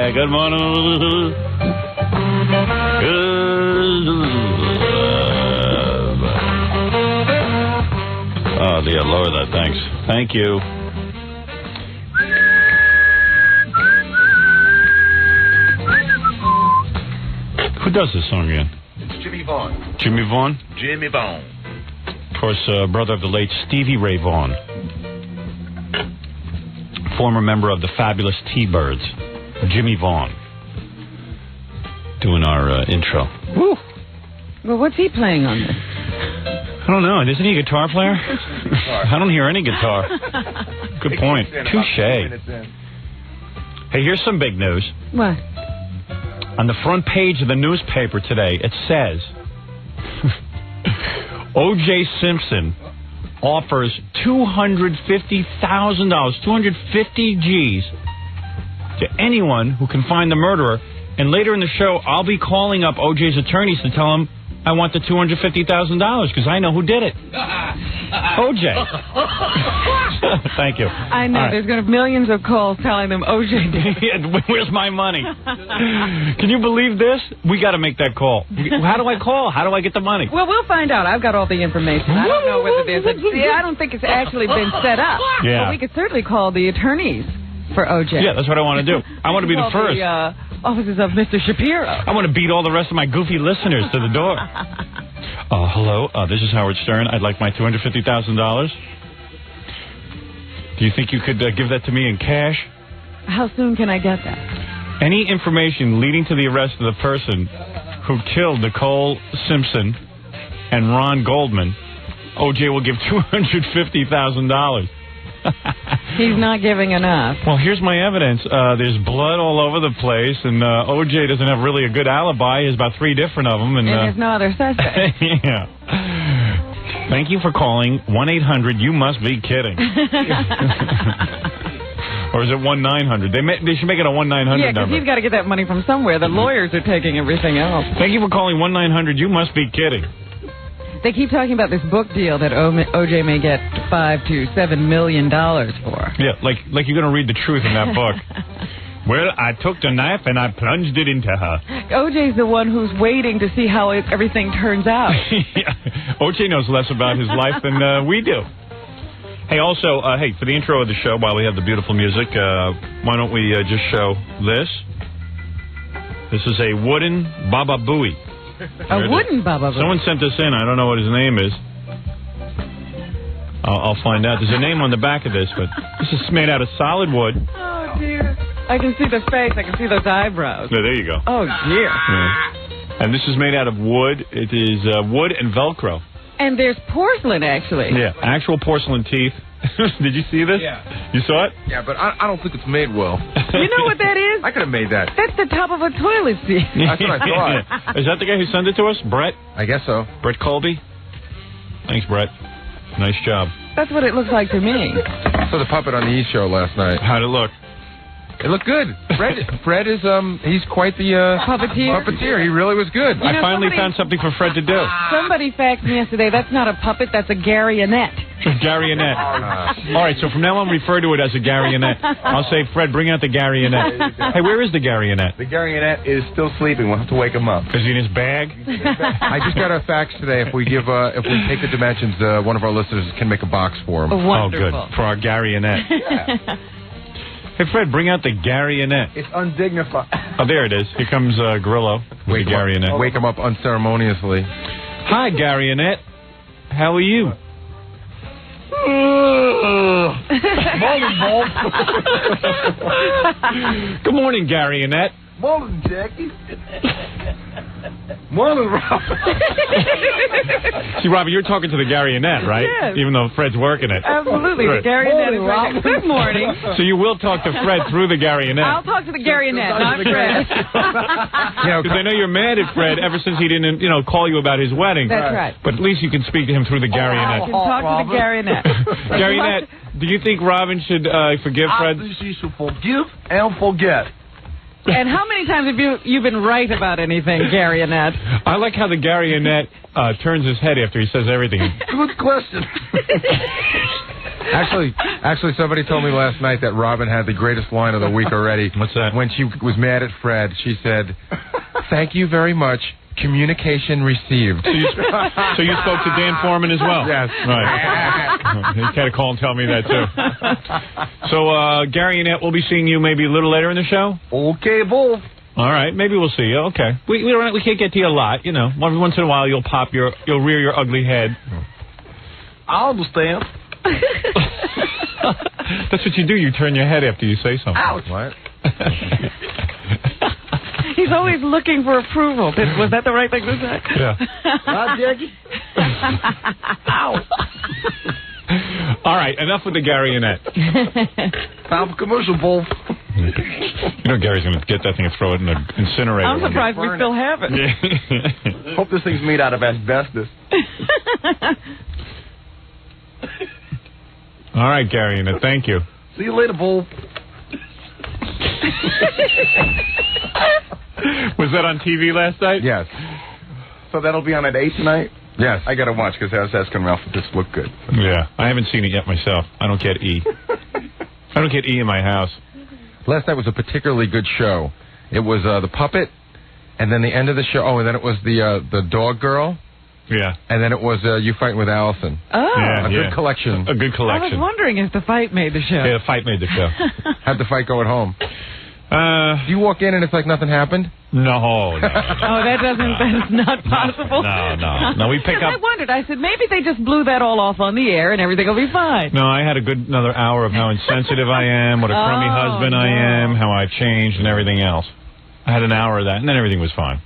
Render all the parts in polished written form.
Yeah, good morning. Oh, dear, lower that, thanks. Thank you. Who does this song again? It's Jimmy Vaughn. Jimmy Vaughn? Jimmy Vaughn. Of course, brother of the late Stevie Ray Vaughan. Former member of the fabulous T-Birds. Jimmy Vaughn. Doing our intro. Woo! Well, what's he playing on this? I don't know. Isn't he a guitar player? I don't hear any guitar. Good point. Touche. Hey, here's some big news. What? On the front page of the newspaper today, it says, O.J. Simpson offers $250,000, 250 G's, to anyone who can find the murderer. And later in the show, I'll be calling up O.J.'s attorneys to tell him I want the $250,000 because I know who did it. O.J. Thank you. I know. Right. There's going to be millions of calls telling them O.J. did it. Where's my money? Can you believe this? We got to make that call. How do I call? How do I get the money? Well, we'll find out. I've got all the information. I don't know whether there's I don't think it's actually been set up. Yeah. But we could certainly call the attorneys for O.J. Yeah, that's what I want to do. I want to be the first. The offices of Mr. Shapiro. I want to beat all the rest of my goofy listeners to the door. Hello, this is Howard Stern. I'd like my $250,000. Do you think you could give that to me in cash? How soon can I get that? Any information leading to the arrest of the person who killed Nicole Simpson and Ron Goldman, O.J. will give $250,000. He's not giving enough. Well, here's my evidence. There's blood all over the place, and O.J. doesn't have really a good alibi. He has about 3 different of them. And there's no other suspect. Yeah. Thank you for calling 1-800-YOU-MUST-BE-KIDDING. Or is it 1-900? They should make it a 1-900 number. Yeah, because he's got to get that money from somewhere. The lawyers are taking everything else. Thank you for calling 1-900-YOU-MUST-BE-KIDDING. They keep talking about this book deal that O.J. may get $5 to $7 million for. Yeah, like you're going to read the truth in that book. Well, I took the knife and I plunged it into her. O.J.'s the one who's waiting to see how everything turns out. Yeah. O.J. knows less about his life than we do. Hey, also, for the intro of the show, while we have the beautiful music, why don't we just show this? This is a wooden Baba Booey. A wooden Baba Booey? Someone sent this in. I don't know what his name is. I'll find out. There's a name on the back of this, but this is made out of solid wood. Oh, dear. I can see the face. I can see those eyebrows. Yeah, there you go. Oh, dear. Yeah. And this is made out of wood. It is wood and Velcro. And there's porcelain, actually. Yeah, actual porcelain teeth. Did you see this? Yeah. You saw it? Yeah, but I don't think it's made well. You know what that is? I could have made that. That's the top of a toilet seat. That's what I thought. Is that the guy who sent it to us? Brett? I guess so. Brett Colby? Thanks, Brett. Nice job. That's what it looks like to me. I saw the puppet on the E! Show last night. How'd it look? It looked good. Fred is, he's quite the puppeteer. He really was good. I finally found something for Fred to do. Somebody faxed me yesterday. That's not a puppet. That's a Garionette. Garionette. All right, so from now on, refer to it as a Garionette. I'll say, Fred, bring out the Garionette. Hey, where is the Garionette? The Garionette is still sleeping. We'll have to wake him up. Is he in his bag? I just got a fax today. If we take the dimensions, one of our listeners can make a box for him. Wonderful. Oh, good. For our Garionette. Hey, Fred, bring out the Garionette. It's undignified. Oh, there it is. Here comes Grillo with the Garionette. Wake him up unceremoniously. Hi, Garionette. How are you? Morning, Bob. Good morning, Garionette. Morning, Jackie. Morning, Rob. See, Robbie, you're talking to the Garionette, right? Yes. Even though Fred's working it. Absolutely. Right. The Garionette is right next. Good morning. So you will talk to Fred through the Garionette. I'll talk to the Garionette, not Fred. Because I know you're mad at Fred ever since he didn't, call you about his wedding. That's right. But at least you can speak to him through the Garionette. I can talk to the Garionette. Garionette, do you think Robin should forgive Fred? I think she should forgive and forget. And how many times have you been right about anything, Garionette? I like how the Garionette turns his head after he says everything. Good question. Actually, somebody told me last night that Robin had the greatest line of the week already. What's that? When she was mad at Fred, she said, "Thank you very much. Communication received." So you spoke to Dan Foreman as well? Yes. Right. You got to call and tell me that, too. So, Gary and Annette, we'll be seeing you maybe a little later in the show? Okay, Wolf. All right, maybe we'll see you. Okay. We can't get to you a lot, you know. Every once in a while you'll rear your ugly head. I understand. That's what you do. You turn your head after you say something. Ouch. What? He's always looking for approval. Was that the right thing to say? Yeah. Jackie? Ow. All right, enough with the Gary and Annette. Time for commercial, Wolf. You know Gary's going to get that thing and throw it in an incinerator. I'm surprised we still have it. Yeah. Hope this thing's made out of asbestos. All right, Gary and Annette, thank you. See you later, Wolf. Was that on TV last night? Yes. So that'll be on at 8 tonight? Yes. I gotta watch because I was asking Ralph if this looked good. Yeah. I haven't seen it yet myself. I don't get E. I don't get E in my house. Last night was a particularly good show. It was the puppet, and then the end of the show. Oh, and then it was the dog girl, Yeah. and then it was you fighting with Allison. Oh. Yeah. A good collection. A good I collection. was wondering if the fight made the show. Yeah, the fight made the show. How'd the fight go at home? You walk in and it's like nothing happened? No. Oh, that's not possible. No, we pick up. I wondered. I said, maybe they just blew that all off on the air and everything will be fine. No, I had another hour of how insensitive I am, what a crummy husband I am, how I've changed, and everything else. I had an hour of that, and then everything was fine.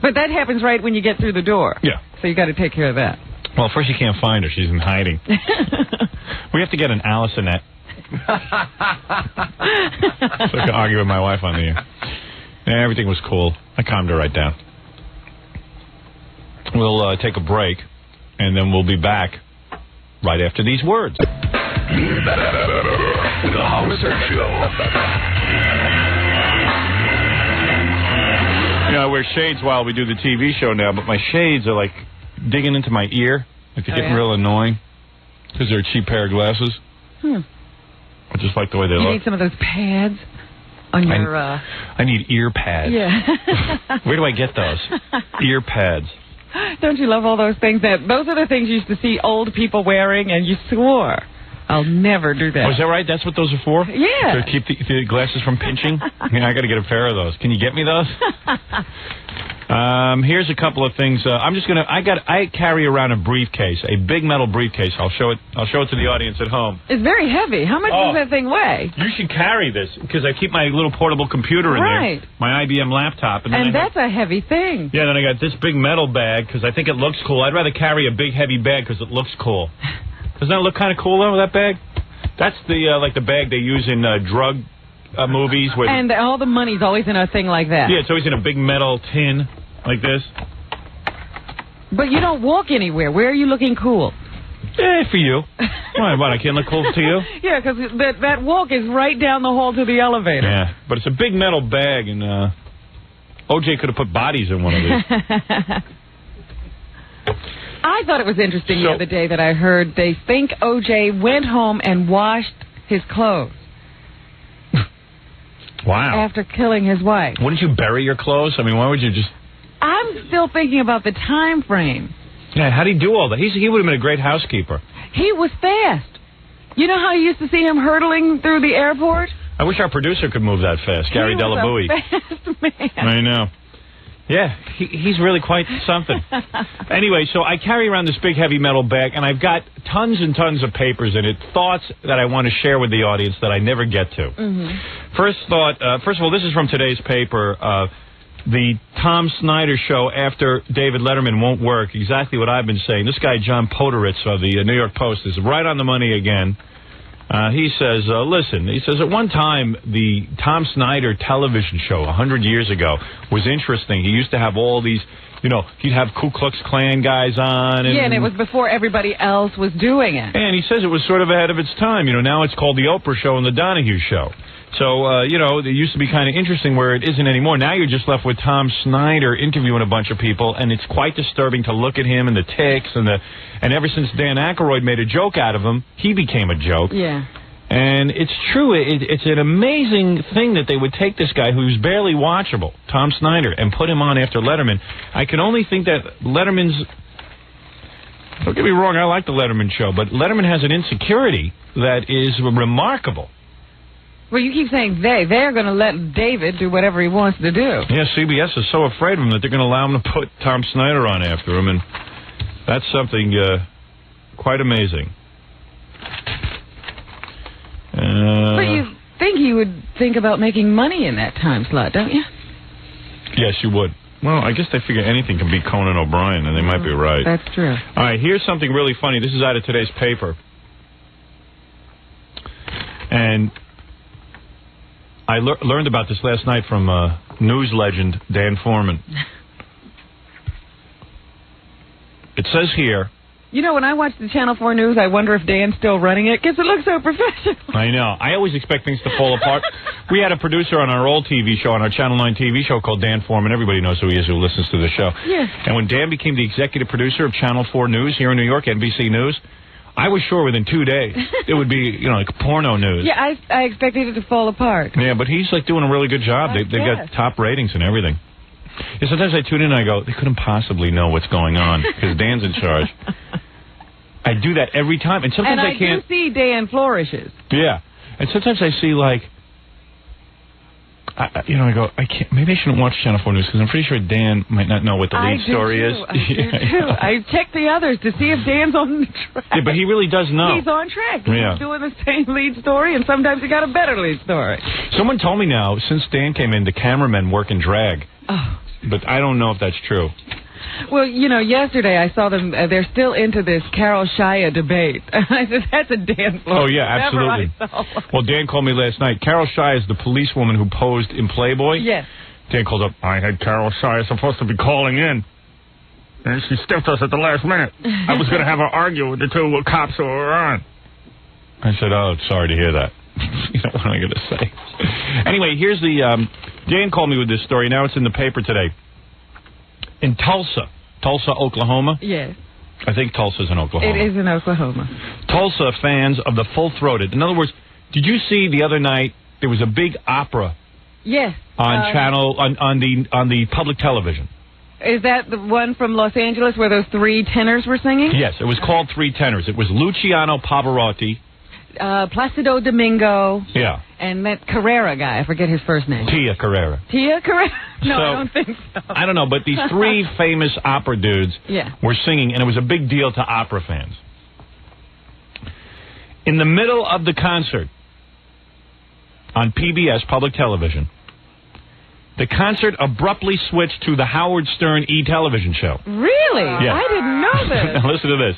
But that happens right when you get through the door. Yeah. So you got to take care of that. Well, first you can't find her. She's in hiding. We have to get an Allisonette. So I could argue with my wife on the air. Yeah, everything was cool. I calmed her right down. We'll take a break, and then we'll be back right after these words. The Hollister Show. You know, I wear shades while we do the TV show now, but my shades are like digging into my ear. Like they're getting real annoying because they're a cheap pair of glasses. I just like the way they You look. need some of those pads on your... I need ear pads. Yeah. Where do I get those? Ear pads. Don't you love all those things? Those are the things you used to see old people wearing, and you swore, I'll never do that. Oh, is that right? That's what those are for? Yeah. To keep the glasses from pinching? Yeah, I got to get a pair of those. Can you get me those? Here's a couple of things. I carry around a briefcase, a big metal briefcase. I'll show it to the audience at home. It's very heavy. How much does that thing weigh? You should carry this because I keep my little portable computer in there, my IBM laptop, and that's a heavy thing. Yeah, then I got this big metal bag because I think it looks cool. I'd rather carry a big heavy bag because it looks cool. Doesn't that look kind of cool though? That bag? That's the like the bag they use in drug movies. And all the money's always in a thing like that. Yeah, it's always in a big metal tin like this. But you don't walk anywhere. Where are you looking cool? For you. Why, what, I can't look cool to you? Yeah, because that walk is right down the hall to the elevator. Yeah, but it's a big metal bag, and O.J. could have put bodies in one of these. I thought it was interesting the other day that I heard they think O.J. went home and washed his clothes. Wow. After killing his wife. Wouldn't you bury your clothes? I mean, why would you just... I'm still thinking about the time frame. Yeah, how'd he do all that? He would have been a great housekeeper. He was fast. You know how you used to see him hurtling through the airport? I wish our producer could move that fast, Gary Delabouie. He was a fast man. I know. Yeah, he's really quite something. Anyway, so I carry around this big heavy metal bag, and I've got tons and tons of papers in it, thoughts that I want to share with the audience that I never get to. First of all, this is from today's paper. The Tom Snyder show after David Letterman won't work. Exactly what I've been saying. This guy, John Poderitz of the New York Post, is right on the money again. He says, listen, he says, at one time, the Tom Snyder television show 100 years ago was interesting. He used to have all these, he'd have Ku Klux Klan guys on. And it was before everybody else was doing it. And he says it was sort of ahead of its time. Now it's called The Oprah Show and The Donahue Show. So, you know, it used to be kind of interesting where it isn't anymore. Now you're just left with Tom Snyder interviewing a bunch of people, and it's quite disturbing to look at him and the tics and ever since Dan Aykroyd made a joke out of him, he became a joke. Yeah. And it's true. It's an amazing thing that they would take this guy who's barely watchable, Tom Snyder, and put him on after Letterman. I can only think that Letterman's... Don't get me wrong, I like the Letterman show, but Letterman has an insecurity that is remarkable. Well, you keep saying they. They're going to let David do whatever he wants to do. Yeah, CBS is so afraid of him that they're going to allow him to put Tom Snyder on after him, and that's something quite amazing. But you think he would think about making money in that time slot, don't you? Yes, you would. Well, I guess they figure anything can beat Conan O'Brien, and they might be right. That's true. All right, here's something really funny. This is out of today's paper. And I learned about this last night from news legend Dan Foreman. It says here... You know, when I watch the Channel 4 News, I wonder if Dan's still running it, because it looks so professional. I know. I always expect things to fall apart. We had a producer on our old TV show, on our Channel 9 TV show, called Dan Foreman. Everybody knows who he is who listens to the show. Yeah. And when Dan became the executive producer of Channel 4 News here in New York, NBC News, I was sure within 2 days it would be, you know, like porno news. Yeah, I expected it to fall apart. Yeah, but he's, like, doing a really good job. They've got top ratings and everything. Yeah, sometimes I tune in and I go, they couldn't possibly know what's going on, because Dan's in charge. I do that every time, and sometimes I can't... do see Dan flourishes. Yeah, and sometimes I see, like... I go, I can't. Maybe I shouldn't watch Channel 4 News, because I'm pretty sure Dan might not know what the lead story is. I do, too. I check the others to see if Dan's on the track. Yeah, but he really does know. He's on track. He's doing the same lead story, and sometimes he got a better lead story. Someone told me now, since Dan came in, the cameramen work in drag. Oh. But I don't know if that's true. Well, you know, yesterday I saw them, they're still into this Carol Shia debate. I said, that's a Dan Flores. Oh, yeah, absolutely. Well, Dan called me last night. Carol Shia is the policewoman who posed in Playboy. Yes. Dan called up, I had Carol Shia supposed to be calling in, and she stiffed us at the last minute. I was going to have her argue with the two cops who were on. I said, oh, sorry to hear that. You know, what am I going to say? Anyway, here's the... Dan called me with this story. Now it's in the paper today. In Tulsa, Oklahoma. Yes. I think Tulsa's in Oklahoma. It is in Oklahoma. Tulsa fans of the Full-Throated. In other words, did you see the other night there was a big opera? Yes. On on the public television. Is that the one from Los Angeles where those three tenors were singing? Yes, it was called Three Tenors. It was Luciano Pavarotti. Placido Domingo. Yeah. And that Carrera guy. I forget his first name. Tia Carrera. Tia Carrera? No, so, I don't think so. I don't know, but these three famous opera dudes were singing, and it was a big deal to opera fans. In the middle of the concert, on PBS, public television, the concert abruptly switched to the Howard Stern E-television show. Really? Yeah. I didn't know this. Now listen to this.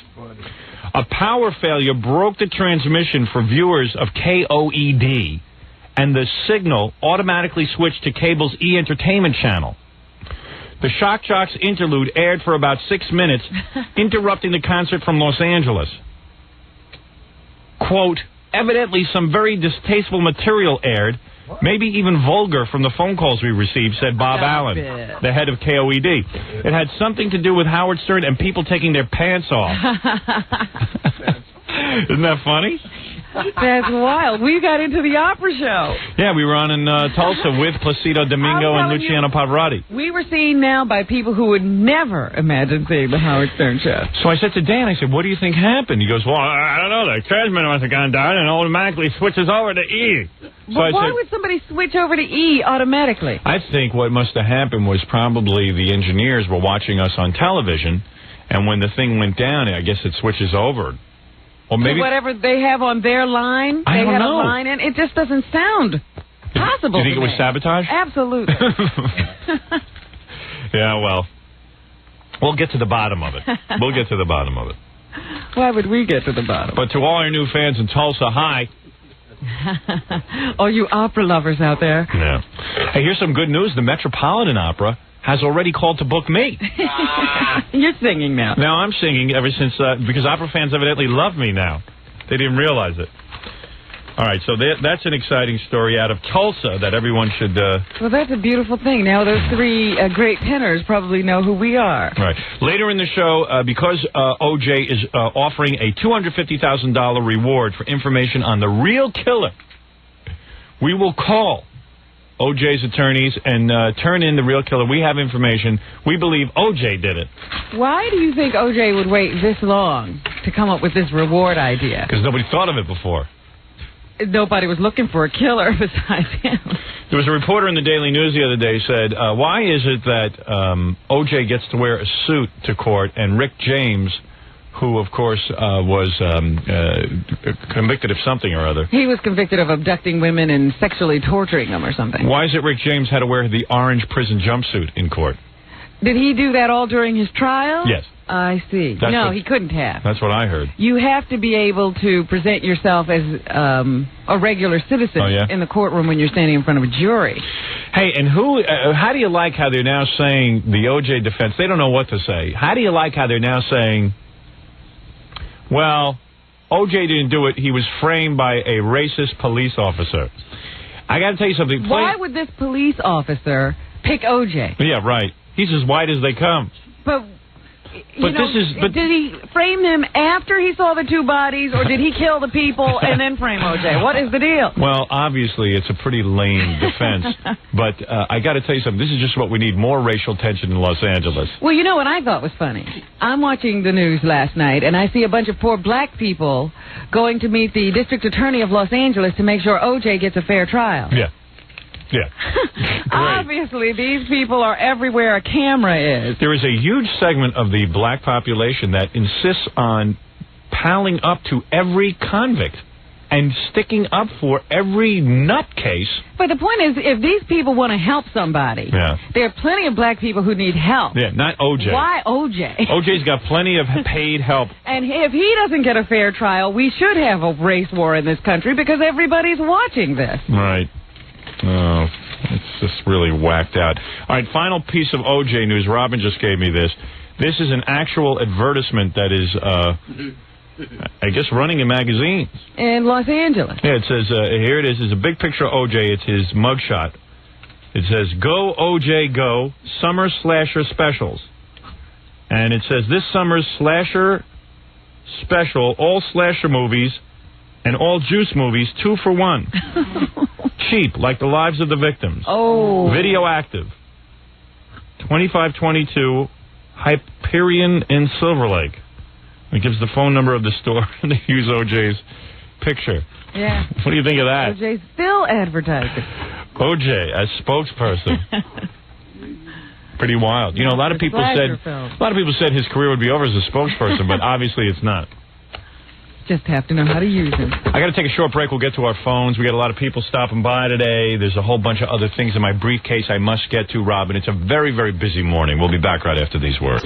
A power failure broke the transmission for viewers of KOED, and the signal automatically switched to cable's E! Entertainment channel. The Shock Jocks interlude aired for about 6 minutes, interrupting the concert from Los Angeles. Quote, evidently some very distasteful material aired, maybe even vulgar from the phone calls we received, said Bob Allen, the head of KOED. It had something to do with Howard Stern and people taking their pants off. Isn't that funny? That's wild. We got into the opera show. Yeah, we were on in Tulsa with Placido Domingo and Luciano Pavarotti. We were seen now by people who would never imagine seeing the Howard Stern show. So I said to Dan, I said, what do you think happened? He goes, well, I don't know. The transmitter must have gone down and automatically switches over to E. So But why would somebody switch over to E automatically? I think what must have happened was probably the engineers were watching us on television, and when the thing went down, I guess it switches over. Or maybe whatever they have on their line, I don't know. a line, and it just doesn't sound possible. Do you think it was sabotage? Absolutely. Yeah, well, we'll get to the bottom of it. We'll get to the bottom of it. Why would we get to the bottom? But to all our new fans in Tulsa, hi. All you opera lovers out there. Yeah. Hey, here's some good news. The Metropolitan Opera has already called to book me. You're singing now. Now I'm singing ever since, because opera fans evidently love me now. They didn't realize it. All right, so that's an exciting story out of Tulsa that everyone should... Well, that's a beautiful thing. Now those three great tenors probably know who we are. Right. Later in the show, because O.J. is offering a $250,000 reward for information on the real killer, we will call O.J.'s attorneys and turn in the real killer. We have information. We believe O.J. did it. Why do you think O.J. would wait this long to come up with this reward idea? Because nobody thought of it before. Nobody was looking for a killer besides him. There was a reporter in the Daily News the other day said, why is it that O.J. gets to wear a suit to court and Rick James, who, of course, was convicted of something or other. He was convicted of abducting women and sexually torturing them or something. Why is it Rick James had to wear the orange prison jumpsuit in court? Did he do that all during his trial? Yes. I see. No, he couldn't have. That's what I heard. You have to be able to present yourself as a regular citizen in the courtroom when you're standing in front of a jury. Hey, and how do you like how they're now saying the O.J. defense? They don't know what to say. How do you like how they're now saying, well, O.J. didn't do it. He was framed by a racist police officer. I got to tell you something. Why would this police officer pick O.J.? Yeah, right. He's as white as they come. But did he frame him after he saw the two bodies, or did he kill the people and then frame O.J.? What is the deal? Well, obviously, it's a pretty lame defense. But I got to tell you something. This is just what we need, more racial tension in Los Angeles. Well, you know what I thought was funny? I'm watching the news last night, and I see a bunch of poor black people going to meet the district attorney of Los Angeles to make sure O.J. gets a fair trial. Yeah. Yeah. Obviously, these people are everywhere a camera is. There is a huge segment of the black population that insists on palling up to every convict and sticking up for every nutcase. But the point is, if these people want to help somebody, there are plenty of black people who need help. Yeah, not O.J. Why O.J.? O.J.'s got plenty of paid help. And if he doesn't get a fair trial, we should have a race war in this country because everybody's watching this. Right. Oh, it's just really whacked out. All right, final piece of O.J. news. Robin just gave me this. This is an actual advertisement that is, I guess, running in magazines. In Los Angeles. Yeah, it says, here it is. It's a big picture of O.J. It's his mugshot. It says, "Go, O.J., go, summer slasher specials." And it says, this summer's slasher special, all slasher movies and all juice movies, 2 for 1. Cheap, like the lives of the victims. Oh. Video active. 2522 Hyperion in Silver Lake. It gives the phone number of the store and they use O.J.'s picture. Yeah. What do you think of that? O.J.'s still advertising. O.J. as spokesperson. Pretty wild. You know, a lot of people said his career would be over as a spokesperson, but obviously it's not. Just have to know how to use him. I got to take a short break. We'll get to our phones. We got a lot of people stopping by today. There's a whole bunch of other things in my briefcase I must get to, Robin. It's a very, very busy morning. We'll be back right after these words.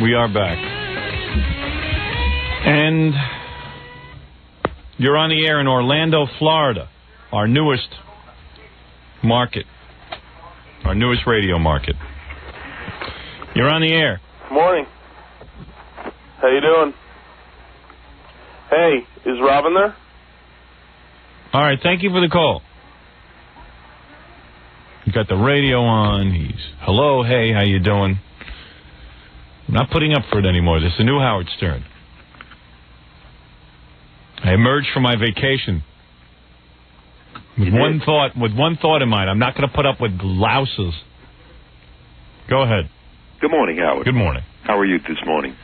We are back. And you're on the air in Orlando, Florida, our newest market, our newest radio market. You're on the air. Morning. How you doing? Hey, is Robin there? All right, thank you for the call. You got the radio on. He's, hello, hey, how you doing? I'm not putting up for it anymore. This is the new Howard Stern. I emerged from my vacation with one thought in mind. I'm not going to put up with louses. Go ahead. Good morning, Howard. Good morning. How are you this morning?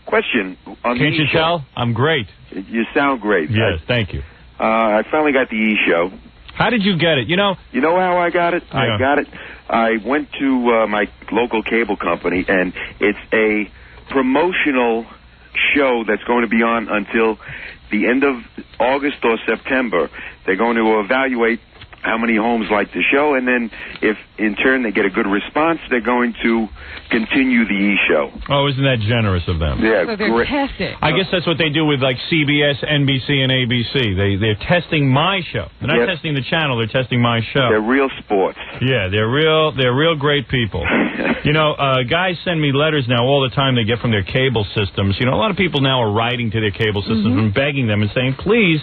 Question. On Can't you tell? I'm great. You sound great. Yes, thank you. I finally got the E-show. How did you get it? You know how I got it? Yeah. I got it. I went to my local cable company, and it's a promotional show that's going to be on until the end of August or September. They're going to evaluate how many homes like the show, and then if in turn they get a good response, they're going to continue the E-show. Oh, isn't that generous of them? Yeah, so they're testing. I guess that's what they do with like CBS, NBC, and ABC. They're testing my show. They're not testing the channel. They're testing my show. They're real sports. Yeah, they're real great people. You know, guys send me letters now all the time they get from their cable systems. You know, a lot of people now are writing to their cable systems and begging them and saying, please,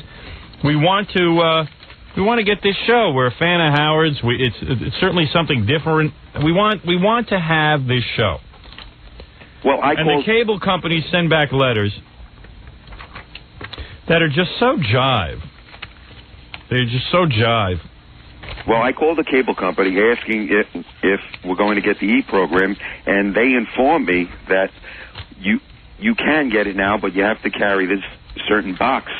We want to get this show. We're a fan of Howard's. It's certainly something different. We want to have this show. Well, the cable companies send back letters that are just so jive. They're just so jive. Well, I called the cable company asking if we're going to get the E program, and they informed me that you can get it now, but you have to carry this certain box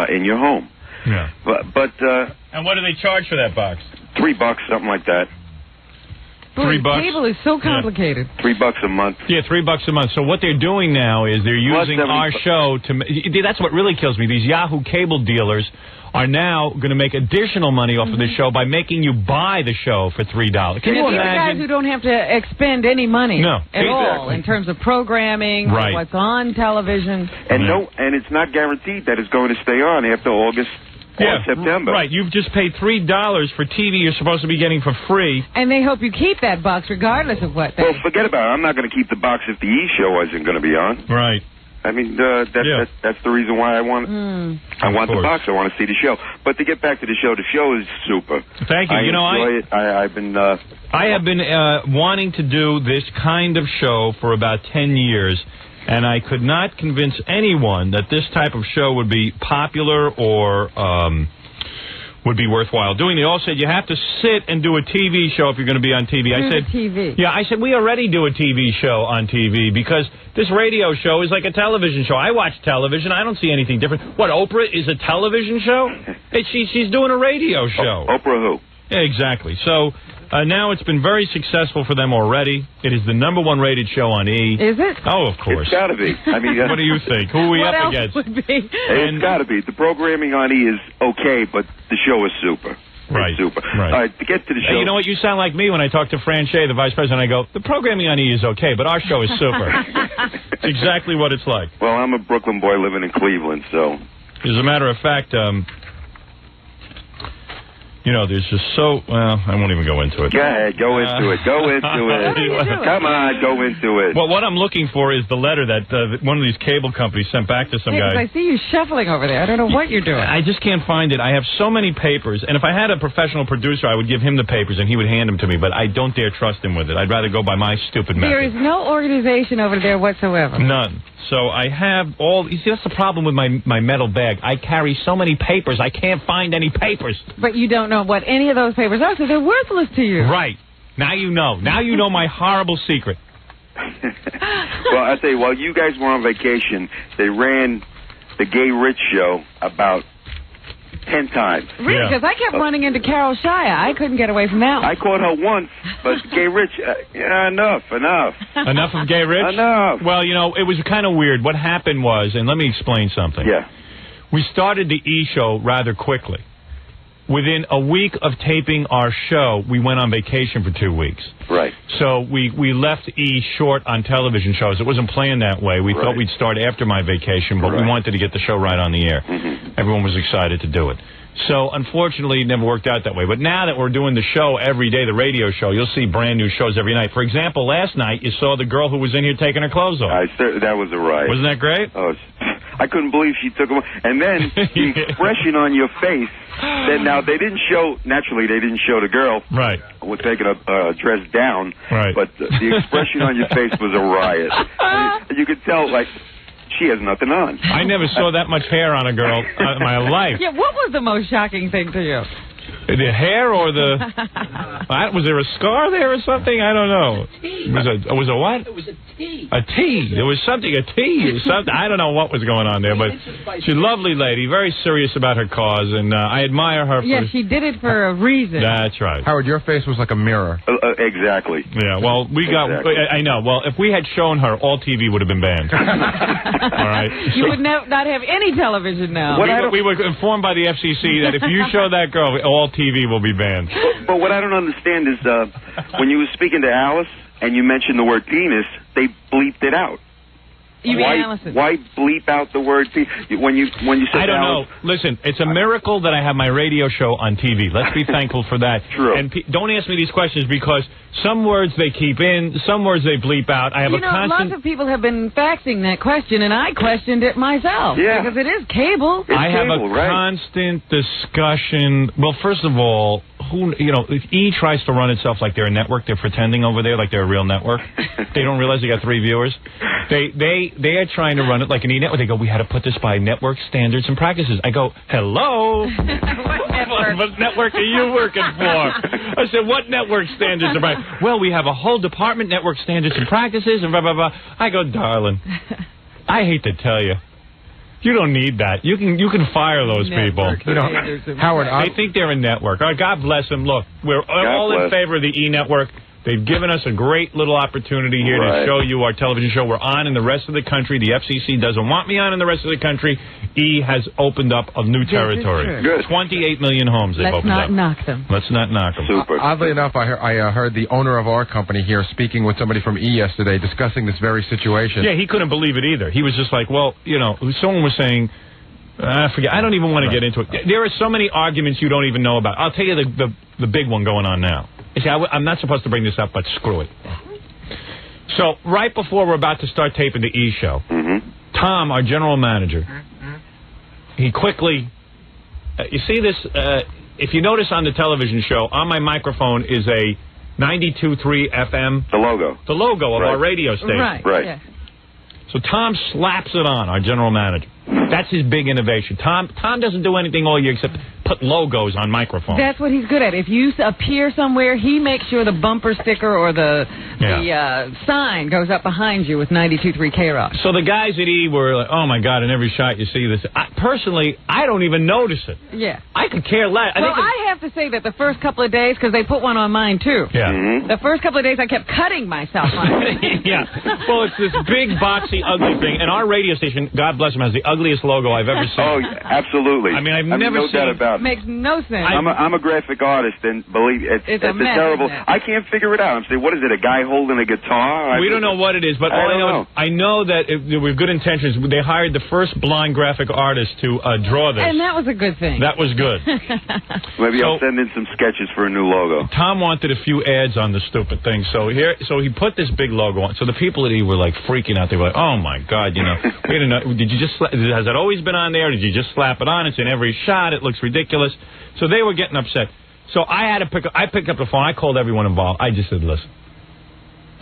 in your home. Yeah. But and what do they charge for that box? $3, something like that. Boy, $3. Cable is so complicated. $3 a month. Yeah, $3 a month. So what they're doing now is they're using our show to. That's what really kills me. These Yahoo cable dealers are now going to make additional money off of the show by making you buy the show for $3. Can you imagine? Guys who don't have to expend any money at all in terms of programming, or what's on television. And it's not guaranteed that it's going to stay on after August. September. Right, you've just paid $3 for TV you're supposed to be getting for free. And they hope you keep that box regardless of what they... Well, forget about it. I'm not going to keep the box if the E show isn't going to be on. Right. I mean, that's the reason why I want the box. I want to see the show. But to get back to the show is super. Thank you. I've been... I have been wanting to do this kind of show for about 10 years. And I could not convince anyone that this type of show would be popular or would be worthwhile doing. They all said you have to sit and do a TV show if you're going to be on TV. I said, TV. Yeah, I said we already do a TV show on TV because this radio show is like a television show. I watch television. I don't see anything different. What, Oprah is a television show? She's doing a radio show. Oprah who? Yeah, exactly. So now it's been very successful for them already. It is the #1 rated show on E. Is it? Oh, of course. It's got to be. I mean, what do you think? Who are we up against? Would be? It's got to be. The programming on E is okay, but the show is super. Right. It's super. Right. All right, to get to the show. Hey, you know what? You sound like me when I talk to Fran Shea, the vice president. I go, the programming on E is okay, but our show is super. It's exactly what it's like. Well, I'm a Brooklyn boy living in Cleveland, so. As a matter of fact, there's just I won't even go into it. Go ahead, go into it. Come on, go into it. Well, what I'm looking for is the letter that one of these cable companies sent back to some guy. I see you shuffling over there. I don't know what you're doing. I just can't find it. I have so many papers, and if I had a professional producer, I would give him the papers, and he would hand them to me, but I don't dare trust him with it. I'd rather go by my stupid method. There is no organization over there whatsoever. None. So I have you see, that's the problem with my metal bag. I carry so many papers, I can't find any papers. But you don't know what any of those papers are, so they're worthless to you. Right. Now you know. Now you know my horrible secret. Well, I tell you, while you guys were on vacation, they ran the Gay Rich show about 10 times. Really? Because I kept running into Carol Shire. I couldn't get away from that one. I caught her once, but Gay Rich, enough. Enough of Gay Rich? Enough. Well, it was kind of weird. What happened was, and let me explain something. Yeah. We started the E! Show rather quickly. Within a week of taping our show, we went on vacation for 2 weeks. Right. So we left E! short on television shows. It wasn't planned that way. We thought we'd start after my vacation, but we wanted to get the show right on the air. Mm-hmm. Everyone was excited to do it. So, unfortunately, it never worked out that way. But now that we're doing the show every day, the radio show, you'll see brand new shows every night. For example, last night, you saw the girl who was in here taking her clothes off. That was a riot. Wasn't that great? Oh, I couldn't believe she took them off. And then the expression on your face, now they didn't show, naturally they didn't show the girl. Right. Was taking a dress down. Right. But the expression on your face was a riot. And you could tell, she has nothing on. I never saw that much hair on a girl in my life. Yeah, what was the most shocking thing to you? The hair or the... was there a scar there or something? I don't know. It was a what? It was a T. A T. There was something, a T or something. I don't know what was going on there, but she's a lovely lady, very serious about her cause, and I admire her for... Yeah, she did it for a reason. That's right. Howard, your face was like a mirror. Exactly. Yeah, well, I know. Well, if we had shown her, all TV would have been banned. All right? You would not have any television now. We were informed by the FCC that if you show that girl, all TV will be banned. But what I don't understand is when you were speaking to Alice and you mentioned the word penis, they bleeped it out. You mean Allison? Why bleep out the word when you say I don't know. Listen, it's a miracle that I have my radio show on TV. Let's be thankful for that. True. And don't ask me these questions because some words they keep in, some words they bleep out. I have lots of people have been faxing that question, and I questioned it myself. Yeah. Because it is cable. I have a constant discussion. Well, first of all, if E tries to run itself like they're a network, they're pretending over there like they're a real network. They don't realize they got 3 viewers. They are trying to run it like an E network. They go, we had to put this by network standards and practices. I go, hello? What network are you working for? I said, what network standards are by? Well, we have a whole department, network standards and practices, and blah, blah, blah. I go, darling, I hate to tell you. You don't need that. You can fire those people. Howard, they think they're a network. All right, God bless them. Look, we're all in favor of the E Network. They've given us a great little opportunity here to show you our television show. We're on in the rest of the country. The FCC doesn't want me on in the rest of the country. E has opened up a new territory. Good. 28 million homes they've opened up. Let's not knock them. Let's not knock them. Super. Oddly enough, I heard the owner of our company here speaking with somebody from E yesterday discussing this very situation. Yeah, he couldn't believe it either. He was just like, well, someone was saying, I forget. I don't even want to get into it. There are so many arguments you don't even know about. I'll tell you the big one going on now. See, I'm not supposed to bring this up, but screw it. So right before we're about to start taping the E show, Tom, our general manager, he quickly, you see this, if you notice on the television show, on my microphone is a 92.3 FM. The logo. The logo of our radio station. Right. Yes. So Tom slaps it on, our general manager. That's his big innovation. Tom doesn't do anything all year except put logos on microphones. That's what he's good at. If you appear somewhere, he makes sure the bumper sticker or the sign goes up behind you with 92.3 K-Rock. So the guys at E were like, oh, my God, in every shot you see this. Personally, I don't even notice it. Yeah. I could care less. I have to say that the first couple of days, because they put one on mine, too. Yeah. The first couple of days, I kept cutting myself on it. Yeah. Well, it's this big, boxy, ugly thing. And our radio station, God bless them, has the ugliest logo I've ever seen. Oh, absolutely. I mean, I've never no seen doubt about it. Makes no sense. I'm a graphic artist, and believe it's a mess, terrible. isn't it? I can't figure it out. I'm saying, what is it? A guy holding a guitar? We don't know what it is, but all I know that with good intentions, they hired the first blind graphic artist to draw this. And that was a good thing. That was good. Maybe I'll send in some sketches for a new logo. Tom wanted a few ads on the stupid thing, so he put this big logo on. So the people at E were like freaking out. They were like, "Oh my God, we didn't know. Did you just? Has it always been on there? Did you just slap it on? It's in every shot. It looks ridiculous." So they were getting upset. So I had to picked up the phone. I called everyone involved. I just said, "Listen,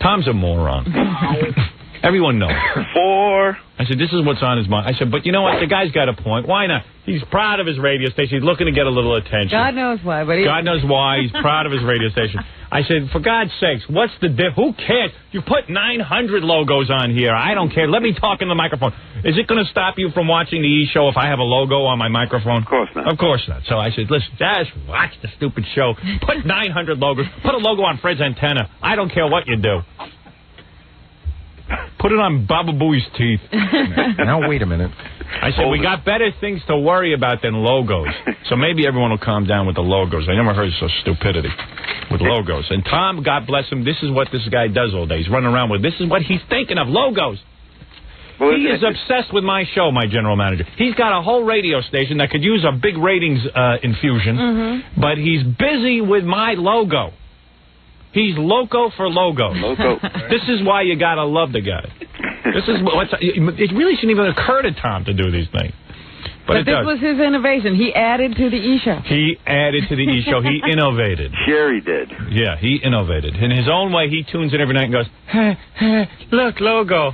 Tom's a moron." Everyone knows. I said, this is what's on his mind. I said, but you know what? The guy's got a point. Why not? He's proud of his radio station. He's looking to get a little attention. God knows why, but God knows why. He's proud of his radio station. I said, for God's sakes, what's the diff? Who cares? You put 900 logos on here. I don't care. Let me talk in the microphone. Is it going to stop you from watching the E! Show if I have a logo on my microphone? Of course not. Of course not. So I said, listen, just watch the stupid show. Put 900 logos. Put a logo on Fred's antenna. I don't care what you do. Put it on Baba Booey's teeth. Now, wait a minute. I said, we got better things to worry about than logos. So maybe everyone will calm down with the logos. I never heard of such stupidity with logos. And Tom, God bless him, this is what this guy does all day. He's running around with, this is what he's thinking of, logos. He is obsessed with my show, my general manager. He's got a whole radio station that could use a big ratings infusion, but he's busy with my logo. He's loco for logo. This is why you gotta love the guy. It really shouldn't even occur to Tom to do these things. But this was his innovation. He added to the E! Show. He added to the E! Show. He innovated. Sure he did. Yeah, he innovated. In his own way, he tunes in every night and goes, look, logo.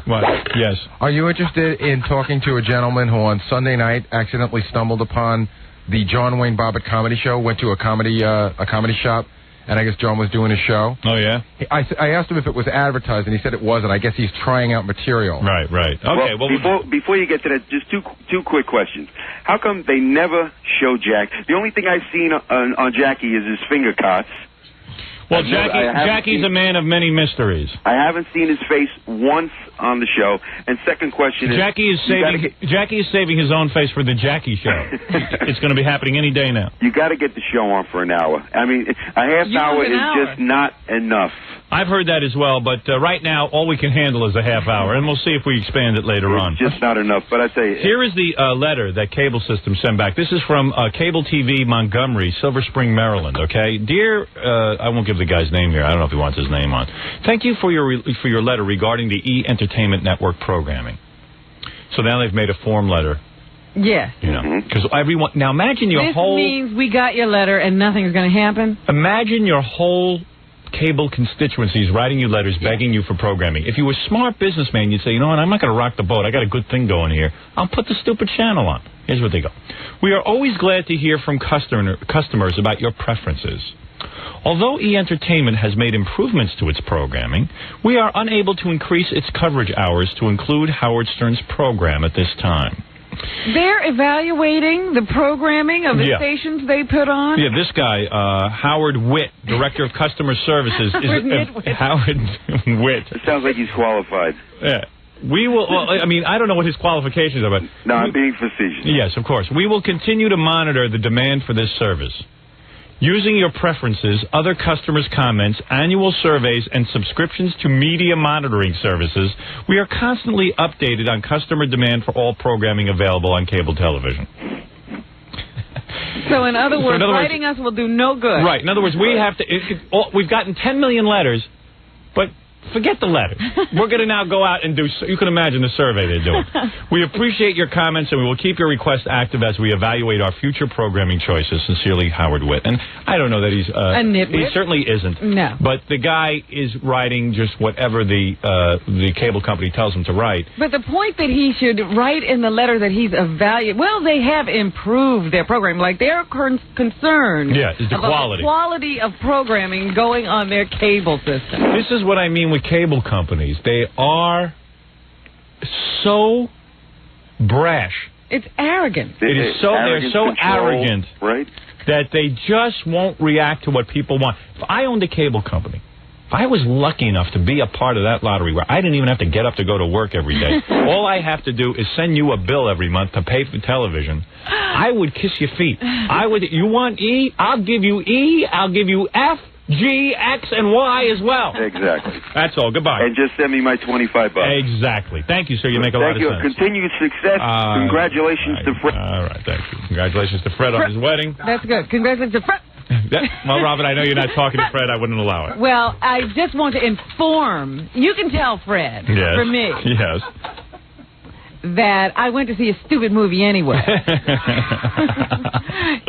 What? Yes. Are you interested in talking to a gentleman who on Sunday night accidentally stumbled upon the John Wayne Bobbitt comedy show, went to a comedy shop, and I guess John was doing a show? Oh, yeah? I asked him if it was advertised, and he said it wasn't. I guess he's trying out material. Right. Okay, well before you get to that, just two quick questions. How come they never show Jack? The only thing I've seen on Jackie is his finger cuts. Well, Jackie's a man of many mysteries. I haven't seen his face once on the show. And second question is... Jackie is saving his own face for the Jackie show. It's going to be happening any day now. You got to get the show on for an hour. I mean, a half hour is just not enough. I've heard that as well, but right now all we can handle is a half hour, and we'll see if we expand it later on. It's just not enough, but I tell you. Here is the letter that Cable System sent back. This is from Cable TV Montgomery, Silver Spring, Maryland, okay? Dear, I won't give the guy's name here. I don't know if he wants his name on. Thank you for your letter regarding the E! Entertainment Network programming. So now they've made a form letter. Yes. You know, because everyone... Now imagine your this whole... This means we got your letter and nothing's going to happen? Imagine your whole... cable constituencies writing you letters begging you for programming. If you were a smart businessman, you'd say, you know what, I'm not going to rock the boat. I got a good thing going here. I'll put the stupid channel on. Here's what they go. We are always glad to hear from customers about your preferences. Although E! Entertainment has made improvements to its programming, we are unable to increase its coverage hours to include Howard Stern's program at this time. They're evaluating the programming of the stations they put on? Yeah, this guy, Howard Witt, Director of Customer Services. Howard Witt. It sounds like he's qualified. Yeah. We will, well, I mean, I don't know what his qualifications are, but... No, I'm being facetious. Yes, of course. We will continue to monitor the demand for this service. Using your preferences, other customers' comments, annual surveys, and subscriptions to media monitoring services, we are constantly updated on customer demand for all programming available on cable television. So, in other words, writing us will do no good. Right. In other words, we have to... we've gotten 10 million letters, but... Forget the letter. We're going to now go out and do... You can imagine the survey they're doing. We appreciate your comments, and we will keep your request active as we evaluate our future programming choices. Sincerely, Howard Witt. And I don't know that he's... a nitwit? He certainly isn't. No. But the guy is writing just whatever the cable company tells him to write. But the point that he should write in the letter that he's evaluating... Well, they have improved their program. Like, they're concerned... Yeah, it's the quality. The quality of programming going on their cable system. This is what I mean with cable companies. They are so brash. It's arrogant. They're so arrogant, right? That they just won't react to what people want. If I owned a cable company, if I was lucky enough to be a part of that lottery where I didn't even have to get up to go to work every day, all I have to do is send you a bill every month to pay for television, I would kiss your feet. I would. You want E? I'll give you E. I'll give you F, G, X, and Y as well. Exactly. That's all. Goodbye. And just send me my $25. Exactly. Thank you, sir. You make a lot of sense. Thank you. Continued success. Congratulations to Fred. All right. Thank you. Congratulations to Fred on his wedding. That's good. Congratulations to Fred. Well, Robin, I know you're not talking to Fred. I wouldn't allow it. Well, I just want to inform. You can tell Fred, for me. Yes. That I went to see a stupid movie anyway.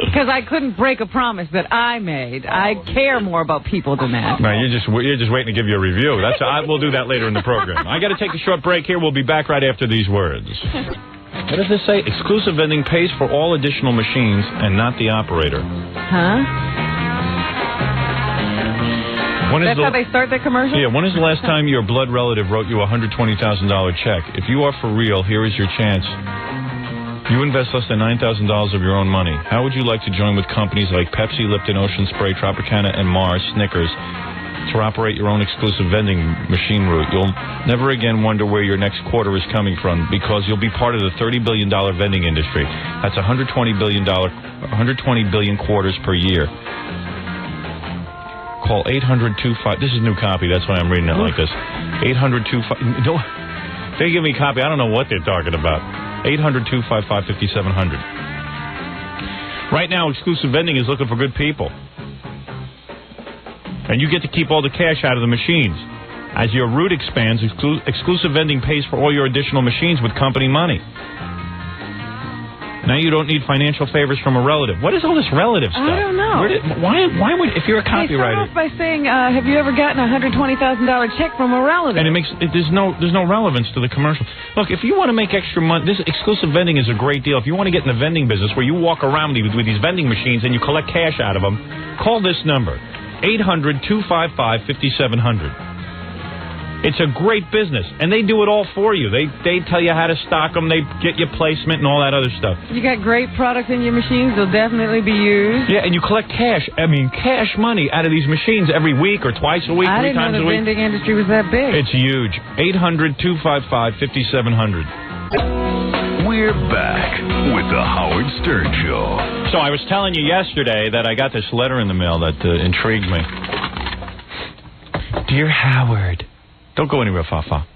Because I couldn't break a promise that I made. I care more about people than that. No, you're just waiting to give you a review. We'll do that later in the program. I got to take a short break here. We'll be back right after these words. What does this say? Exclusive vending pays for all additional machines and not the operator. Huh? That's how they start their commercial? Yeah, when is the last time your blood relative wrote you a $120,000 check? If you are for real, here is your chance. You invest less than $9,000 of your own money. How would you like to join with companies like Pepsi, Lipton, Ocean Spray, Tropicana, and Mars, Snickers, to operate your own exclusive vending machine route? You'll never again wonder where your next quarter is coming from because you'll be part of the $30 billion vending industry. That's $120 billion quarters per year. Call 800-25... This is new copy. That's why I'm reading it like this. 800-25... They give me a copy. I don't know what they're talking about. 800-255-5700. Right now, exclusive vending is looking for good people. And you get to keep all the cash out of the machines. As your route expands, exclusive vending pays for all your additional machines with company money. Now you don't need financial favors from a relative. What is all this relative stuff? I don't know. Why would, if you're a copywriter... They start off by saying, have you ever gotten a $120,000 check from a relative? And there's no relevance to the commercial. Look, if you want to make extra money, this exclusive vending is a great deal. If you want to get in the vending business where you walk around with these vending machines and you collect cash out of them, call this number, 800-255-5700. It's a great business, and they do it all for you. They tell you how to stock them. They get you placement and all that other stuff. You got great products in your machines. They'll definitely be used. Yeah, and you collect cash. I mean, cash money out of these machines every week or twice a week, 3 times a week. I didn't know the vending industry was that big. It's huge. 800-255-5700. We're back with the Howard Stern Show. So I was telling you yesterday that I got this letter in the mail that intrigued me. Dear Howard. Don't go anywhere, Fafa.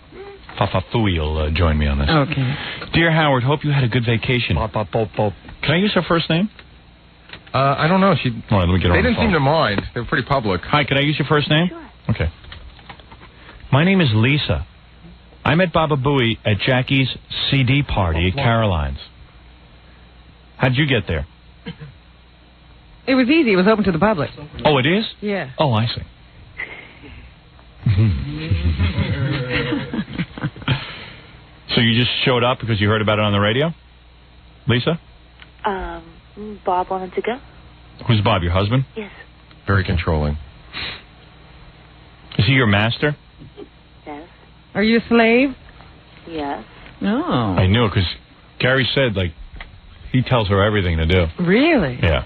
Fafa Fooey will join me on this. Okay. Dear Howard, hope you had a good vacation. Can I use her first name? I don't know. All right, let me get her They on the didn't phone. seem to mind. They were pretty public. Hi, can I use your first name? Sure. Okay. My name is Lisa. I met Baba Booey at Jackie's CD party at Caroline's. How'd you get there? It was easy. It was open to the public. Oh, it is? Yeah. Oh, I see. So you just showed up because you heard about it on the radio? Lisa? Bob wanted to go? Who's Bob, your husband? Yes. Very controlling. Is he your master? Yes. Are you a slave? Yes. No. I knew it because Gary said, like, he tells her everything to do. Really? Yeah.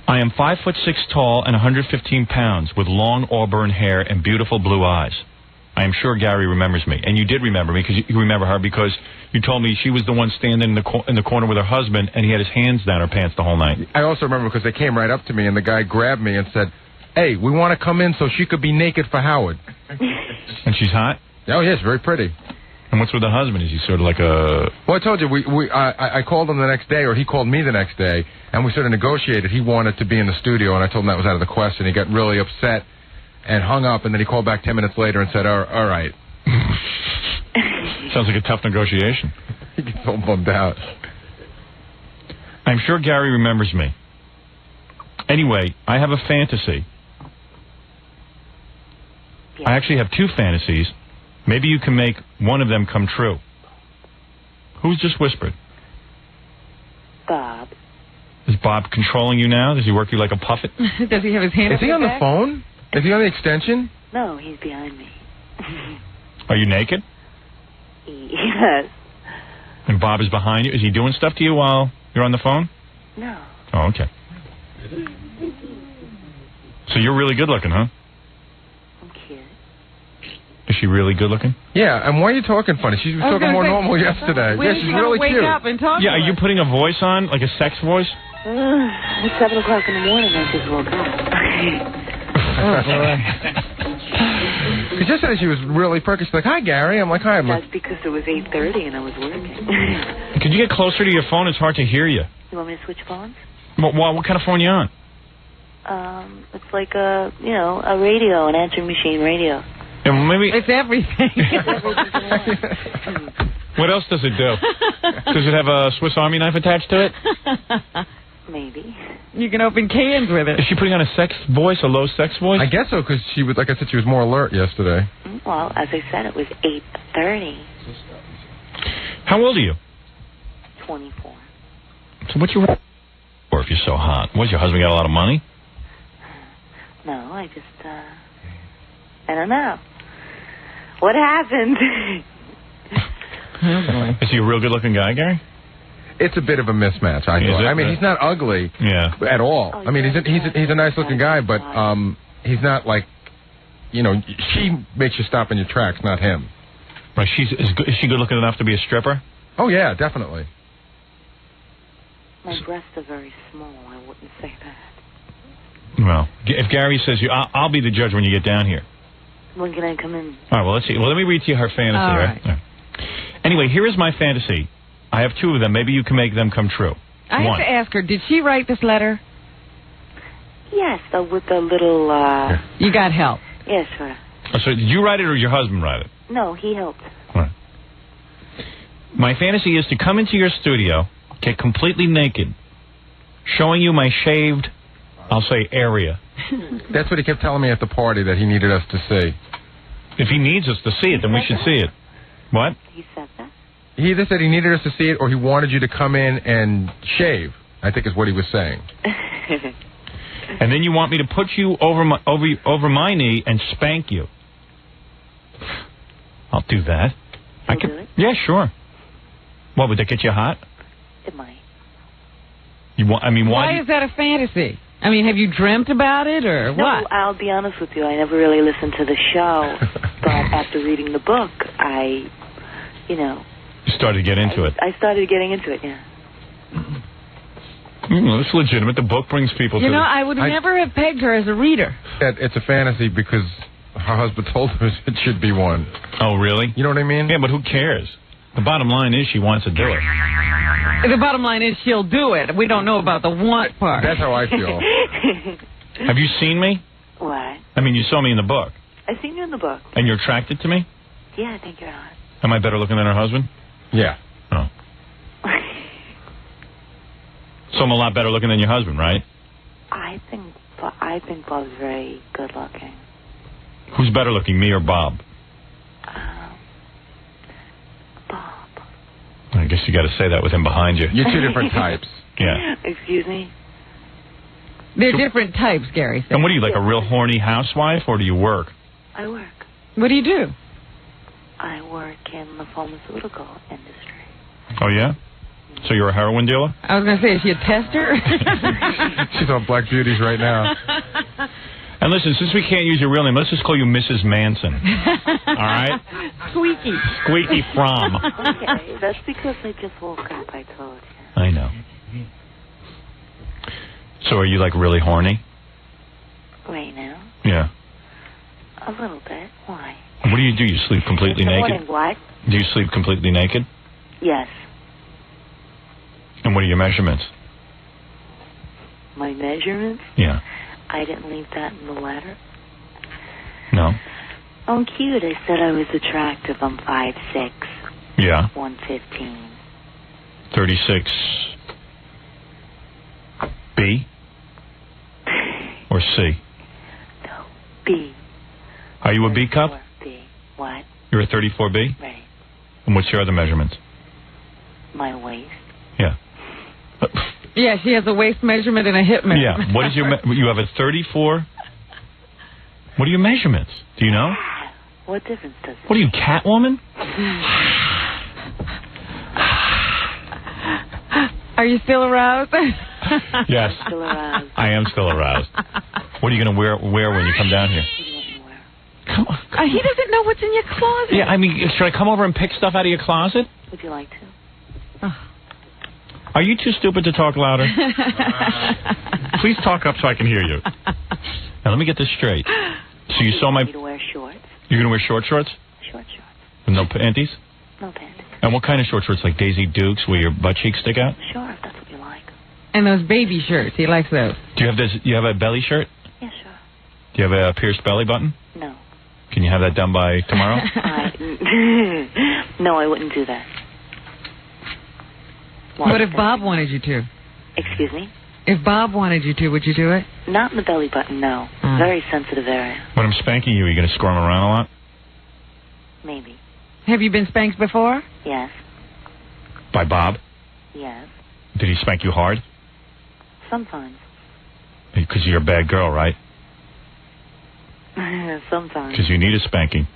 I am 5'6" tall and 115 pounds with long auburn hair and beautiful blue eyes. I am sure Gary remembers me. And you did remember me because you remember her because you told me she was the one standing in the corner with her husband and he had his hands down her pants the whole night. I also remember because they came right up to me and the guy grabbed me and said, "Hey, we want to come in so she could be naked for Howard." And she's hot? Oh, yes, very pretty. And what's with the husband? Is he sort of like a... Well, I told you, I called him the next day, or he called me the next day, and we sort of negotiated. He wanted to be in the studio, and I told him that was out of the question. He got really upset and hung up, and then he called back 10 minutes later and said, all right. Sounds like a tough negotiation. He gets all bummed out. I'm sure Gary remembers me. Anyway, I have a fantasy. Yes. I actually have two fantasies. Maybe you can make one of them come true. Who's just whispered? Bob. Is Bob controlling you now? Does he work you like a puppet? Does he have his hand Is up he his on the back? phone? Is he on the extension? No, he's behind me. Are you naked? Yes. And Bob is behind you? Is he doing stuff to you while you're on the phone? No. Oh, okay. So you're really good looking, huh? I'm cute. Is she really good looking? Yeah, and why are you talking funny? She was I was talking gonna more say, normal yesterday. We Yeah, just she's wanna really wake cute. up and talk Yeah, to are you her. putting a voice on? Like a sex voice? It's 7 o'clock in the morning. I just woke up. Because yesterday she was really perky. She's like, "Hi, Gary." I'm like, "Hi." I'm like, That's because it was 8:30 and I was working. Could you get closer to your phone? It's hard to hear you. You want me to switch phones? What kind of phone are you on? It's like a radio, an answering machine radio. Yeah, well, maybe. It's everything. What else does it do? Does it have a Swiss Army knife attached to it? Maybe. You can open cans with it. Is she putting on a sex voice, a low sex voice? I guess so, because she was, like I said, she was more alert yesterday. Well, as I said, it was 8:30. How old are you? 24. So what's your... Or if you're so hot. Was your husband got a lot of money? No, I just, I don't know. What happened? Is he a real good-looking guy, Gary? It's a bit of a mismatch, I Is thought. it? I mean, he's not ugly Yeah. at all. Oh, I mean, yeah, he's a nice-looking guy, but he's not like, she makes you stop in your tracks, not him. Right, is she good-looking enough to be a stripper? Oh, yeah, definitely. My breasts are very small. I wouldn't say that. Well, if Gary says I'll be the judge when you get down here. When can I come in? All right, well, let's see. Well, let me read to you her fantasy, All right? right. Anyway, here is my fantasy. I have two of them. Maybe you can make them come true. I have to ask her, did she write this letter? Yes, with the little, You got help. Yes, sir. Oh, so did you write it or your husband write it? No, he helped. All right. My fantasy is to come into your studio, get completely naked, showing you my shaved, I'll say, area. That's what he kept telling me at the party that he needed us to see. If he needs us to see it, then we should see it. What? He said that? He either said he needed us to see it or he wanted you to come in and shave, I think is what he was saying. And then you want me to put you over my knee and spank you. I'll do that. You'll do it? Yeah, sure. What, would that get you hot? It might. Why is that a fantasy? I mean, have you dreamt about it or No, what? I'll be honest with you. I never really listened to the show. But after reading the book, You started to get into it. I started getting into it, yeah. It's legitimate. The book brings people to I would never have pegged her as a reader. It's a fantasy because Her husband told her it should be one. Oh, really? You know what I mean? Yeah, but who cares? The bottom line is she wants to do it. The bottom line is she'll do it. We don't know about the want part. That's how I feel. Have you seen me? What? I mean, you saw me in the book. I've seen you in the book. And you're attracted to me? Yeah, I think you're hot. Am I better looking than her husband? Yeah. Oh. So I'm a lot better looking than your husband, right? I think Bob's very good looking. Who's better looking, me or Bob? Bob. I guess you got to say that with him behind you. You're two different types. Yeah. Excuse me? They're different types, Gary said. And what are you, like a real horny housewife, or do you work? I work. What do you do? I work in the pharmaceutical industry. Oh, yeah? So you're a heroin dealer? I was going to say, is she a tester? She's on Black Beauties right now. And listen, since we can't use your real name, let's just call you Mrs. Manson. All right? Squeaky. Squeaky Fromm. Okay, that's because I just woke up, I told you. I know. So are you, like, really horny? Right now? Yeah. A little bit. Why? What do? You sleep completely naked? Morning, what? Do you sleep completely naked? Yes. And what are your measurements? My measurements? Yeah. I didn't leave that in the letter. No? Oh, cute. I said I was attractive. I'm 5'6". Yeah. 115. 36 B? Or C? No. B. Are you a B cup? B. What? You're a 34B? Right. And what's your other measurements? My waist. Yeah. Yeah, she has a waist measurement and a hip measurement. Yeah. What is your... you have a 34... What are your measurements? Do you know? What difference does it What are you, Catwoman? Are you still aroused? Yes. I'm still aroused. I am still aroused. What are you going to wear when you come down here? What do you want me to wear? Come on. He doesn't know what's in your closet. Yeah, I mean, should I come over and pick stuff out of your closet? Would you like to? Are you too stupid to talk louder? Please talk up so I can hear you. Now, let me get this straight. So you saw my... You want me to wear shorts? You're going to wear short shorts? Short shorts. With no panties? No panties. And what kind of short shorts? Like Daisy Dukes where your butt cheeks stick out? Sure, if that's what you like. And those baby shirts. He likes those. Do you have this? You have a belly shirt? Yeah, sure. Do you have a pierced belly button? No. Can you have that done by tomorrow? No, I wouldn't do that. What if Bob wanted you to? Excuse me? If Bob wanted you to, would you do it? Not in the belly button, no. Very sensitive area. When I'm spanking you, are you going to squirm around a lot? Maybe. Have you been spanked before? Yes. By Bob? Yes. Did he spank you hard? Sometimes. Because you're a bad girl, right? Sometimes. Because you need a spanking.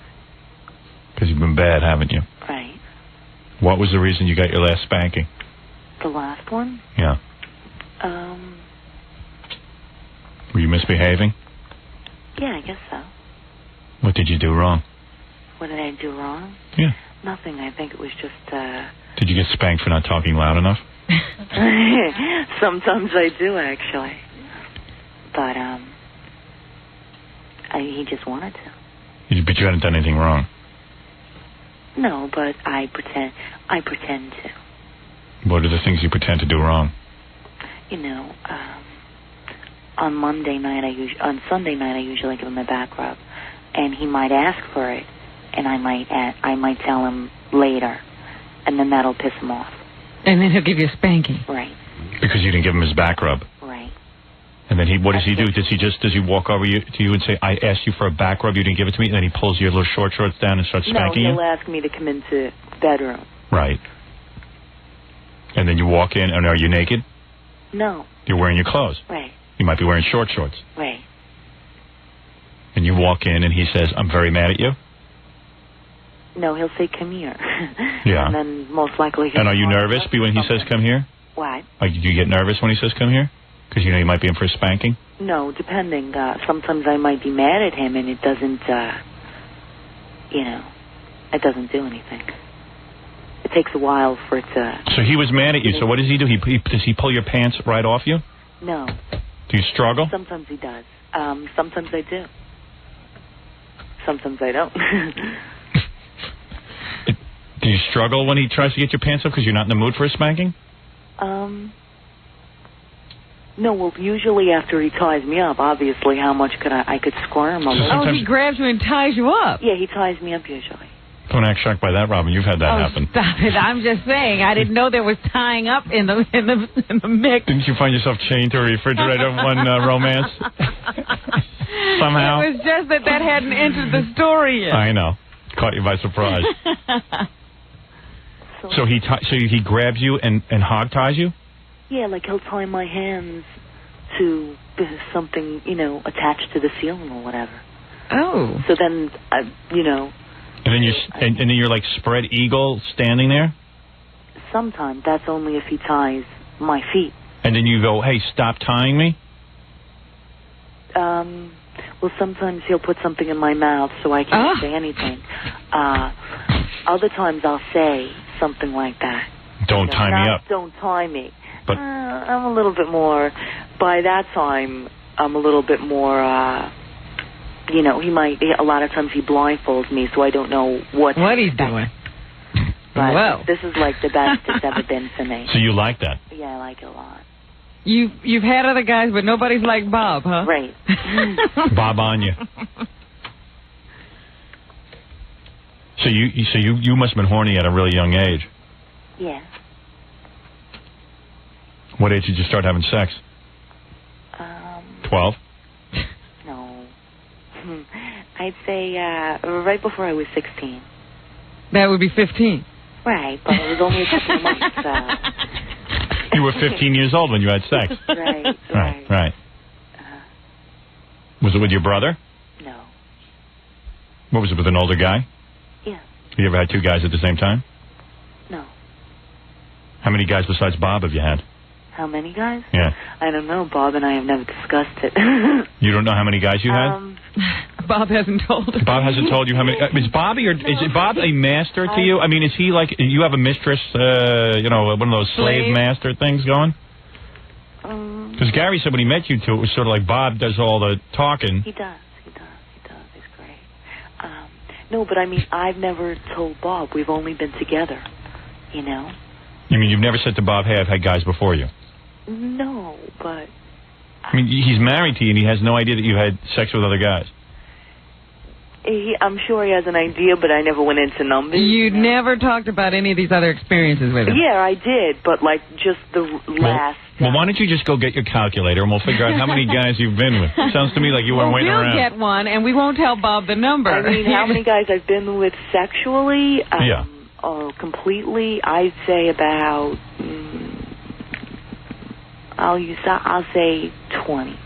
Because you've been bad, haven't you? Right. What was the reason you got your last spanking? The last one? Yeah. Were you misbehaving? Yeah, I guess so. What did you do wrong? What did I do wrong? Yeah. Nothing. I think it was just, Did you get spanked for not talking loud enough? Sometimes I do, actually. But, he just wanted to. But you hadn't done anything wrong. No, but I pretend to. What are the things you pretend to do wrong? You know, on Sunday night I usually give him a back rub, and he might ask for it, and I might tell him later, and then that'll piss him off. And then he'll give you a spanking. Right. Because you didn't give him his back rub. Right. And then what does he do? Does he walk over to you and say, "I asked you for a back rub, you didn't give it to me," and then he pulls your little short shorts down and starts spanking you? No, he'll ask me to come into the bedroom. Right. And then you walk in, and are you naked? No. You're wearing your clothes. Right. You might be wearing short shorts. Right. And you walk in, and he says, "I'm very mad at you." No, he'll say, "Come here." Yeah. And then most likely he'll... And are you nervous when he says, "Come here"? What? Do you get nervous when he says, "Come here"? Because you know you might be in for a spanking? No, depending. Sometimes I might be mad at him, and it doesn't, it doesn't do anything. It takes a while for it to... So he was mad at you. So what does he do? Does he pull your pants right off you? No. Do you struggle? Sometimes he does. Sometimes I do. sometimes I don't. Do you struggle when he tries to get your pants up because you're not in the mood for a spanking? No, well, usually after he ties me up, obviously, how much could I could squirm a little. Oh, he grabs you and ties you up. Yeah, he ties me up usually. Don't act shocked by that, Robin. You've had that happen. Stop it! I'm just saying. I didn't know there was tying up in the mix. Didn't you find yourself chained to a refrigerator in one romance? Somehow. It was just that hadn't entered the story yet. I know. Caught you by surprise. So he grabs you and hog ties you? Yeah, like he'll tie my hands to something, attached to the ceiling or whatever. Oh. So then, And then you're like spread eagle standing there? Sometimes. That's only if he ties my feet. And then you go, hey, stop tying me? Well, sometimes he'll put something in my mouth so I can't say anything. Other times I'll say something like that. Don't tie me up. Don't tie me. But I'm a little bit more, by that time, I'm a little bit more, a lot of times he blindfolds me, so I don't know what he's doing. But this is like the best it's ever been for me. So you like that? Yeah, I like it a lot. You've had other guys, but nobody's like Bob, huh? Right. Bob on you. So you must have been horny at a really young age. Yeah. What age did you start having sex? 12? No. I'd say right before I was 16. That would be 15. Right, but it was only a couple of months. You were 15 years old when you had sex. Right. Was it with your brother? No. What was it, with an older guy? Yeah. You ever had two guys at the same time? No. How many guys besides Bob have you had? How many guys? Yeah. I don't know. Bob and I have never discussed it. You don't know how many guys you had? Bob hasn't told us. Bob hasn't told you how many. Is Bob a master to you? I mean, is he like, you have a mistress, one of those slave master things going? Because Gary said when he met you two, it was sort of like Bob does all the talking. He does. He's great. No, but I mean, I've never told Bob. We've only been together, You mean you've never said to Bob, hey, I've had guys before you? No, but... I mean, he's married to you and he has no idea that you had sex with other guys. I'm sure he has an idea, but I never went into numbers. You never talked about any of these other experiences with him? Yeah, I did, but like just the last... Well, why don't you just go get your calculator and we'll figure out how many guys you've been with. Sounds to me like you weren't waiting around. We'll get one and we won't tell Bob the number. I mean, how many guys I've been with sexually? Yeah. Oh, completely, I'd say about... I'll say 20.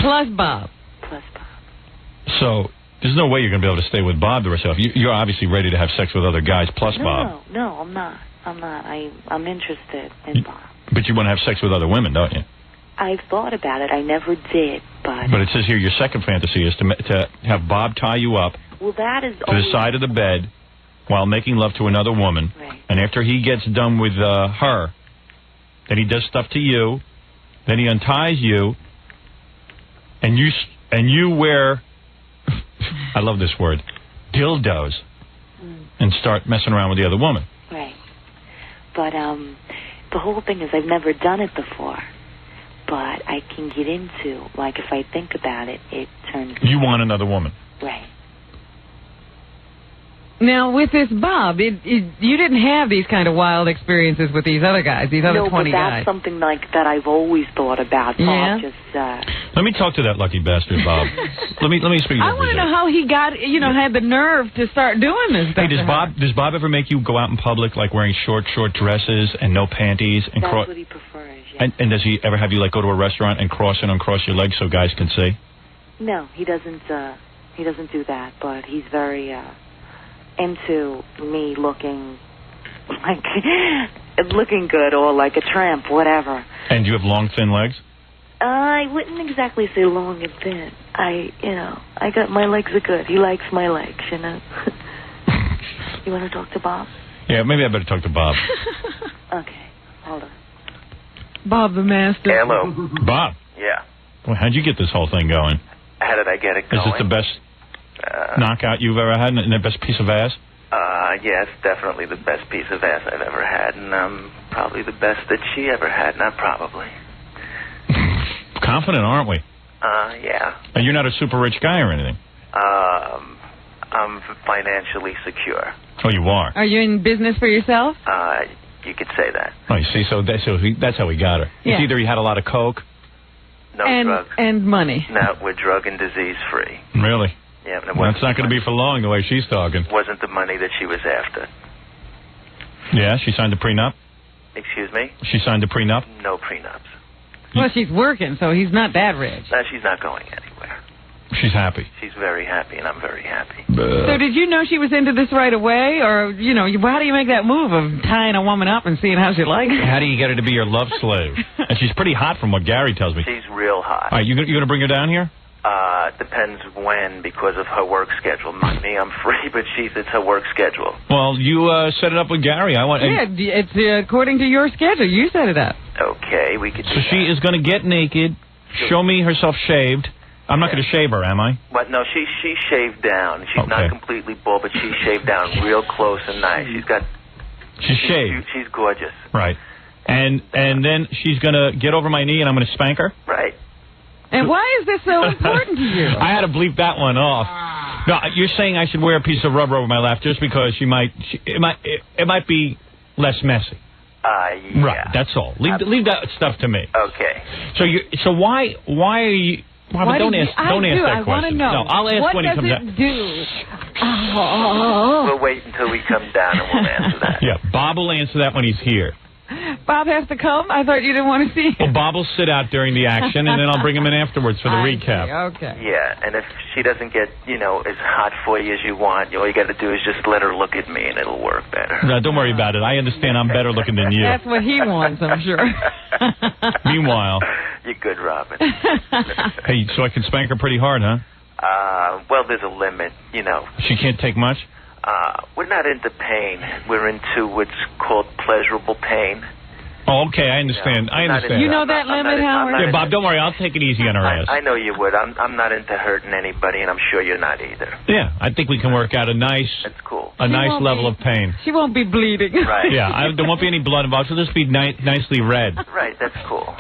Plus Bob. So there's no way you're going to be able to stay with Bob the rest of your life. You're obviously ready to have sex with other guys plus Bob. No, I'm not. I'm interested in Bob. But you want to have sex with other women, don't you? I've thought about it. I never did, but... But it says here your second fantasy is to have Bob tie you up to the side of the bed while making love to another woman. Right. And after he gets done with her, then he does stuff to you, then he unties you, and you wear, I love this word, dildos, and start messing around with the other woman. Right. But the whole thing is I've never done it before, but I can get into, like if I think about it, it turns... You want another woman. Right. Now, with this Bob, you didn't have these kind of wild experiences with these other guys, these other 20 guys. No, but that's something like that I've always thought about. Yeah? Let me talk to that lucky bastard, Bob. let me speak to him. I want to know how he got, had the nerve to start doing this stuff. Hey, does Bob ever make you go out in public, like wearing short dresses and no panties? And that's what he prefers, yeah. And does he ever have you, like, go to a restaurant and cross and uncross your legs so guys can see? No, he doesn't do that, but he's very... into me looking good or like a tramp, whatever. And do you have long, thin legs? I wouldn't exactly say long and thin. My legs are good. He likes my legs, You want to talk to Bob? Yeah, maybe I better talk to Bob. Okay, hold on. Bob the Master. Hello. Bob. Yeah. Well, how'd you get this whole thing going? How did I get it going? Is this the best knockout you've ever had and the best piece of ass? Yes, definitely the best piece of ass I've ever had, and probably the best that she ever had. Not probably. Confident, aren't we? Yeah. And you're not a super rich guy or anything? I'm financially secure. Oh, you are? Are you in business for yourself? You could say that. Oh, you see, so that's how we got her. Yeah. It's either he had a lot of coke. No drugs. And money. No, we're drug and disease free. Really? Yeah, and it Well, that's not going to be for long, the way she's talking. wasn't the money that she was after. Yeah, she signed a prenup? Excuse me? She signed a prenup? No prenups. Well, she's working, so he's not that rich. No, she's not going anywhere. She's happy. She's very happy, and I'm very happy. So did you know she was into this right away? Or, how do you make that move of tying a woman up and seeing how she likes it? How do you get her to be your love slave? And she's pretty hot from what Gary tells me. She's real hot. All right, you going to bring her down here? Depends when, because of her work schedule. Not me, I'm free, but it's her work schedule. Well, you set it up with Gary. It's according to your schedule. You set it up. Okay, we could do So she is going to get naked, show me herself shaved. I'm not going to shave her, am I? But no, she shaved down. She's not completely bald, but she shaved down real close and nice. She's shaved. She's gorgeous. Right. And then she's going to get over my knee and I'm going to spank her? Right. And why is this so important to you? I had to bleep that one off. No, you're saying I should wear a piece of rubber over my lap just because it might be less messy. Yeah. Right, that's all. Leave that stuff to me. Okay. So why are you? Robert, don't ask that question. I want to know. No, I'll ask when he comes out. What does it do? We'll wait until we come down and we'll answer that. Yeah, Bob will answer that when he's here. Bob has to come? I thought you didn't want to see him. Well, Bob will sit out during the action, and then I'll bring him in afterwards for the recap. Okay. Yeah, and if she doesn't get, as hot for you as you want, all you got to do is just let her look at me, and it'll work better. No, don't worry about it. I understand I'm better looking than you. That's what he wants, I'm sure. Meanwhile... You're good, Robin. Hey, so I can spank her pretty hard, huh? Well, there's a limit, She can't take much? We're not into pain. We're into what's called pleasurable pain. Oh, okay, I understand. I understand. You know that limit, Howard? Yeah, Bob, don't worry. I'll take it easy on her ass. I know you would. I'm not into hurting anybody, and I'm sure you're not either. Yeah, I think we can work out a nice... That's cool. A nice level of pain. She won't be bleeding. Right. Yeah, there won't be any blood involved. She'll just be nicely red. Right, that's cool.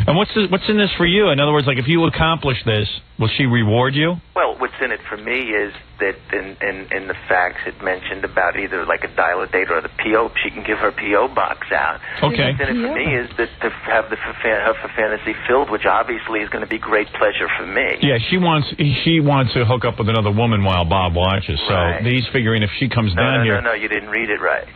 And what's in this for you? In other words, like if you accomplish this, will she reward you? Well, what's in it for me is that in the facts it mentioned about either like a dial-a-date or the P.O. She can give her P.O. box out. Okay. What's in it for me is that to have her fantasy filled, which obviously is going to be great pleasure for me. Yeah, she wants to hook up with another woman while Bob watches. So he's figuring if she comes down here. No, you didn't read it right.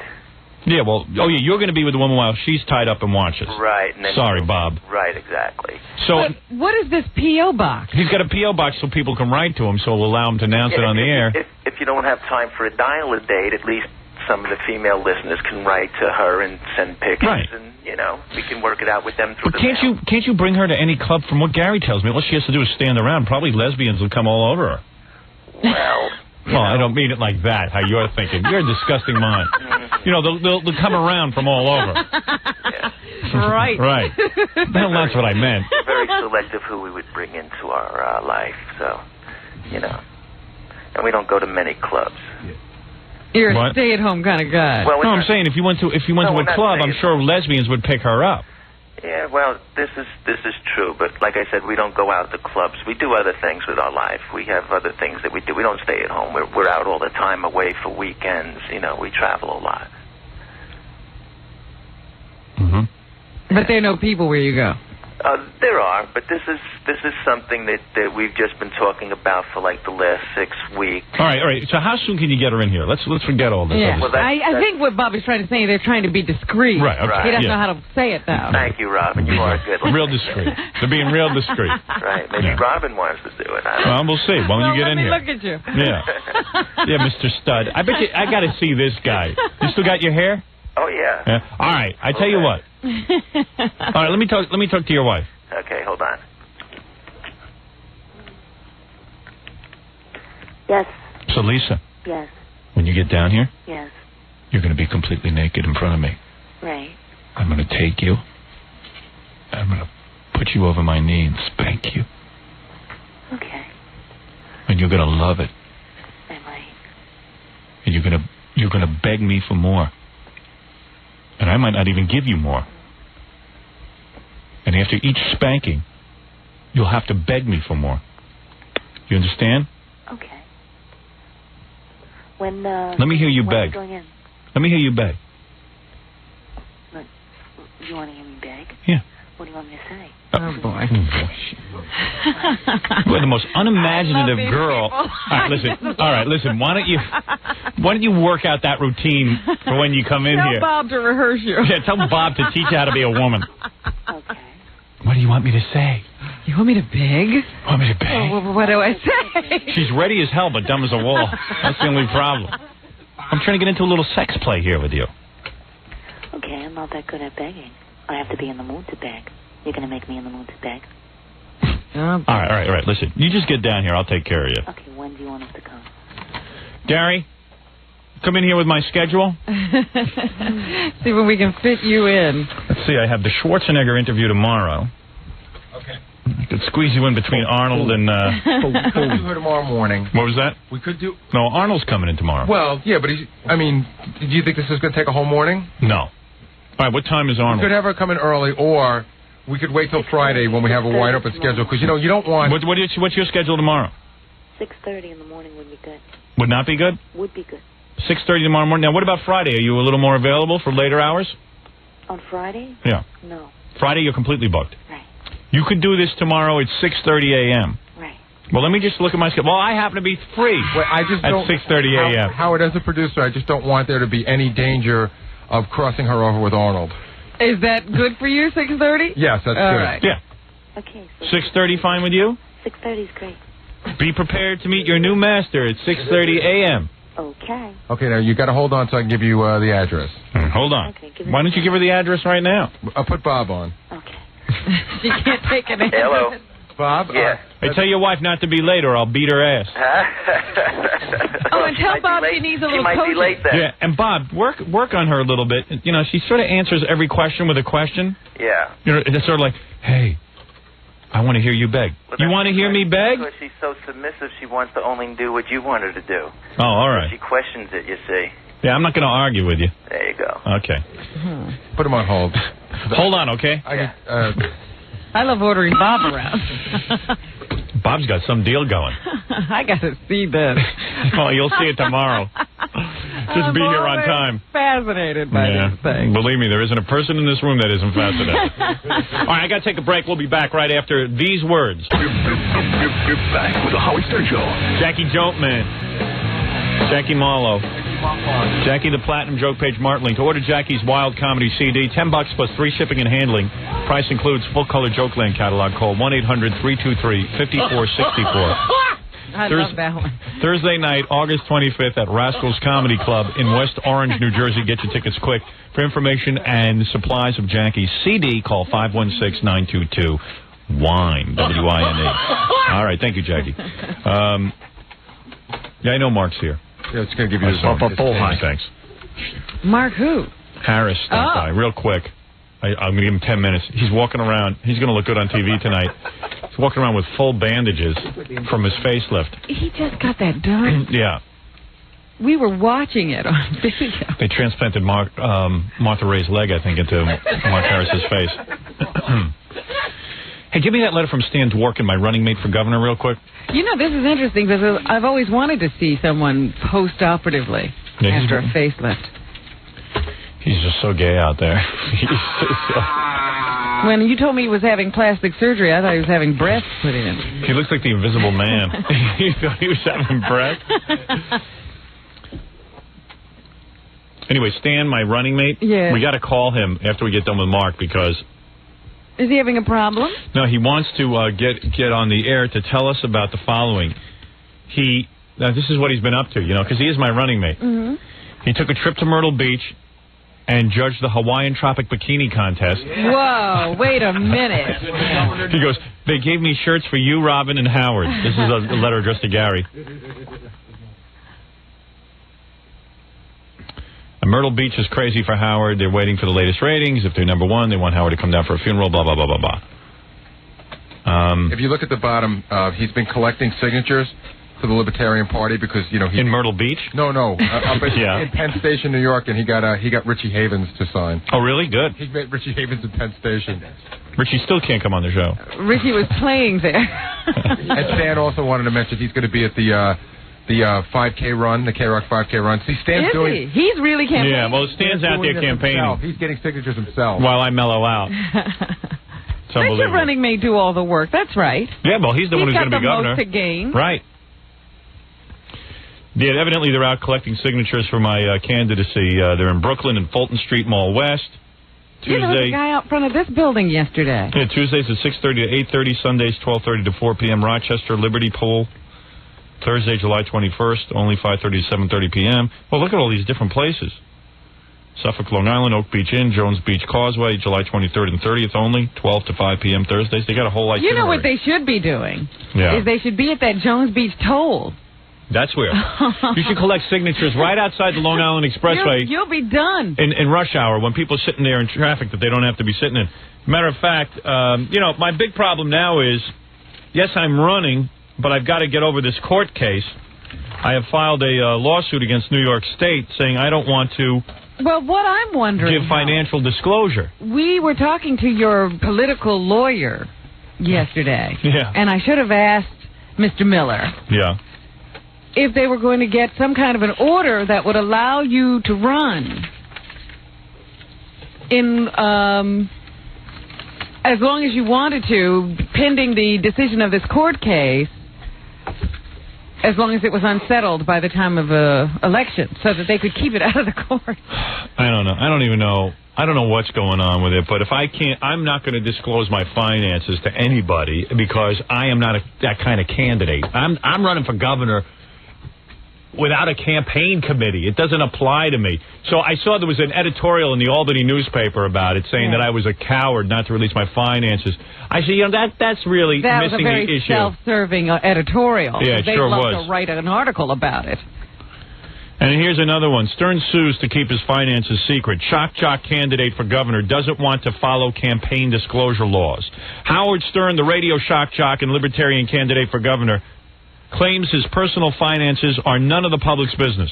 Yeah, well, you're going to be with the woman while she's tied up and watches. Right. And then sorry, Bob. Right, exactly. So what is this P.O. box? He's got a P.O. box so people can write to him, so we'll allow him to announce it on the air. If you don't have time for a dial-a-date, at least some of the female listeners can write to her and send pictures, and we can work it out with them through the mail. Can't you bring her to any club? From what Gary tells me, all she has to do is stand around. Probably lesbians will come all over her. Well, I don't mean it like that, how you're thinking. You're a disgusting mind. They'll come around from all over. Right. Right. Well, that's what I meant. We're very selective who we would bring into our life, so, and we don't go to many clubs. You're a stay-at-home kind of guy. Well, I'm saying if you went to a club, I'm sure lesbians would pick her up. Yeah, well, this is true, but like I said, we don't go out to clubs. We do other things with our life. We have other things that we do. We don't stay at home. We're out all the time, away for weekends. We travel a lot. Mm-hmm. But there are no people where you go. There are, but this is something that we've just been talking about for like the last 6 weeks. All right. So how soon can you get her in here? Let's forget all this. Yeah. Well, I think what Bob is trying to say, they're trying to be discreet. Right. Okay. He doesn't know how to say it though. Thank you, Robin. You are good. Real discreet. They're being real discreet. Right. Maybe Robin wants to do it. Well, we'll see when you get in here. Let me look at you. Yeah. Yeah, Mr. Stud. I bet I got to see this guy. You still got your hair? Oh yeah. All right. I tell you what. All right. Let me talk to your wife. Okay, hold on. Yes. So, Lisa. Yes. When you get down here. Yes. You're going to be completely naked in front of me. Right. I'm going to take you. I'm going to put you over my knee and spank you. And you're going to love it. I might. And you're gonna beg me for more. And I might not even give you more. And after each spanking, you'll have to beg me for more. You understand? Okay. When Let me hear you when beg. are you going in? Let me hear you beg. Look, you want to hear me beg? Yeah. What do you want me to say? Oh, boy. You're the most unimaginative I love these girl. people. All right, listen. Why don't you work out that routine for when you come in Tell here? Bob to rehearse you. Yeah, tell Bob to teach you how to be a woman. Okay. What do you want me to say? You want me to beg? Want me to beg? Oh, what do I say? She's ready as hell, but dumb as a wall. That's the only problem. I'm trying to get into a little sex play here with you. Okay, I'm not that good at begging. I have to be in the mood to beg. You're going to make me in the mood to beg? Oh, All right. Listen, you just get down here. I'll take care of you. Okay, when do you want us to come? Gary, come in here with my schedule. see when we can fit you in. Let's see. I have the Schwarzenegger interview tomorrow. Okay. I could squeeze you in between Arnold and... We could do her tomorrow morning. What was that? We could do... No, Arnold's coming in tomorrow. Well, yeah, but do you think this is going to take a whole morning? No. All right, what time is Arnold? We could have her come in early, or we could wait till Friday when we have a wide open schedule, because, you don't want... What's your schedule tomorrow? 6:30 in the morning would be good. Would not be good? Would be good. 6:30 tomorrow morning. Now, what about Friday? Are you a little more available for later hours? On Friday? Yeah. No. Friday, you're completely booked. Right. You could do this tomorrow at 6:30 a.m. Right. Well, let me just look at my schedule. Well, I happen to be free at 6:30 a.m. Howard, as a producer, I just don't want there to be any danger of crossing her over with Arnold. Is that good for you, 6:30? Yes, that's All good. right. Yeah. Okay. So 6:30 fine with you? 6:30 is great. Be prepared to meet your new master at 6:30 a.m. Okay. Okay, now you got to hold on so I can give you the address. Hold on. Okay, give it Why don't you give her the address right now? I'll put Bob on. Okay. She can't take it. Hello. Bob? Yeah. Hey, tell your wife not to be late or I'll beat her ass. Oh, and tell Bob she needs a little She might coaching. be late then. Yeah, and Bob, work on her a little bit. You know, she sort of answers every question with a question. Yeah. You know, it's sort of like, hey, I want to hear you beg. Well, You that's want to hear me beg? Because she's so submissive, she wants to only do what you want her to do. Oh, all right. She questions it, you see. Yeah, I'm not going to argue with you. There you go. Okay. Put him on hold. Hold on, okay? I love ordering Bob around. Bob's got some deal going. I got to see this. Oh, you'll see it tomorrow. Just be here on time. Fascinated by this thing. Believe me, there isn't a person in this room that isn't fascinated. All right, I got to take a break. We'll be back right after these words. You're back with the Howard Stern Show. Jackie Jopeman. Jackie Marlowe. Jackie the Platinum Joke Page Martling. To order Jackie's Wild Comedy CD, $10 plus free shipping and handling. Price includes full-color Jokeland catalog. Call 1-800-323-5464. I love that one. Thursday night, August 25th at Rascals Comedy Club in West Orange, New Jersey. Get your tickets quick. For information and supplies of Jackie's CD, call 516-922-WINE. W-I-N-E. All right, thank you, Jackie. Yeah, I know Mark's here. Yeah, it's going to give you Hi, thanks. Mark who? Harris stopped by real quick. I'm going to give him 10 minutes. He's walking around. He's going to look good on TV tonight. He's walking around with full bandages from his facelift. He just got that done. Yeah. We were watching it on video. They transplanted Martha Ray's leg, I think, into Mark Harris's face. Hey, give me that letter from Stan Dworkin, my running mate for governor, real quick. You know, this is interesting because I've always wanted to see someone post-operatively after a facelift. He's just so gay out there. When you told me he was having plastic surgery, I thought he was having breasts put in. He looks like the Invisible Man. You thought he was having breasts? Anyway, Stan, my running mate, we got to call him after we get done with Mark because... Is he having a problem? No, he wants to get on the air to tell us about the following. Now this is what he's been up to, you know, because he is my running mate. Mm-hmm. He took a trip to Myrtle Beach and judged the Hawaiian Tropic Bikini Contest. Whoa, wait a minute. He goes, they gave me shirts for you, Robin, and Howard. This is a letter addressed to Gary. Myrtle Beach is crazy for Howard. They're waiting for the latest ratings. If they're number one, they want Howard to come down for a funeral, blah, blah, blah, blah, blah. If you look at the bottom, he's been collecting signatures for the Libertarian Party because, you know, in Myrtle Beach? No, up in Penn Station, New York, and he got Richie Havens to sign. Oh, really? Good. He met Richie Havens at Penn Station. Richie still can't come on the show. Richie was playing there. And Stan also wanted to mention he's going to be at the 5K run, the K-Rock 5K run. See, Stan's doing... He's really campaigning. Yeah, well, Stan's out there campaigning. Himself. He's getting signatures himself. While I mellow out. Let your running mate do all the work. That's right. Yeah, well, he's the one who's going to be governor. He's got the most to gain. Right. Yeah, evidently they're out collecting signatures for my candidacy. They're in Brooklyn and Fulton Street Mall West. Tuesday, there was a guy out front of this building yesterday. Yeah, Tuesdays at 6:30 to 8:30, Sundays 12:30 to 4 p.m. Rochester, Liberty Pool. Thursday, July 21st, only 5:30 to 7:30 p.m. Well, look at all these different places. Suffolk, Long Island, Oak Beach Inn, Jones Beach Causeway, July 23rd and 30th only, 12 to 5 p.m. Thursdays. They got a whole itinerary. You know what they should be doing? Yeah. Is they should be at that Jones Beach toll. That's where. You should collect signatures right outside the Long Island Expressway. You'll be done. In rush hour when people are sitting there in traffic that they don't have to be sitting in. Matter of fact, you know, my big problem now is, yes, I'm running, but I've got to get over this court case. I have filed a lawsuit against New York State saying I don't want to Well, what I'm wondering... give financial disclosure. We were talking to your political lawyer yesterday. Yeah. And I should have asked Mr. Miller... Yeah. if they were going to get some kind of an order that would allow you to run in... as long as you wanted to, pending the decision of this court case... as long as it was unsettled by the time of election, so that they could keep it out of the court. I don't know. I don't even know. I don't know what's going on with it. But if I can't, I'm not going to disclose my finances to anybody because I am not that kind of candidate. I'm running for governor without a campaign committee. It doesn't apply to me. So I saw there was an editorial in the Albany newspaper about it saying that I was a coward not to release my finances. I said, you know, that's really missing the issue. That was a very self-serving editorial. Yeah, it sure was. They'd love to write an article about it. And here's another one. Stern sues to keep his finances secret. Shock jock candidate for governor doesn't want to follow campaign disclosure laws. Howard Stern, the radio shock jock and libertarian candidate for governor, claims his personal finances are none of the public's business.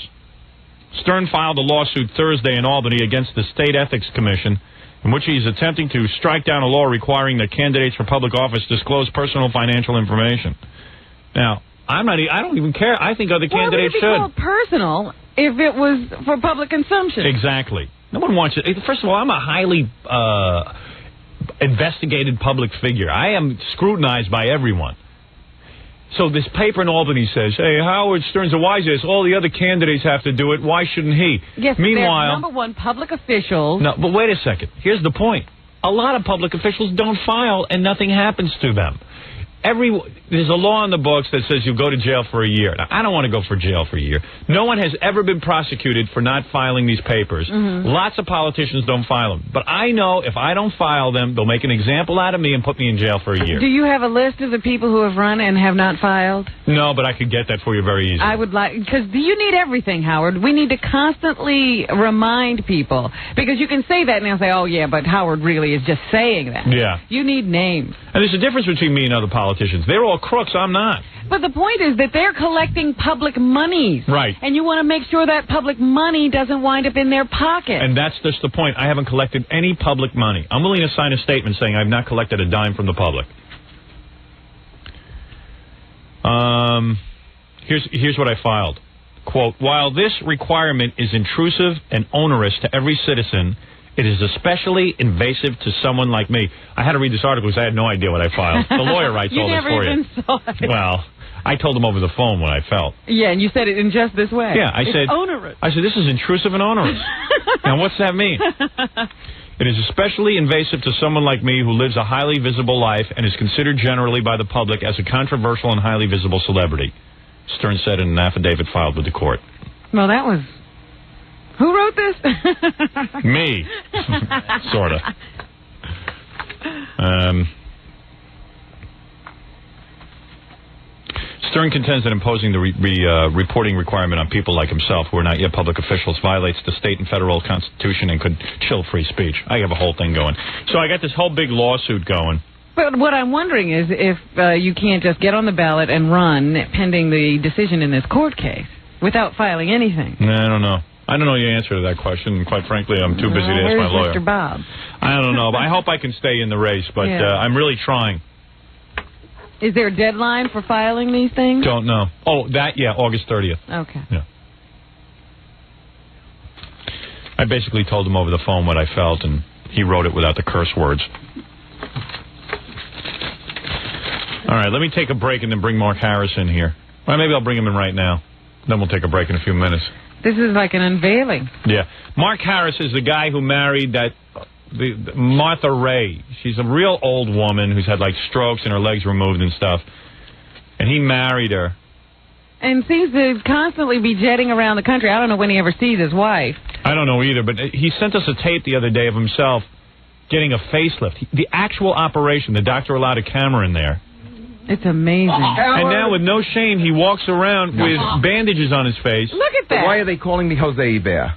Stern filed a lawsuit Thursday in Albany against the State Ethics Commission, in which he is attempting to strike down a law requiring that candidates for public office disclose personal financial information. Now, I don't even care. I think other candidates should. Well, it would be called personal if it was for public consumption. Exactly. No one wants it. First of all, I'm a highly investigated public figure. I am scrutinized by everyone. So this paper in Albany says, hey, Howard Stern's a wise ass. All the other candidates have to do it. Why shouldn't he? Yes, meanwhile, number one, public officials. No, but wait a second. Here's the point. A lot of public officials don't file and nothing happens to them. There's a law in the books that says you go to jail for a year. Now, I don't want to go for jail for a year. No one has ever been prosecuted for not filing these papers. Mm-hmm. Lots of politicians don't file them. But I know if I don't file them, they'll make an example out of me and put me in jail for a year. Do you have a list of the people who have run and have not filed? No, but I could get that for you very easily. I would like, because you need everything, Howard. We need to constantly remind people. Because you can say that and they'll say, oh, yeah, but Howard really is just saying that. Yeah. You need names. And there's a difference between me and other politicians. They're all crooks. I'm not. But the point is that they're collecting public monies. Right. And you want to make sure that public money doesn't wind up in their pocket. And that's just the point. I haven't collected any public money. I'm willing to sign a statement saying I've not collected a dime from the public. Here's what I filed. Quote, while this requirement is intrusive and onerous to every citizen, it is especially invasive to someone like me. I had to read this article because I had no idea what I filed. The lawyer writes all this for you. You never even saw it. Well, I told him over the phone what I felt. Yeah, and you said it in just this way. Yeah, I said, onerous. I said, this is intrusive and onerous. Now, what's that mean? It is especially invasive to someone like me who lives a highly visible life and is considered generally by the public as a controversial and highly visible celebrity, Stern said in an affidavit filed with the court. Well, that was... Who wrote this? Me. Sort of. Stern contends that imposing the reporting requirement on people like himself who are not yet public officials violates the state and federal constitution and could chill free speech. I have a whole thing going. So I got this whole big lawsuit going. But what I'm wondering is if you can't just get on the ballot and run pending the decision in this court case without filing anything. No, I don't know. I don't know the answer to that question. And quite frankly, I'm too busy to ask my lawyer. Where's Mr. Bob? I don't know. But I hope I can stay in the race, but I'm really trying. Is there a deadline for filing these things? Don't know. Oh, August 30th. Okay. Yeah. I basically told him over the phone what I felt, and he wrote it without the curse words. All right, let me take a break and then bring Mark Harris in here. Well, maybe I'll bring him in right now. Then we'll take a break in a few minutes. This is like an unveiling. Yeah. Mark Harris is the guy who married Martha Ray. She's a real old woman who's had, like, strokes and her legs removed and stuff. And he married her. And seems to constantly be jetting around the country. I don't know when he ever sees his wife. I don't know either, but he sent us a tape the other day of himself getting a facelift. The actual operation, the doctor allowed a camera in there. It's amazing. And now, with no shame, he walks around with bandages on his face. Look at that. Why are they calling me Jose Bear?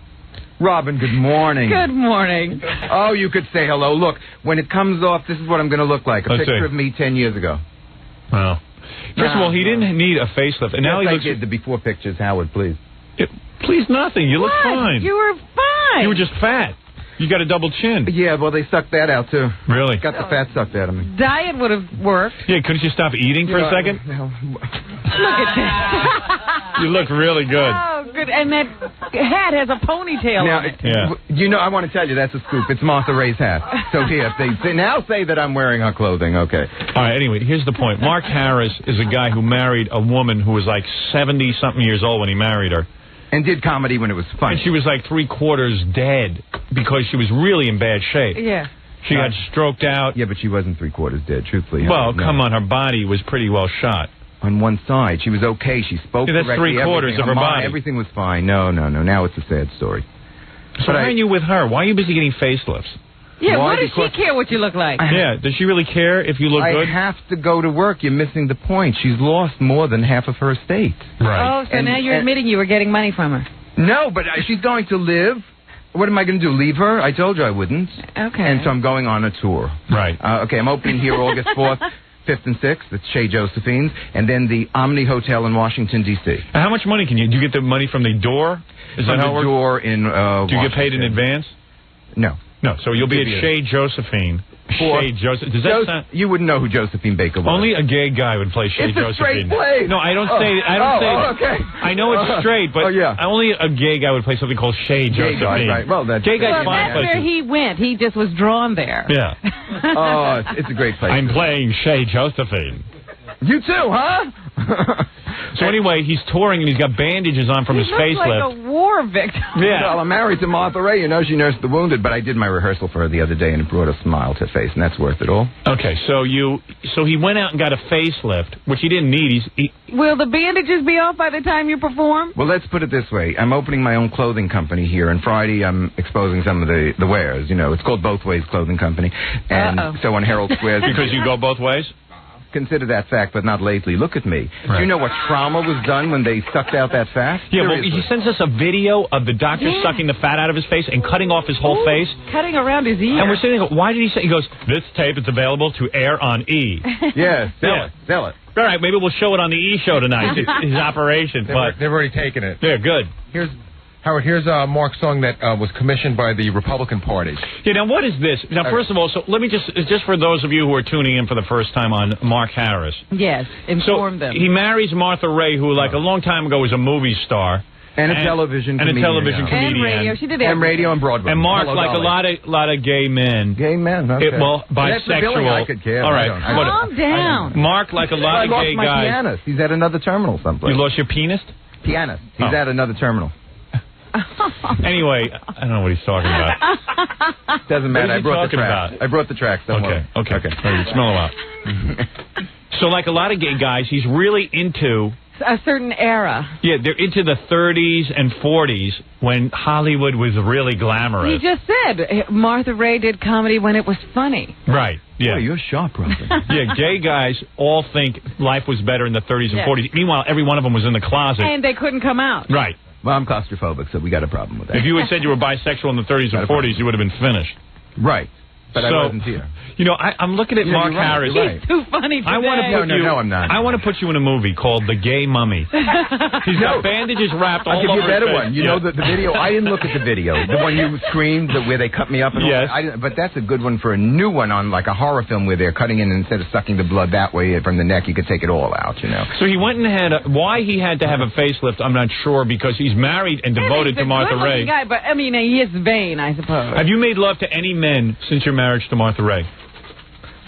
Robin, good morning. Good morning. Oh, you could say hello. Look, when it comes off, this is what I'm going to look like. A picture of me 10 years ago. Well, first of all, he didn't need a facelift. And now he looks... I did the before pictures, Howard, please. Please nothing. You look fine. You were fine. You were just fat. You got a double chin. Yeah, well, they sucked that out, too. Really? Got the fat sucked out of me. Diet would have worked. Yeah, couldn't you stop eating for a second? Look at that. You look really good. Oh, good. And that hat has a ponytail Now, on it. Yeah. You know, I want to tell you, that's a scoop. It's Martha Ray's hat. So here, they now say that I'm wearing her clothing. Okay. All right, anyway, here's the point. Mark Harris is a guy who married a woman who was like 70-something years old when he married her. And did comedy when it was funny. And she was like 3/4 dead because she was really in bad shape. Yeah. She had stroked out. Yeah, but she wasn't 3/4 dead, truthfully. Well, come on, her body was pretty well shot. On one side. She was okay. She spoke that's correctly. 3/4 of her body. Everything was fine. No. Now it's a sad story. So why aren't you with her? Why are you busy getting facelifts? Yeah, why does she care what you look like? Yeah, does she really care if you look good? I have to go to work. You're missing the point. She's lost more than half of her estate. Right. Oh, so now you're admitting you were getting money from her. No, but she's going to live. What am I going to do, leave her? I told you I wouldn't. Okay. And so I'm going on a tour. Right. Okay, I'm opening here August 4th, 5th, and 6th. It's Chez Josephine's. And then the Omni Hotel in Washington, D.C. How much money can you... Do you get the money from the door? Is that how it works? Door in Do you get paid in Washington. advance? No. No, so you'll be at Chez Josephine. Chez Joseph. Does that sound... You wouldn't know who Josephine Baker was. Only a gay guy would play Chez It's a Josephine. straight play. No, I don't say... I don't say... Okay. I know it's straight, but only a gay guy would play something called Chez Josephine. Guy, right. Well, that's gay guys find that's places. where he went. He just was drawn there. Yeah. Oh, it's a great place. I'm playing Chez Josephine. You too, huh? So anyway, he's touring and he's got bandages on from his looks facelift. like a war victim. Yeah. Well, I'm married to Martha Ray. You know, she nursed the wounded, but I did my rehearsal for her the other day, and it brought a smile to her face, and that's worth it all. Okay, so he went out and got a facelift, which he didn't need. Will the bandages be off by the time you perform? Well, let's put it this way. I'm opening my own clothing company here, and Friday I'm exposing some of the wares. You know, it's called Both Ways Clothing Company. And so on Herald Square. Because you go both ways? Consider that fact, but not lately. Look at me. Do you know what trauma was done when they sucked out that fat? Yeah, well, he sends us a video of the doctor sucking the fat out of his face and cutting off his whole face. Cutting around his ear. And we're sitting there, why did he say? He goes, this tape is available to air on E. Yes, sell it. All right, maybe we'll show it on the E show tonight, his operation. They've already taken it. Yeah, good. Howard, here's Mark's song that was commissioned by the Republican Party. Yeah, now what is this? Now, first of all, so let me just for those of you who are tuning in for the first time on Mark Harris. Yes, inform them. He marries Martha Ray, who like a long time ago was a movie star. And a television comedian. And a television comedian. And radio. She did and radio and Broadway. And Mark, like a lot of gay men. Gay men, okay. Bisexual. I could care. All right. Calm down. Mark, like a lot of gay guys. I lost my guys. pianist. He's at another terminal someplace. You lost your pianist? Pianist. He's at another terminal. Anyway, I don't know what he's talking about. Doesn't matter. I brought the tracks. About? I brought the tracks. Don't worry. Okay. Smell them out. So, like a lot of gay guys, he's really into a certain era. Yeah, they're into the 30s and 40s when Hollywood was really glamorous. He just said Martha Ray did comedy when it was funny. Right. Yeah. Boy, you're sharp, Robin. Yeah, gay guys all think life was better in the 30s and 40s. Meanwhile, every one of them was in the closet. And they couldn't come out. Right. Well, I'm claustrophobic, so we got a problem with that. If you had said you were bisexual in the 30s and 40s, you would have been finished. Right. but I wasn't here. You know, I'm looking at Mark Harris. He's too funny today. I want to put No, I'm not. I want to put you in a movie called The Gay Mummy. He's got bandages wrapped all I'll give over you a better his face. one. You know the video? I didn't look at the video. The one you screamed, where they cut me up. And Yes. all, but that's a good one for a new one on like a horror film where they're cutting in and instead of sucking the blood that way from the neck, you could take it all out, you know. So he went and had why he had to have a facelift, I'm not sure, because he's married and devoted to Martha Raye. Guy, but I mean, he is vain, I suppose. Have you made love to any men since your marriage to Martha Raye?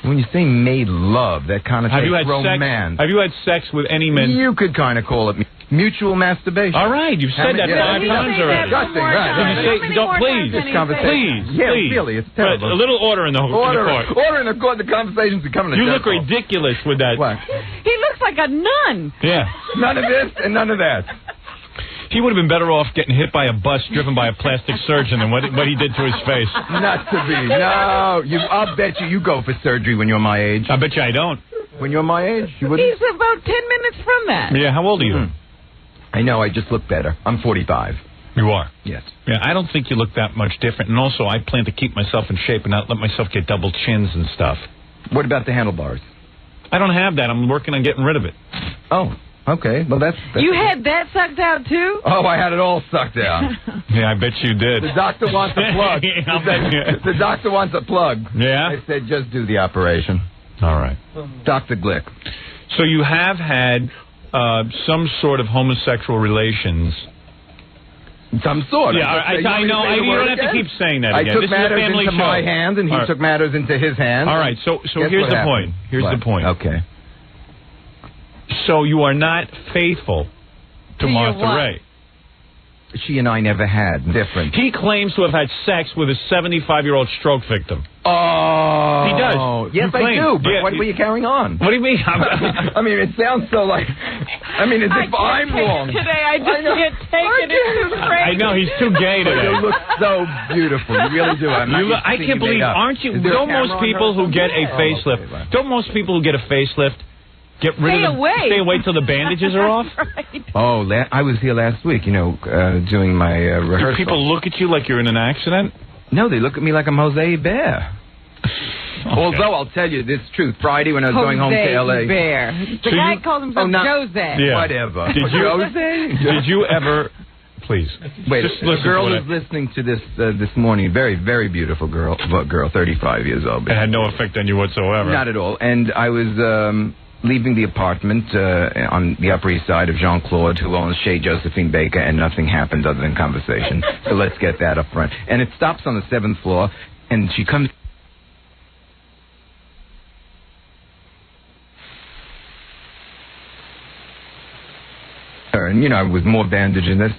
When you say made love, that kind of Have you had romance. sex? Have you had sex with any men? You could kind of call it mutual masturbation. All right, you've said that 5 times already. Disgusting, right? Can you say, please, This conversation. please, Yeah, please. really, it's terrible. A little order in the court. Order in the court. The conversation's becoming a You look death call. ridiculous with that. What? He looks like a nun. Yeah. None of this and none of that. He would have been better off getting hit by a bus driven by a plastic surgeon than what he did to his face. Not to be. No. I'll bet you go for surgery when you're my age. I bet you I don't. When you're my age, you wouldn't. He's about 10 minutes from that. Yeah, how old are you? I know, I just look better. I'm 45. You are? Yes. Yeah, I don't think you look that much different. And also, I plan to keep myself in shape and not let myself get double chins and stuff. What about the handlebars? I don't have that. I'm working on getting rid of it. Oh, okay. Well, that's You had that sucked out, too? Oh, I had it all sucked out. Yeah, I bet you did. The doctor wants a plug. I'll bet you. The doctor wants a plug. Yeah? I said, just do the operation. All right. Dr. Glick. So you have had some sort of homosexual relations. Some sort. Yeah, I know. You don't have to keep saying that again. I took This matters is a family into show. my hands, and he All right. took matters into his hands. All right, so Guess here's what the happened? point. Here's What? the point. Okay. So you are not faithful to To your Martha what? Raye. She and I never had. Different. He claims to have had sex with a 75-year-old stroke victim. Oh. He does. Yes, You I claim. do. But Yeah, what were you carrying on? What do you mean? I mean, it sounds so like. I mean, as if I'm wrong. Today, I just can't take it. It's too crazy. I know, he's too gay today. You look so beautiful. You really do. I can't believe, aren't you? Don't most people who get a facelift, don't most people who get a facelift get rid of the, stay away till the bandages are off? Right. Oh, I was here last week, doing my rehearsal. Do people look at you like you're in an accident? No, they look at me like I'm Jose Bear. Okay. Although, I'll tell you this truth. Friday when I was going home to L.A. Bear. The guy called himself Jose. Yeah. Whatever. Did you ever... Please. Wait, just the girl who's listening to this this morning, very, very beautiful girl, 35 years old. It had no effect on you whatsoever. Not at all. And I was... leaving the apartment on the Upper East Side of Jean-Claude, who owns Chez Josephine Baker, and nothing happened other than conversation. So let's get that up front. And it stops on the 7th floor, and she comes... And, with more bandage in this.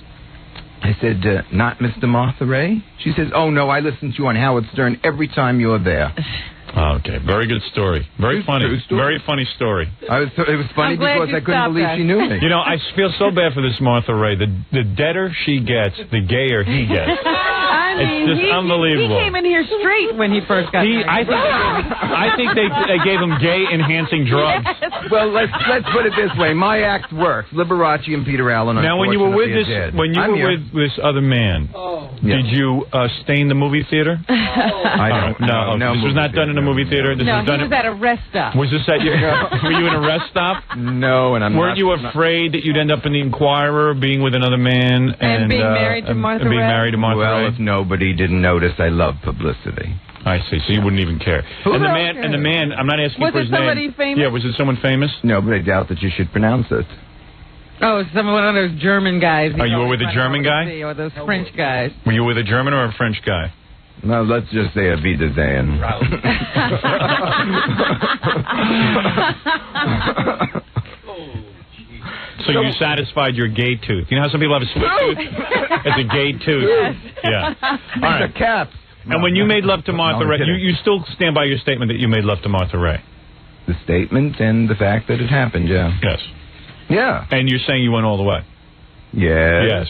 I said, not Mr. Martha Raye? She says, oh, no, I listen to you on Howard Stern every time you're there. Okay, very good story. Very funny. Very funny story. It was funny because I couldn't believe she knew me. You know, I feel so bad for this Martha Raye. The deader she gets, the gayer he gets. I mean, it's just unbelievable. He came in here straight when he first got married. I think they gave him gay-enhancing drugs. Yes. Well, let's put it this way. My act works. Liberace and Peter Allen. Now, when you were with this other man, did you stay in the movie theater? I don't. No, this was not done in a movie theater. This was done at a rest stop. Was this at your? Were you in a rest stop? No, and weren't you afraid that you'd end up in the Inquirer, being with another man, and being married to Martha Raye? Well, if nobody didn't notice, I love publicity. I see. So you wouldn't even care. And the man. I'm not asking for his name. Was it somebody famous? Yeah, was it someone famous? No, but I doubt that you should pronounce it. Oh, one of those German guys. Oh, you were with a German guy? Or those French guys. Were you with a German or a French guy? No, let's just say a Wiedersehen. So you satisfied your gay tooth. You know how some people have a split tooth? It's a gay tooth. Yes. Yeah. These are cats. And when you made love to Martha Raye, you still stand by your statement that you made love to Martha Raye? The statement and the fact that it happened, yeah. Yes. Yeah. And you're saying you went all the way? Yes. Yes.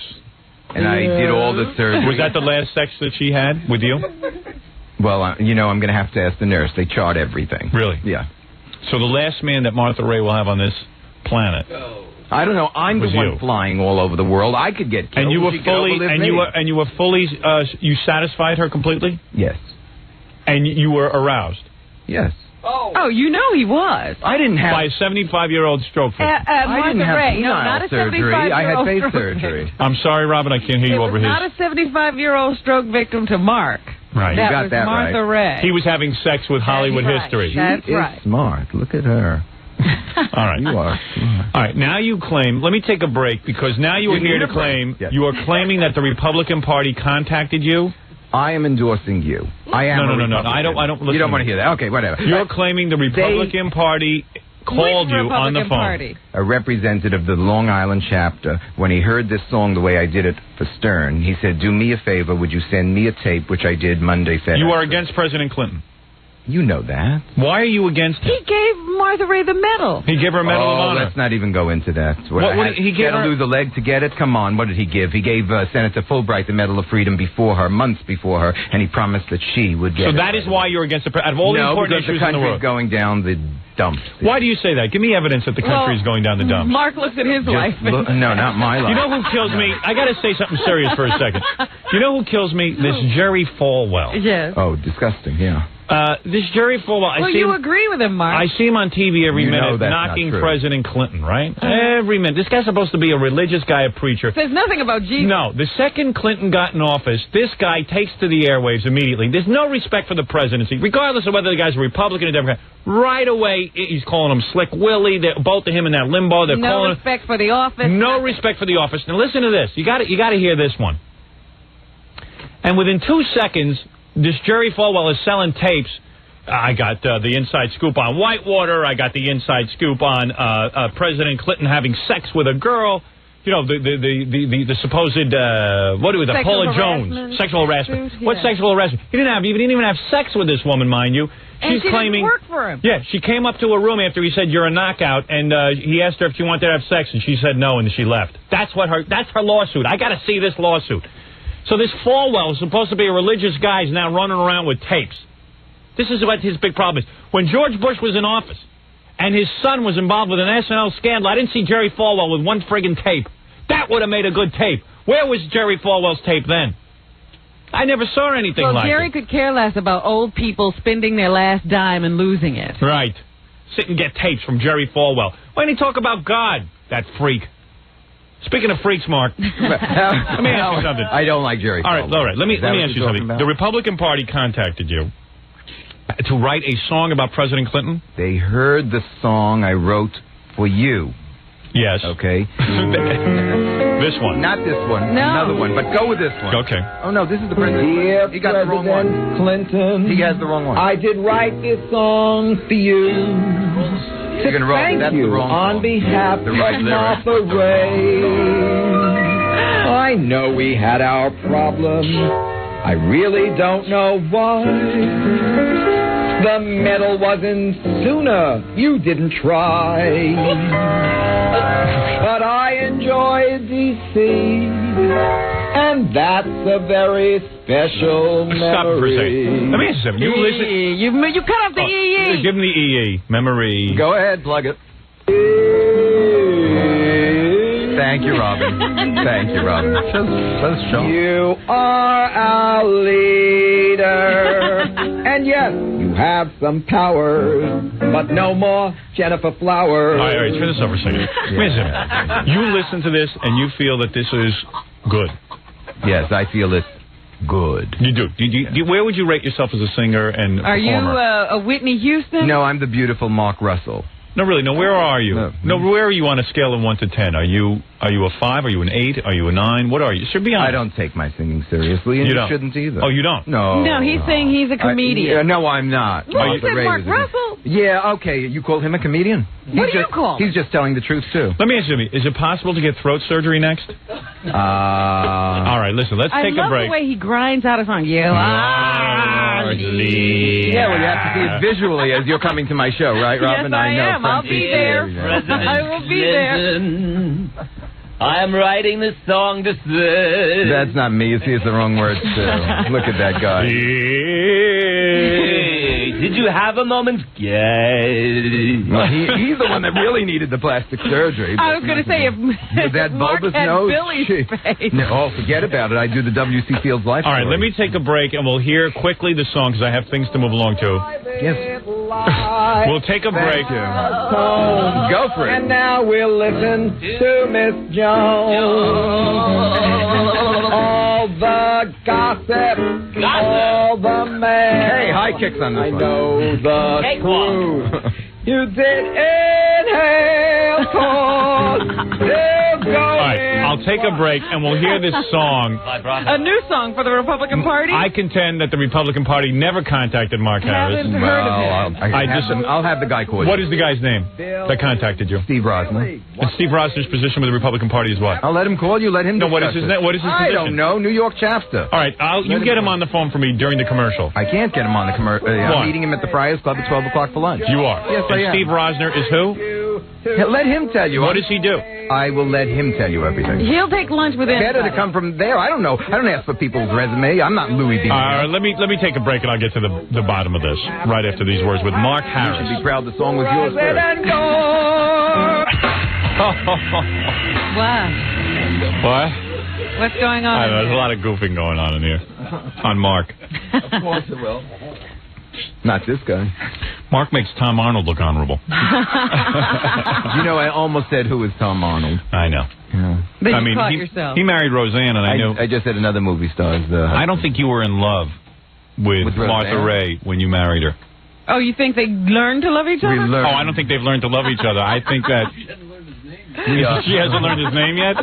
And I did all the surgery. Was that the last sex that she had with you? Well, I'm going to have to ask the nurse. They chart everything. Really? Yeah. So the last man that Martha Raye will have on this planet. I don't know. I'm the one flying all over the world. I could get killed. And you were fully, you satisfied her completely? Yes. And you were aroused? Yes. Oh, you know he was. I didn't have... By a 75-year-old stroke victim. I didn't have Ray. No, penile not a surgery. I had 75-year-old face stroke surgery. victim. I'm sorry, Robin, I can't hear you over his. It was not a 75-year-old stroke victim to Mark. Right. That You got was that Martha right. Ray. He was having sex with Hollywood That's right. history. That's She right. is smart. Look at her. All right. You are smart. All right, now you claim, let me take a break, because now you are You here need to a break. claim, Yes. you are claiming that the Republican Party contacted you. I am endorsing you. I am No, a no, no, Republican. I don't listen. You don't want to hear that. Okay, whatever. You're claiming the Republican Party called Which you on the Republican phone. Party? A representative of the Long Island chapter, when he heard this song the way I did it for Stern, he said, do me a favor, would you send me a tape, which I did Monday, FedEx. You are against President Clinton. You know that. Why are you against him? He gave Martha Ray the medal. He gave her a Medal of Honor. Let's not even go into that. What he gave Gotta her? lose a leg to get it? Come on, what did he give? He gave Senator Fulbright the Medal of Freedom before her, months before her, and he promised that she would get So it. that is why you're against out of all the important because issues the in the country's world. going down the dumps. Why do you say that? Give me evidence that the country is going down the dumps. Mark looks at his life. No, not my life. You know who kills me? I got to say something serious for a second. You know who kills me? This Jerry Falwell. Yes. Oh, disgusting, yeah. This Jerry Falwell. Well, you agree with him, Mark. I see him on TV every You know minute that's not knocking true. President Clinton, right? Every minute. This guy's supposed to be a religious guy, a preacher. Says nothing about Jesus. No, the second Clinton got in office, this guy takes to the airwaves immediately. There's no respect for the presidency, regardless of whether the guy's a Republican or Democrat. Right away, he's calling him Slick Willie. They're, both of him and that Limbaugh. They're No calling respect for the office. no respect for the office. Now listen to this. You got to hear this one. And within 2 seconds, this Jerry Falwell is selling tapes. I got the inside scoop on Whitewater. I got the inside scoop on President Clinton having sex with a girl. You know, the supposed what was it? Paula Jones, sexual harassment. Yeah. What sexual harassment? He didn't even have sex with this woman, mind you. And She's she claiming didn't work for him. Yeah, she came up to a room after he said you're a knockout, and he asked her if she wanted to have sex, and she said no, and she left. That's her lawsuit. I got to see this lawsuit. So this Falwell is supposed to be a religious guy, is now running around with tapes. This is what his big problem is. When George Bush was in office and his son was involved with an SNL scandal, I didn't see Jerry Falwell with one friggin' tape. That would have made a good tape. Where was Jerry Falwell's tape then? I never saw anything like Jerry it. could care less about old people spending their last dime and losing it. Right. Sit and get tapes from Jerry Falwell. Why didn't he talk about God, that freak? Speaking of freaks, Mark, let me ask you something. I don't like Jerry Falwell. All right. Let me Is that what ask you you're something. talking about? The Republican Party contacted you to write a song about President Clinton? They heard the song I wrote for you. Yes. Okay. This one. Not this one. No. Another one. But go with this one. Okay. Oh, no, this is the president. Dear He got the wrong one. President Clinton, He has the wrong one. I did write this song for you. You're going to roll. Thank That's you the wrong on song. behalf The right of lyric. Martha Ray. I know we had our problems. I really don't know why. The medal wasn't sooner. You didn't try. But I enjoy D.C. And that's a very special memory. Stop it for a second. Let me ask you something. You listen. You cut off the EE. Give him the EE. Memory. Go ahead, plug it. Thank you, Robin. Thank you, Robin. Let's show. You are our leader. And yes, you have some powers, but no more Jennifer Flowers. All right, turn this over a second. Listen, you listen to this and you feel that this is good. Yes, I feel it's good. You do. Where would you rate yourself as a singer and Are you performer? a Whitney Houston? No, I'm the beautiful Mark Russell. No, really. No, where are you? No. Where are you on a scale of 1 to 10? Are you a 5? Are you an 8? Are you a 9? What are you? Should be honest. I don't take my singing seriously, and You you don't? shouldn't either. Oh, you don't? No. No, he's saying he's a comedian. No, I'm not. Well, you Martha said Ray Mark is a- Russell. Yeah, okay. You call him a comedian? What do you call him? He's just telling the truth, too. Let me ask you something. Is it possible to get throat surgery next? All right, listen. Let's I take love a break. the way he grinds out a song. You are Yeah, well, you have to see it visually as you're coming to my show, right, Robin? Yes, I know. am. I'll front be seat there. seat. I will be there. I'm writing this song to say. That's not me. You see, it's the wrong words, too. Look at that guy. Hey, Did you have a moment? Yes. Well, he's the one that really needed the plastic surgery. I was going to say, if with that Mark bulbous had nose, Billy's face. No, oh, forget about it. I do the W.C. Fields life. All right, let me take a break, and we'll hear quickly the song, because I have things to move along to. Yes. We'll take a break. Go for it. And now we'll listen to Miss Jones. All the gossip, all the man. Hey, high kicks on this I one. know the Cakewalk. truth. You did inhale, cause they'll go. All right, I'll take a break, and we'll hear this song. A new song for the Republican Party? I contend that the Republican Party never contacted Mark Harris. Haven't heard of him. I'll have the guy call you. What is the guy's name that contacted you? Steve Rosner. And Steve Rosner's position with the Republican Party is what? I'll let him call you. Let him. No, what is discuss his it. name? What is his I position? don't know. New York chapter. All right, you get him on the phone for me during the commercial. I can't get him on the commercial. Why? I'm meeting him at the Friars Club at 12 o'clock for lunch. You are. Yes, and I am. Steve Rosner is who? Let him tell you. What does he do? I will let him tell you everything. He'll take lunch with anybody. Better to come from there. I don't know. I don't ask for people's resume. I'm not Louis D. Let me take a break, and I'll get to the bottom of this right after these words with Mark You Harris. should be proud the song was yours first. Wow. What? What's going on? I don't know, there's a lot of goofing going on in here. On Mark. Of course it will. Not this guy. Mark makes Tom Arnold look honorable. You know, I almost said who was Tom Arnold. I know. Yeah. Then I you mean, caught yourself. he married Roseanne, and I knew. I just said another movie star's. I don't think you were in love with Martha Roseanne? Ray when you married her. Oh, you think they learned to love each other? Oh, I don't think they've learned to love each other. I think that she hasn't learned his name yet.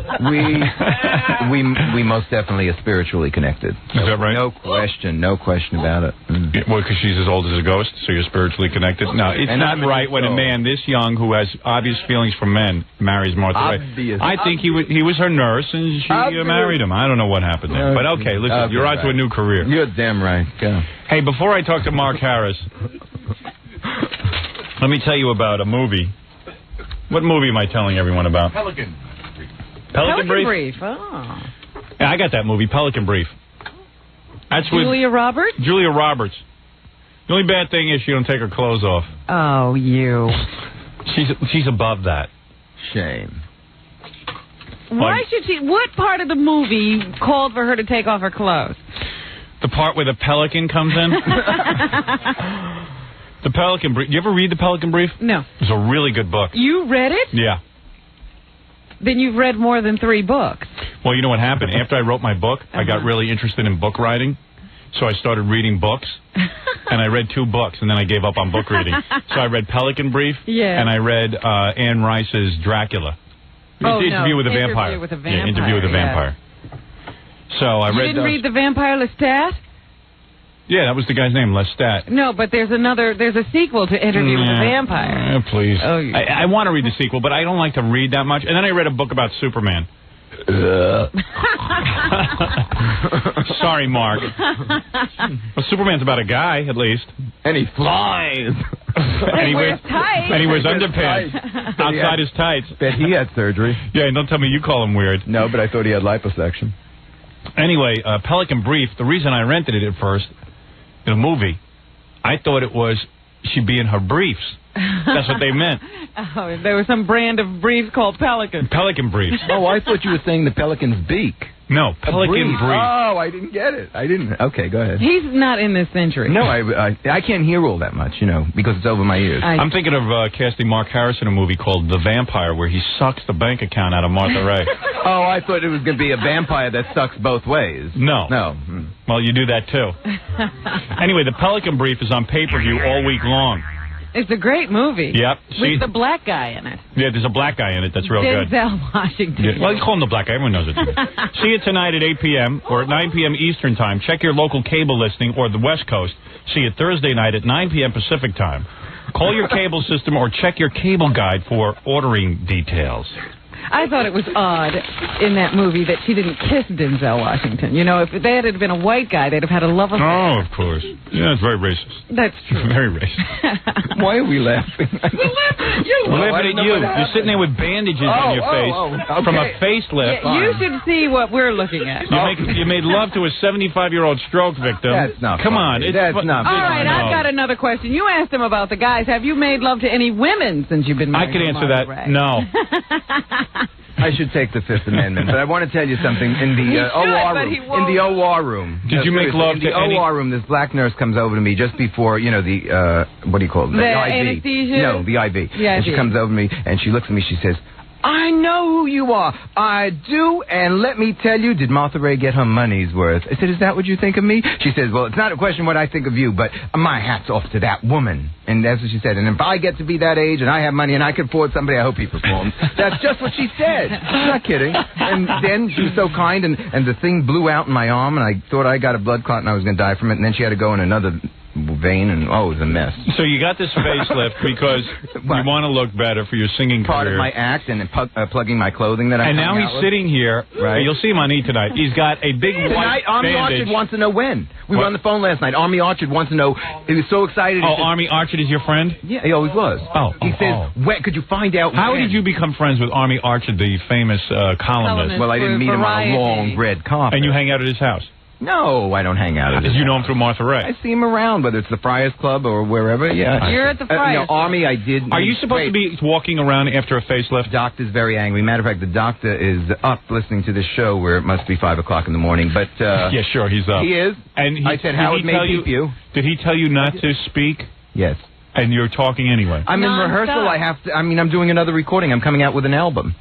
We most definitely are spiritually connected. Is that right? No question about it. Well, because she's as old as a ghost, so you're spiritually connected. No, it's not right when a man this young who has obvious feelings for men marries Martha Ray. I think he was her nurse, and she married him. I don't know what happened there. But okay, listen, you're on to a new career. You're damn right. Go. Hey, before I talk to Mark Harris, let me tell you about a movie. What movie am I telling everyone about? Pelican Brief? Brief. Oh. Yeah, I got that movie, Pelican Brief. That's with Julia Roberts? Julia Roberts. The only bad thing is she don't take her clothes off. Oh, you. She's above that. Shame. Why should she? What part of the movie called for her to take off her clothes? The part where the pelican comes in? The Pelican Brief. You ever read The Pelican Brief? No. It's a really good book. You read it? Yeah. Then you've read more than 3 books. Well, you know what happened? After I wrote my book, I got really interested in book writing. So I started reading books, and I read 2 books, and then I gave up on book reading. So I read Pelican Brief, and I read Anne Rice's Dracula. Interview with a Vampire. Interview with a Vampire. Yeah, Interview with a Vampire. So I you read didn't those. read The Vampire Lestat? Yeah, that was the guy's name, Lestat. No, but there's a sequel to Interview with a Vampire. Please. Oh, I want to read the sequel, but I don't like to read that much. And then I read a book about Superman. Sorry, Mark. Well, Superman's about a guy, at least. And he flies. And he wears tights. And he wears underpants outside his tights. Bet he had surgery. Yeah, don't tell me you call him weird. No, but I thought he had liposuction. Anyway, Pelican Brief, the reason I rented it at first, in a movie, I thought it was she'd be in her briefs. That's what they meant. Oh, there was some brand of brief called Pelican. Pelican Briefs. Oh, I thought you were saying the pelican's beak. No, Pelican Brief. Oh, I didn't get it. I didn't. Okay, go ahead. He's not in this century. No, I can't hear all that much, because it's over my ears. I'm thinking of casting Mark Harris in a movie called The Vampire, where he sucks the bank account out of Martha Ray. Oh, I thought it was going to be a vampire that sucks both ways. No. Well, you do that too. Anyway, The Pelican Brief is on pay-per-view all week long. It's a great movie. Yep. With the black guy in it. Yeah, there's a black guy in it that's real good. Denzel Washington. Yeah. Well, you call him the black guy. Everyone knows it. See it tonight at 8 p.m. or at 9 p.m. Eastern Time. Check your local cable listing or the West Coast. See it Thursday night at 9 p.m. Pacific Time. Call your cable system or check your cable guide for ordering details. I thought it was odd in that movie that she didn't kiss Denzel Washington. You know, if they had been a white guy, they'd have had a love affair. Oh, of course. Yeah, it's very racist. That's true. Very racist. Why are we laughing? We're laughing at you. You're sitting there with bandages on your face from a facelift. Yeah, you should see what we're looking at. You made love to a 75-year-old stroke victim. That's not Come on. funny. That's not All funny. right, I've got another question. You asked him about the guys. Have you made love to any women since you've been married? I could to answer Martha that. Ray? No. I should take the Fifth Amendment, but I want to tell you something. In the OR room, Did you make love in to the any? OR room? This black nurse comes over to me just before, you know, the what do you call it? The IV. anesthesia? No, the IV. The And she IV. comes over to me and she looks at me. She says, "I know who you are. I do, and let me tell you, did Martha Ray get her money's worth?" I said, "Is that what you think of me?" She says, "Well, it's not a question what I think of you, but my hat's off to that woman." And that's what she said. And if I get to be that age and I have money and I can afford somebody, I hope he performs. That's just what she said. I'm not kidding. And then she was so kind, and the thing blew out in my arm, and I thought I got a blood clot and I was going to die from it. And then she had to go in another vein, and it was a mess. So you got this facelift because you want to look better for your singing Part career. of my act and plugging my clothing that I And now he's sitting here. Right. You'll see him on E! Tonight. He's got a big Tonight, white Army bandage. Orchard wants to know when. We were on the phone last night. Army Orchard wants to know. He was so excited. Oh, Army Orchard is your friend? Yeah, he always was. He says, "When could you find out?" How when? did you become friends with Army Orchard, the famous columnist? Well, I didn't meet him on a long red carpet. And you hang out at his house? No, I don't hang out at his You know him house. through Martha Ray? I see him around, whether it's the Friars Club or wherever. Yeah, You're at the Friars Club. Army, I did. Are you supposed to be walking around after a facelift? Doctor's very angry. Matter of fact, the doctor is up listening to this show where it must be 5 o'clock in the morning. But yeah, sure, he's up. He is. And I said, "Howard may keep you." Did he tell you not to speak? Yes. And you're talking anyway. I'm in rehearsal. I have to. I mean, I'm doing another recording. I'm coming out with an album.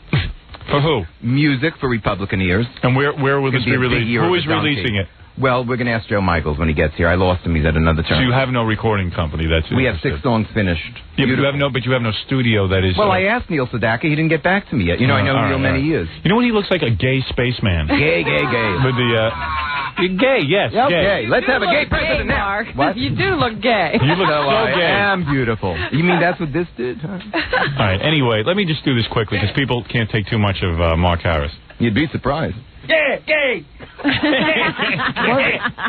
For who? Music for Republican ears. And where will this be released? Who is releasing it? Well, we're going to ask Joe Michaels when he gets here. I lost him. He's at another So turn. you have no recording company that's We have interested. 6 songs finished. Yeah, but you have no studio that is. Well, I asked Neil Sedaka. He didn't get back to me yet. You know, I know Neil many years. You know what he looks like? A gay spaceman. Gay. With the gay, yes, Yep, gay. gay. Let's have a gay Gay, president now. Mark. What? You do look gay. You look so I gay. am beautiful. You mean that's what this did? Huh? All right. Anyway, let me just do this quickly because people can't take too much of Mark Harris. You'd be surprised. Yeah, gay.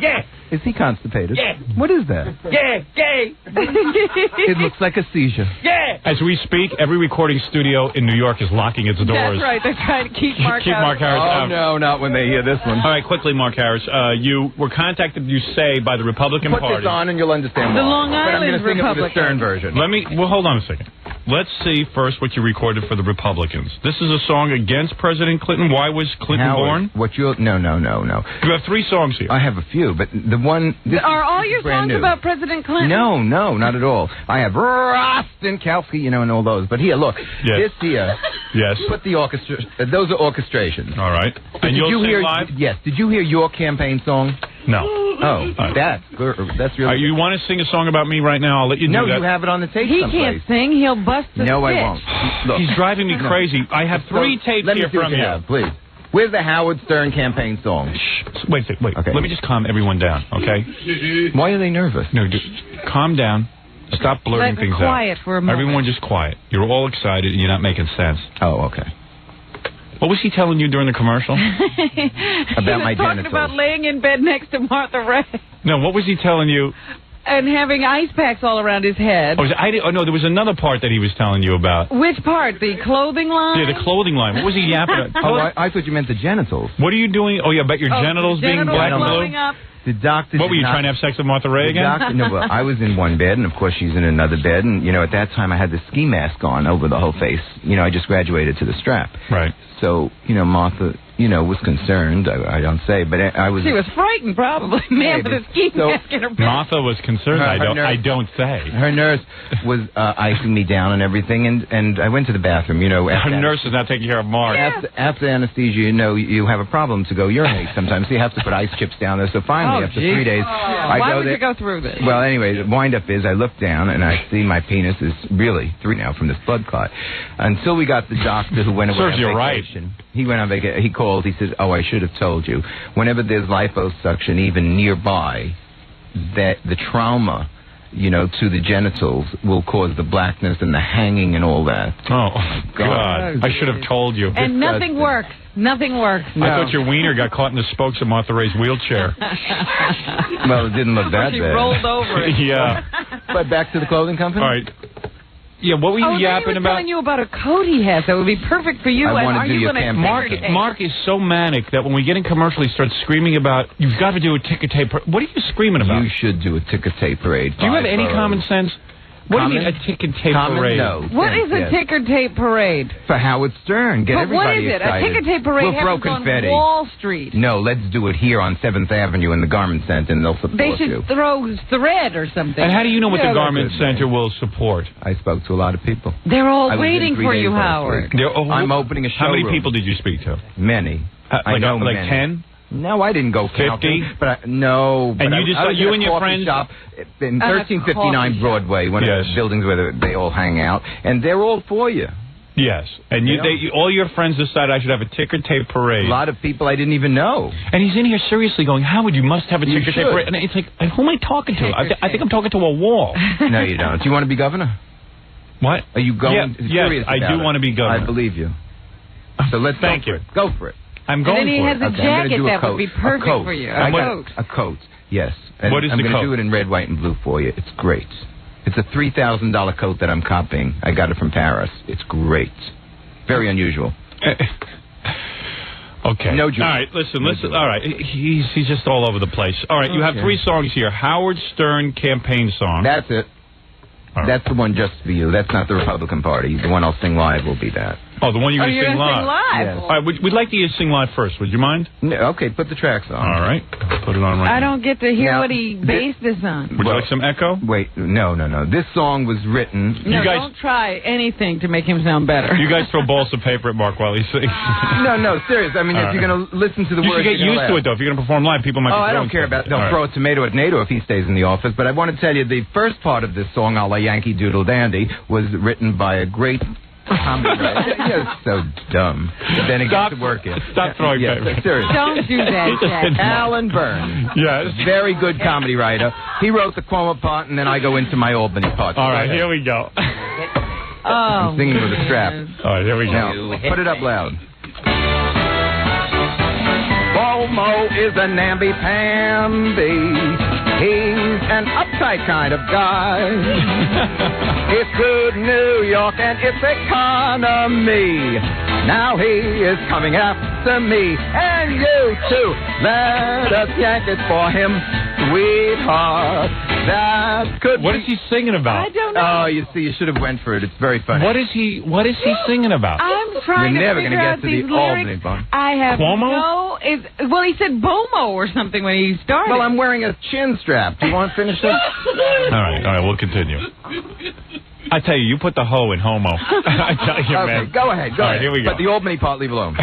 Yeah, Is he constipated? Yeah. What is that? yeah, gay. It looks like a seizure. Yeah. As we speak, every recording studio in New York is locking its doors. That's right. They're trying to keep Mark Keep Mark Harris Oh, out. no, not when they hear this one. All right, quickly, Mark Harris. You were contacted, you say, by the Republican Put Party. this on and you'll understand The why. Long But I'm Island going to sing it with the Republican. Stern version. Well, hold on a second. Let's see first what you recorded for the Republicans. This is a song against President Clinton. Why was Clinton born? What you? No. You have 3 songs here. I have a few, but the one. This Are all is your brand songs new. about President Clinton? No, not at all. I have Rostenkowski, you know, and all those. But here, look. Yes. This here. Yes. Put the orchestra. Those are orchestrations. All right. Did And you'll you sing hear? live? Yes. Did you hear your campaign song? No. Oh, that's really. You want to sing a song about me right now? I'll let you do No, that. you have it on the tape He someplace. can't sing. He'll bust the No, I stitch. won't. Look. He's driving me No. crazy. I have 3 tapes Let me here see what from you you. have, please. Where's the Howard Stern campaign song? Shh. Wait. Okay. Let me just calm everyone down, okay? Why are they nervous? No, calm down. Stop blurting Let things them quiet out. for a moment. Everyone just quiet. You're all excited and you're not making sense. Oh, okay. What was he telling you during the commercial? About he my was talking genitals. about laying in bed next to Martha Ray No, what was he telling you? and having ice packs all around his head. No, there was another part that he was telling you about. Which part? The clothing line? Yeah, the clothing line. What was he yapping about? Oh, I thought you meant the genitals. What are you doing? Oh, yeah, about your genitals being genitals black and blowing blue? up. The doctor. What were you trying to have sex with Martha Ray again? No, well, I was in one bed, and of course she's in another bed. And you know, at that time I had the ski mask on over the whole face. You know, I just graduated to the strap. Right. So you know, Martha, was concerned. I don't say, but I was. She was frightened, probably. Man, with a ski mask in her bed. Martha was concerned. I don't say. Her nurse was icing me down and everything, and I went to the bathroom. You know, Her nurse is not taking care of Mark. After anesthesia, you have a problem to go urinate sometimes. So you have to put ice chips down there. So finally, after 3 days, I Why go would there. you go through this? Well, anyway, the wind-up is I look down and I see my penis is really 3 now from this blood clot. Until we got the doctor who went away Serves on you right. vacation. He went on vacation. He called. He says, "Oh, I should have told you. Whenever there's liposuction even nearby, that the trauma to the genitals will cause the blackness and the hanging and all that. Oh, God. I should have told you. And nothing works. Nothing works. I thought your wiener got caught in the spokes of Martha Ray's wheelchair. Well, it didn't look that She bad. rolled over it. Yeah. But back to the clothing company? All right. Yeah, what were you yapping he was about? telling you about a coat he has that would be perfect for you. I and wanna are do you your going to campaign. Mark is so manic that when we get in commercial, he starts screaming about, you've got to do a ticker tape. What are you screaming about? You should do a ticker tape parade. Do you have any common sense? What do you mean, a ticker tape parade? No. What is a ticker tape parade? For Howard Stern. Get But everybody what is it? excited. A ticker tape parade We'll throw happens confetti. on Wall Street. No, let's do it here on 7th Avenue in the Garment Center, and they'll support They should you. throw thread or something. And how do you know what Yeah, the Garment that's good, Center will support? I spoke to a lot of people. They're all I was in waiting 3 for days you, last Howard. week. I'm opening a showroom. How many people did you speak to? Many. I know like many. 10? No, I didn't go 50? counting. But no. And but you just I was you at a and your coffee friends shop in At a 1359 coffee Broadway, one of Yes. the buildings where they all hang out, and they're all for you. Yes. And all your friends decided I should have a ticker tape parade. A lot of people I didn't even know. And he's in here seriously going, Howard, you must have a You ticker tape should. parade. And it's like, who am I talking to? I think I'm talking to a wall. No, you don't. Do you want to be governor? What? Are you going? Yes, serious I about do it? want to be governor. I believe you. So let's Thank go you. for it. Go for it. I'm And going then he for has it. a Okay, I'm gonna jacket do a that coat. would be perfect a coat. for you. I A got coat. a coat. Yes. And What is I'm the going coat? to do it in red, white, and blue for you. It's great. It's a $3,000 coat that I'm copying. I got it from Paris. It's great. Very unusual. Okay. No joke. All right, listen. No joke. All right, he's just all over the place. All right, you have Okay. 3 songs here. Howard Stern campaign song. That's it. All right. That's the one just for you. That's not the Republican Party. The one I'll sing live will be that. Oh, the one you're going to you're sing gonna live. sing live? Yes. All right, we'd like to sing live first. Would you mind? No, okay, put the tracks on. All right. Put it on right I now. don't get to hear Now, what he based this on. Would you like some echo? Wait, no. This song was written... No, You guys- don't try anything to make him sound better. You guys throw balls of paper at Mark while he sings. No, serious. I mean, All if you're going to listen to the You words... should get you're gonna used to laugh. it, though. If you're going to perform live, people might be Oh, I don't throwing care stuff. about... They'll All throw right. a tomato at NATO if he stays in the office. But I want to tell you, the first part of this song, a la Yankee Doodle Dandy, was written by a great comedy writer. You're so dumb. But then it Stop- gets to work it. stop throwing paper. Seriously. Don't do that, Jack. Alan Byrne. Yes. Very good comedy writer. He wrote the Cuomo part, and then I go into my Albany part. All right, here we go. Oh, I'm singing with a strap. All right, here we go. Now, put it up loud. Cuomo is a namby-pamby. He's an uptight kind of guy. It's good New York and its economy. Now he is coming after me and you too. Let us yank it for him, sweetheart. That could What be... is he singing about? I don't know. Oh, you see, you should have went for it. It's very funny. What is he singing about? I'm trying You're to never figure gonna out get to the these Albany lyrics. part. I have Cuomo? no... Well, he said Bomo or something when he started. Well, I'm wearing a chin strap. Do you want to finish this? All right, we'll continue. I tell you put the hoe in homo. I tell you, Okay, man. go ahead. All right, here we go. But the Albany part, leave alone.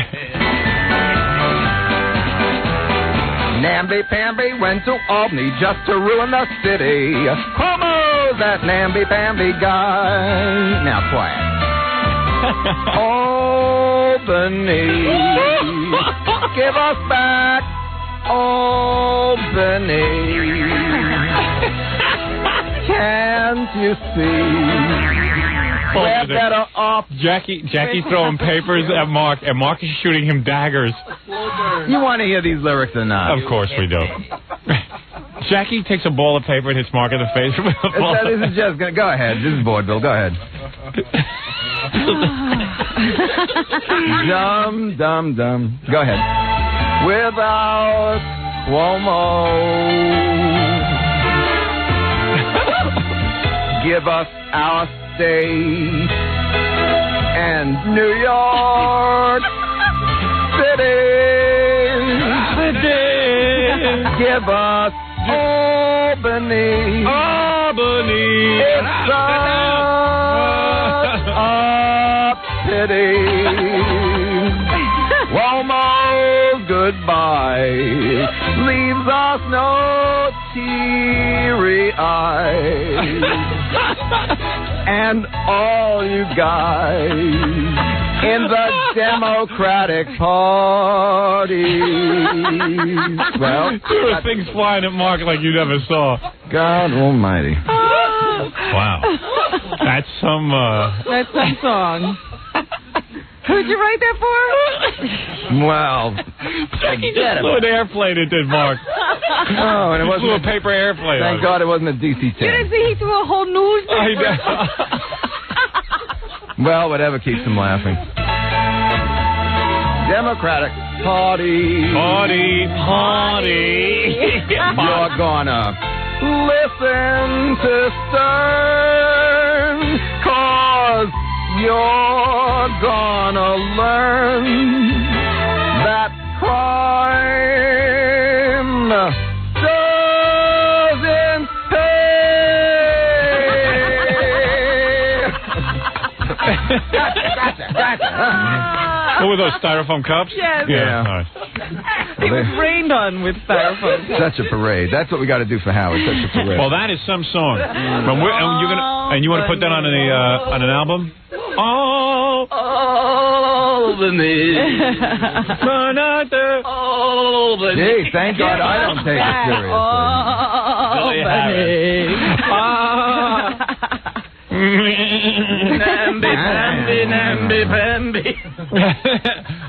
Namby-pamby went to Albany just to ruin the city. Cuomo's that namby-pamby guy. Now quiet. Albany, give us back Albany. Can't you see? We're better off. Jackie's throwing papers at Mark, and Mark is shooting him daggers. You want to hear these lyrics or not? Of course we do. Jackie takes a ball of paper and hits Mark in the face with a ball. This is just gonna go ahead. This is vaudeville. Go ahead. Dumb. Go ahead. Without Cuomo, give us our state and New York City. Give us Albany. It's such a pity. Cuomo's goodbye leaves us no teary eyes. And all you guys in the Democratic Party. Well, there were things flying at Mark like you never saw. God almighty. Wow. That's some... That's some song. Who'd you write that for? Well, He just flew an airplane, it did, Mark. Oh, and it wasn't a paper airplane. Thank God it wasn't a DC-10. You didn't see he threw a whole newspaper. Well, whatever keeps him laughing. Democratic Party. Party. You're gonna listen to Stern, 'cause you're gonna learn that crime doesn't pay. What were those, styrofoam cups? Yes. Yeah. All right. He was rained on with styrofoam. Such a parade. That's what we got to do for Howard. Such a parade. Well, that is some song. And you want to put that on an album? Oh, Albany. Gee, thank God I don't take it Namby-pamby.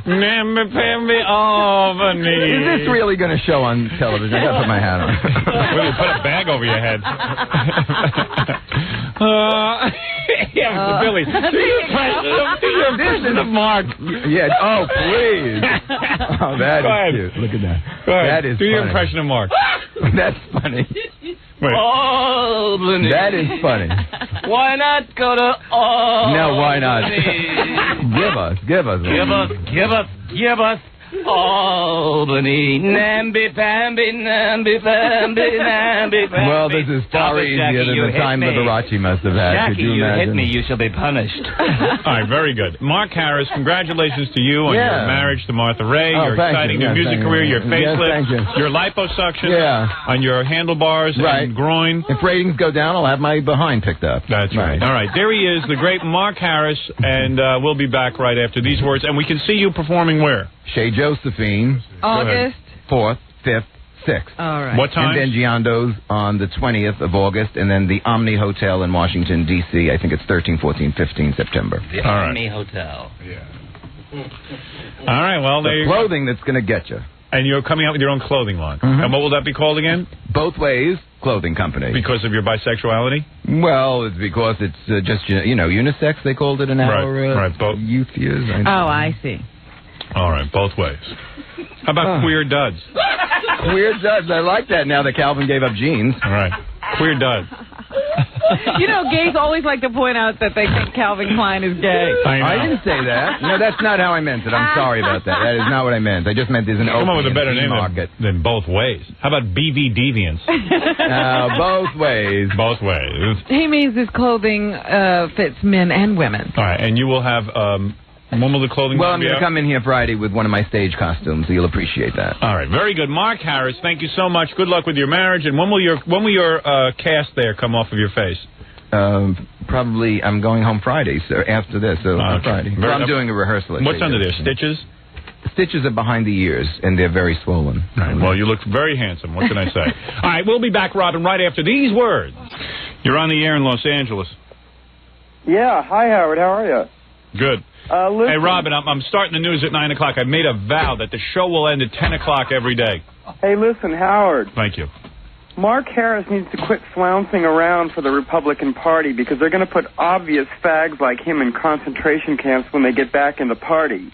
Namby-pamby, Albany. Is this really going to show on television? I got to put my hat on. Well, you put a bag over your head. Yeah, Billy. Do your impression of Mark. Yeah. Oh, please. Oh, that is cute. Look at that. Go ahead. That is Do your funny. impression of Mark. That's funny. Wait. Albany. That is funny. Why not go to Albany? No, why not? Give us. Give us Albany. Namby-pamby. Well, this is far easier than the time Liberace must have had. Jackie, Could you you imagine? hit me. You shall be punished. All right, very good. Mark Harris, congratulations to you on your marriage to Martha Ray, your thank exciting you. new music career, your facelift, thank you. your liposuction, Yeah. on your handlebars and groin. If ratings go down, I'll have my behind picked up. That's right. All right, there he is, the great Mark Harris, and we'll be back right after these words. And we can see you performing where? Chez Josephine. August 4th, 5th, 6th. All right. What time? And then Giando's on the 20th of August, and then the Omni Hotel in Washington, D.C. I think it's 13, 14, 15 September. The Omni Hotel. All right, well, there you go. Clothing that's going to get you. And you're coming out with your own clothing line. And what will that be called again? Both Ways Clothing Company. Because of your bisexuality? Well, it's because it's just, unisex, they called it in our both youth years. Oh, I see. All right, both ways. How about queer duds? Queer duds. I like that now that Calvin gave up jeans. All right. Queer duds. Gays always like to point out that they think Calvin Klein is gay. I didn't say that. No, that's not how I meant it. I'm sorry about that. That is not what I meant. I just meant there's an Come on with a opening better in the name market. than both ways. How about BV Deviants? Both ways. Both ways. He means his clothing fits men and women. All right, and you will have... when will the clothing Well, line I'm be going to out? come in here Friday with one of my stage costumes, so you'll appreciate that. All right, very good. Mark Harris, thank you so much. Good luck with your marriage. And when will your cast there come off of your face? Probably I'm going home Friday, so after this, so on Okay. Friday. Very- I'm doing a rehearsal. What's under there, stitches? Stitches are behind the ears, and they're very swollen. Well, you look very handsome. What can I say? All right, we'll be back, Robin, right after these words. You're on the air in Los Angeles. Yeah. Hi, Howard. How are you? Good. Listen. Hey, Robin, I'm starting the news at 9 o'clock. I made a vow that the show will end at 10 o'clock every day. Hey, listen, Howard. Thank you. Mark Harris needs to quit flouncing around for the Republican Party because they're going to put obvious fags like him in concentration camps when they get back in the party.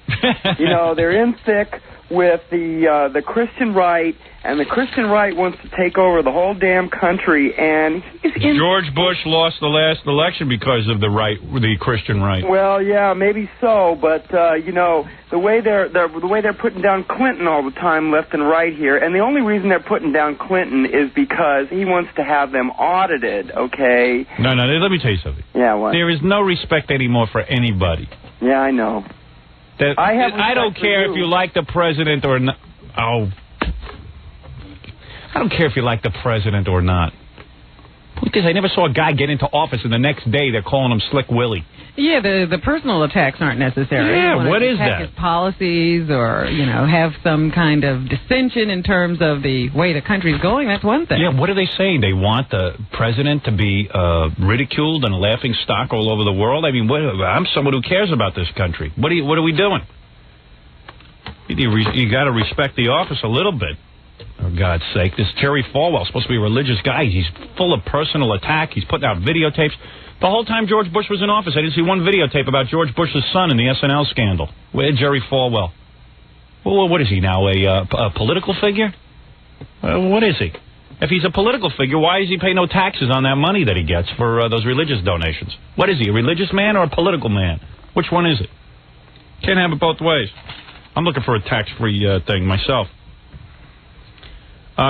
They're in thick with the Christian right, and the Christian right wants to take over the whole damn country. And he's in. George Bush lost the last election because of the Christian right. Well, yeah, maybe so, but the way they're putting down Clinton all the time, left and right here, and the only reason they're putting down Clinton is because he wants to have them audited. Okay. No, let me tell you something. Yeah, what? There is no respect anymore for anybody. Yeah, I know. I don't care if you like the president or not. Oh. I don't care if you like the president or not. Because I never saw a guy get into office and the next day they're calling him Slick Willie. Yeah, the personal attacks aren't necessary. Yeah, what is attack that? his policies or, have some kind of dissension in terms of the way the country's going, that's one thing. Yeah, what are they saying? They want the president to be ridiculed and a laughing stock all over the world? I mean, I'm someone who cares about this country. What are we doing? You got to respect the office a little bit. For God's sake, this Jerry Falwell's supposed to be a religious guy. He's full of personal attack. He's putting out videotapes. The whole time George Bush was in office, I didn't see one videotape about George Bush's son in the SNL scandal. Where's Jerry Falwell? Well, what is he now, a political figure? What is he? If he's a political figure, why does he pay no taxes on that money that he gets for those religious donations? What is he, a religious man or a political man? Which one is it? Can't have it both ways. I'm looking for a tax-free thing myself.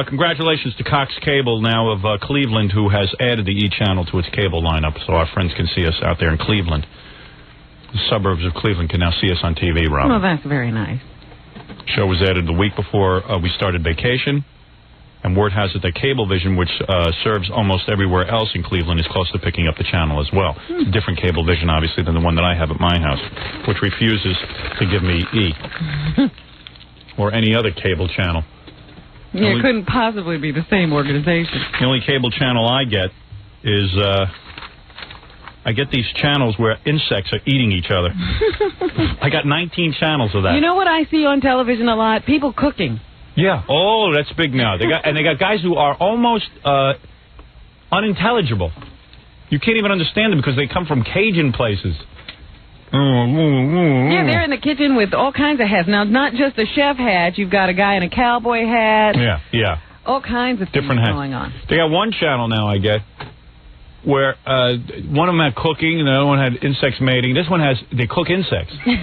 Congratulations to Cox Cable now of Cleveland, who has added the E! channel to its cable lineup, so our friends can see us out there in Cleveland. The suburbs of Cleveland can now see us on TV, Rob. Well, that's very nice. Show was added the week before we started vacation, and word has it that Cablevision, which serves almost everywhere else in Cleveland, is close to picking up the channel as well. It's a different Cablevision, obviously, than the one that I have at my house, which refuses to give me E! or any other cable channel. Yeah, it couldn't possibly be the same organization. The only cable channel I get is, I get these channels where insects are eating each other. I got 19 channels of that. You know what I see on television a lot? People cooking. Yeah. Oh, that's big now. They got guys who are almost unintelligible. You can't even understand them because they come from Cajun places. Yeah, they're in the kitchen with all kinds of hats. Now, not just a chef hat. You've got a guy in a cowboy hat. Yeah. All kinds of different things hats going on. They got one channel now, I get, where one of them had cooking and the other one had insects mating. This one they cook insects. They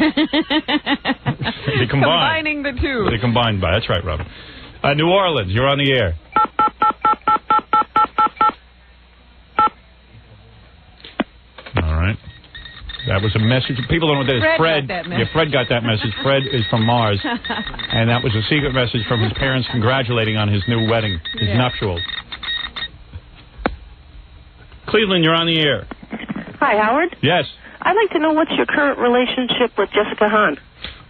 combine. Combining the two. They combined by. That's right, Robin. New Orleans, you're on the air. All right. That was a message. People don't know that it's Fred. Fred got that message. Fred is from Mars. And that was a secret message from his parents congratulating on his new wedding, his nuptials. Cleveland, you're on the air. Hi, Howard. Yes. I'd like to know what's your current relationship with Jessica Hahn.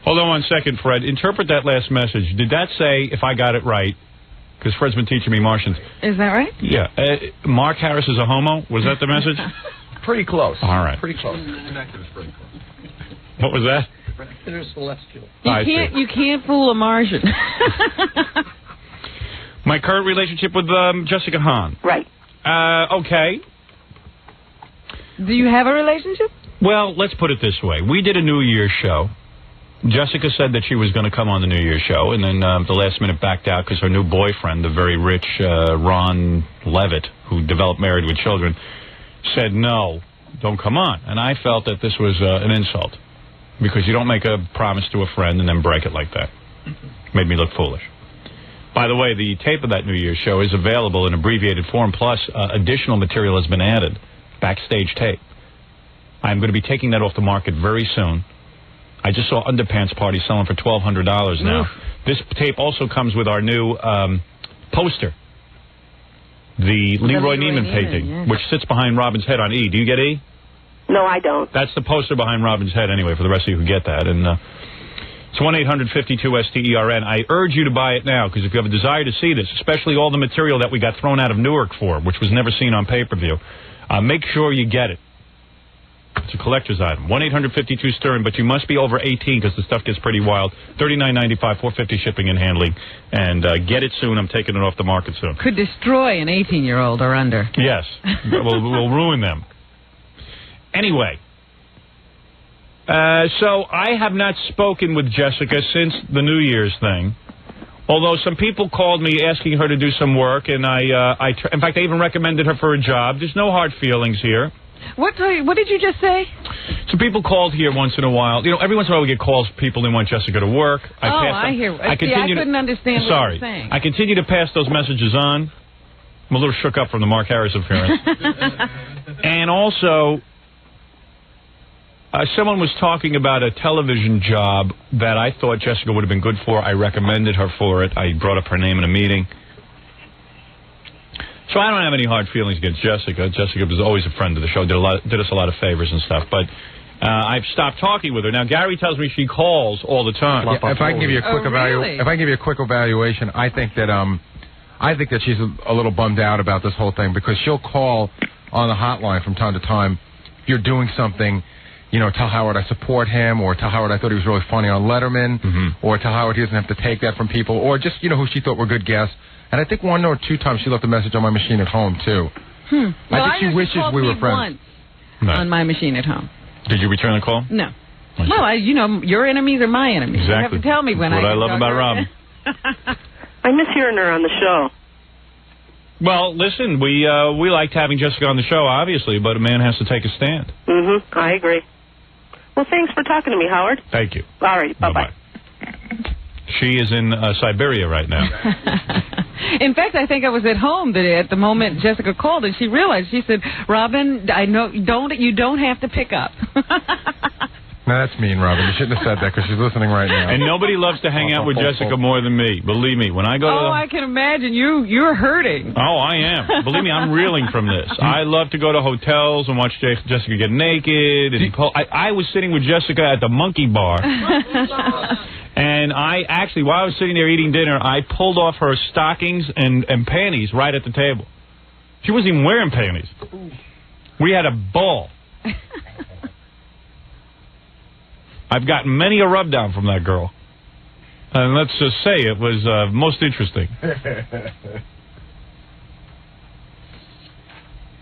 Hold on 1 second, Fred. Interpret that last message. Did that say, if I got it right, because Fred's been teaching me Martians. Is that right? Yeah. Mark Harris is a homo? Was that the message? Pretty close. All right. Pretty close. What was that? Intercelestial. You can't fool a Martian. My current relationship with Jessica Hahn. Right. Okay. Do you have a relationship? Well, let's put it this way. We did a New Year's show. Jessica said that she was going to come on the New Year's show, and then the last minute backed out because her new boyfriend, the very rich Ron Levitt, who developed Married with Children, said, no, don't come on. And I felt that this was an insult because you don't make a promise to a friend and then break it like that. Made me look foolish. By the way, the tape of that New Year's show is available in abbreviated form, plus additional material has been added, backstage tape. I'm going to be taking that off the market very soon. I just saw Underpants Party selling for $1,200 now. Oof. This tape also comes with our new poster. The Leroy Neiman painting, yes, which sits behind Robin's head on E. Do you get E? No, I don't. That's the poster behind Robin's head anyway, for the rest of you who get that. And it's 1-800-52-STERN. I urge you to buy it now, because if you have a desire to see this, especially all the material that we got thrown out of Newark for, which was never seen on pay-per-view, make sure you get it. It's a collector's item. 1-800-52-STERN, but you must be over 18 because the stuff gets pretty wild. $39.95, $4.50 shipping and handling. And get it soon. I'm taking it off the market soon. Could destroy an 18-year-old or under. Yes. we'll ruin them. Anyway. So I have not spoken with Jessica since the New Year's thing. Although some people called me asking her to do some work, and in fact, I even recommended her for a job. There's no hard feelings here. What did you just say? Some people called here once in a while. You know, every once in a while we get calls. People they want Jessica to work. I hear. I couldn't understand what you were saying. I continue to pass those messages on. I'm a little shook up from the Mark Harris appearance. And also, someone was talking about a television job that I thought Jessica would have been good for. I recommended her for it. I brought up her name in a meeting. So I don't have any hard feelings against Jessica. Jessica was always a friend of the show, did us a lot of favors and stuff. But I've stopped talking with her. Now, Gary tells me she calls all the time. Yeah, if I can give you a quick really? if I can give you a quick evaluation, I think that she's a little bummed out about this whole thing because she'll call on the hotline from time to time. If you're doing something, you know, tell Howard I support him, or tell Howard I thought he was really funny on Letterman, or tell Howard he doesn't have to take that from people, or just, you know, who she thought were good guests. And I think 1 or 2 times she left a message on my machine at home, too. Well, I think she wishes we were friends. Once on my machine at home. Did you return the call? No. Well, you know, your enemies are my enemies. Exactly. You have to tell me when That's what I love about Robin. I miss hearing her on the show. Well, listen, we liked having Jessica on the show, obviously, but a man has to take a stand. I agree. Well, thanks for talking to me, Howard. Thank you. All right, bye-bye. She is in Siberia right now. In fact, I think I was at home at the moment Jessica called, and she realized, she said, Robin, I know you don't have to pick up. No, that's mean, Robin. You shouldn't have said that because she's listening right now. And nobody loves to hang out with Jessica more than me. Believe me, when I go to I can imagine you're hurting. Oh, I am. Believe me, I'm reeling from this. I love to go to hotels and watch Jessica get naked. And I was sitting with Jessica at the Monkey Bar. And I actually, while I was sitting there eating dinner, I pulled off her stockings and panties right at the table. She wasn't even wearing panties. We had a ball. I've gotten many a rub down from that girl. And let's just say it was most interesting.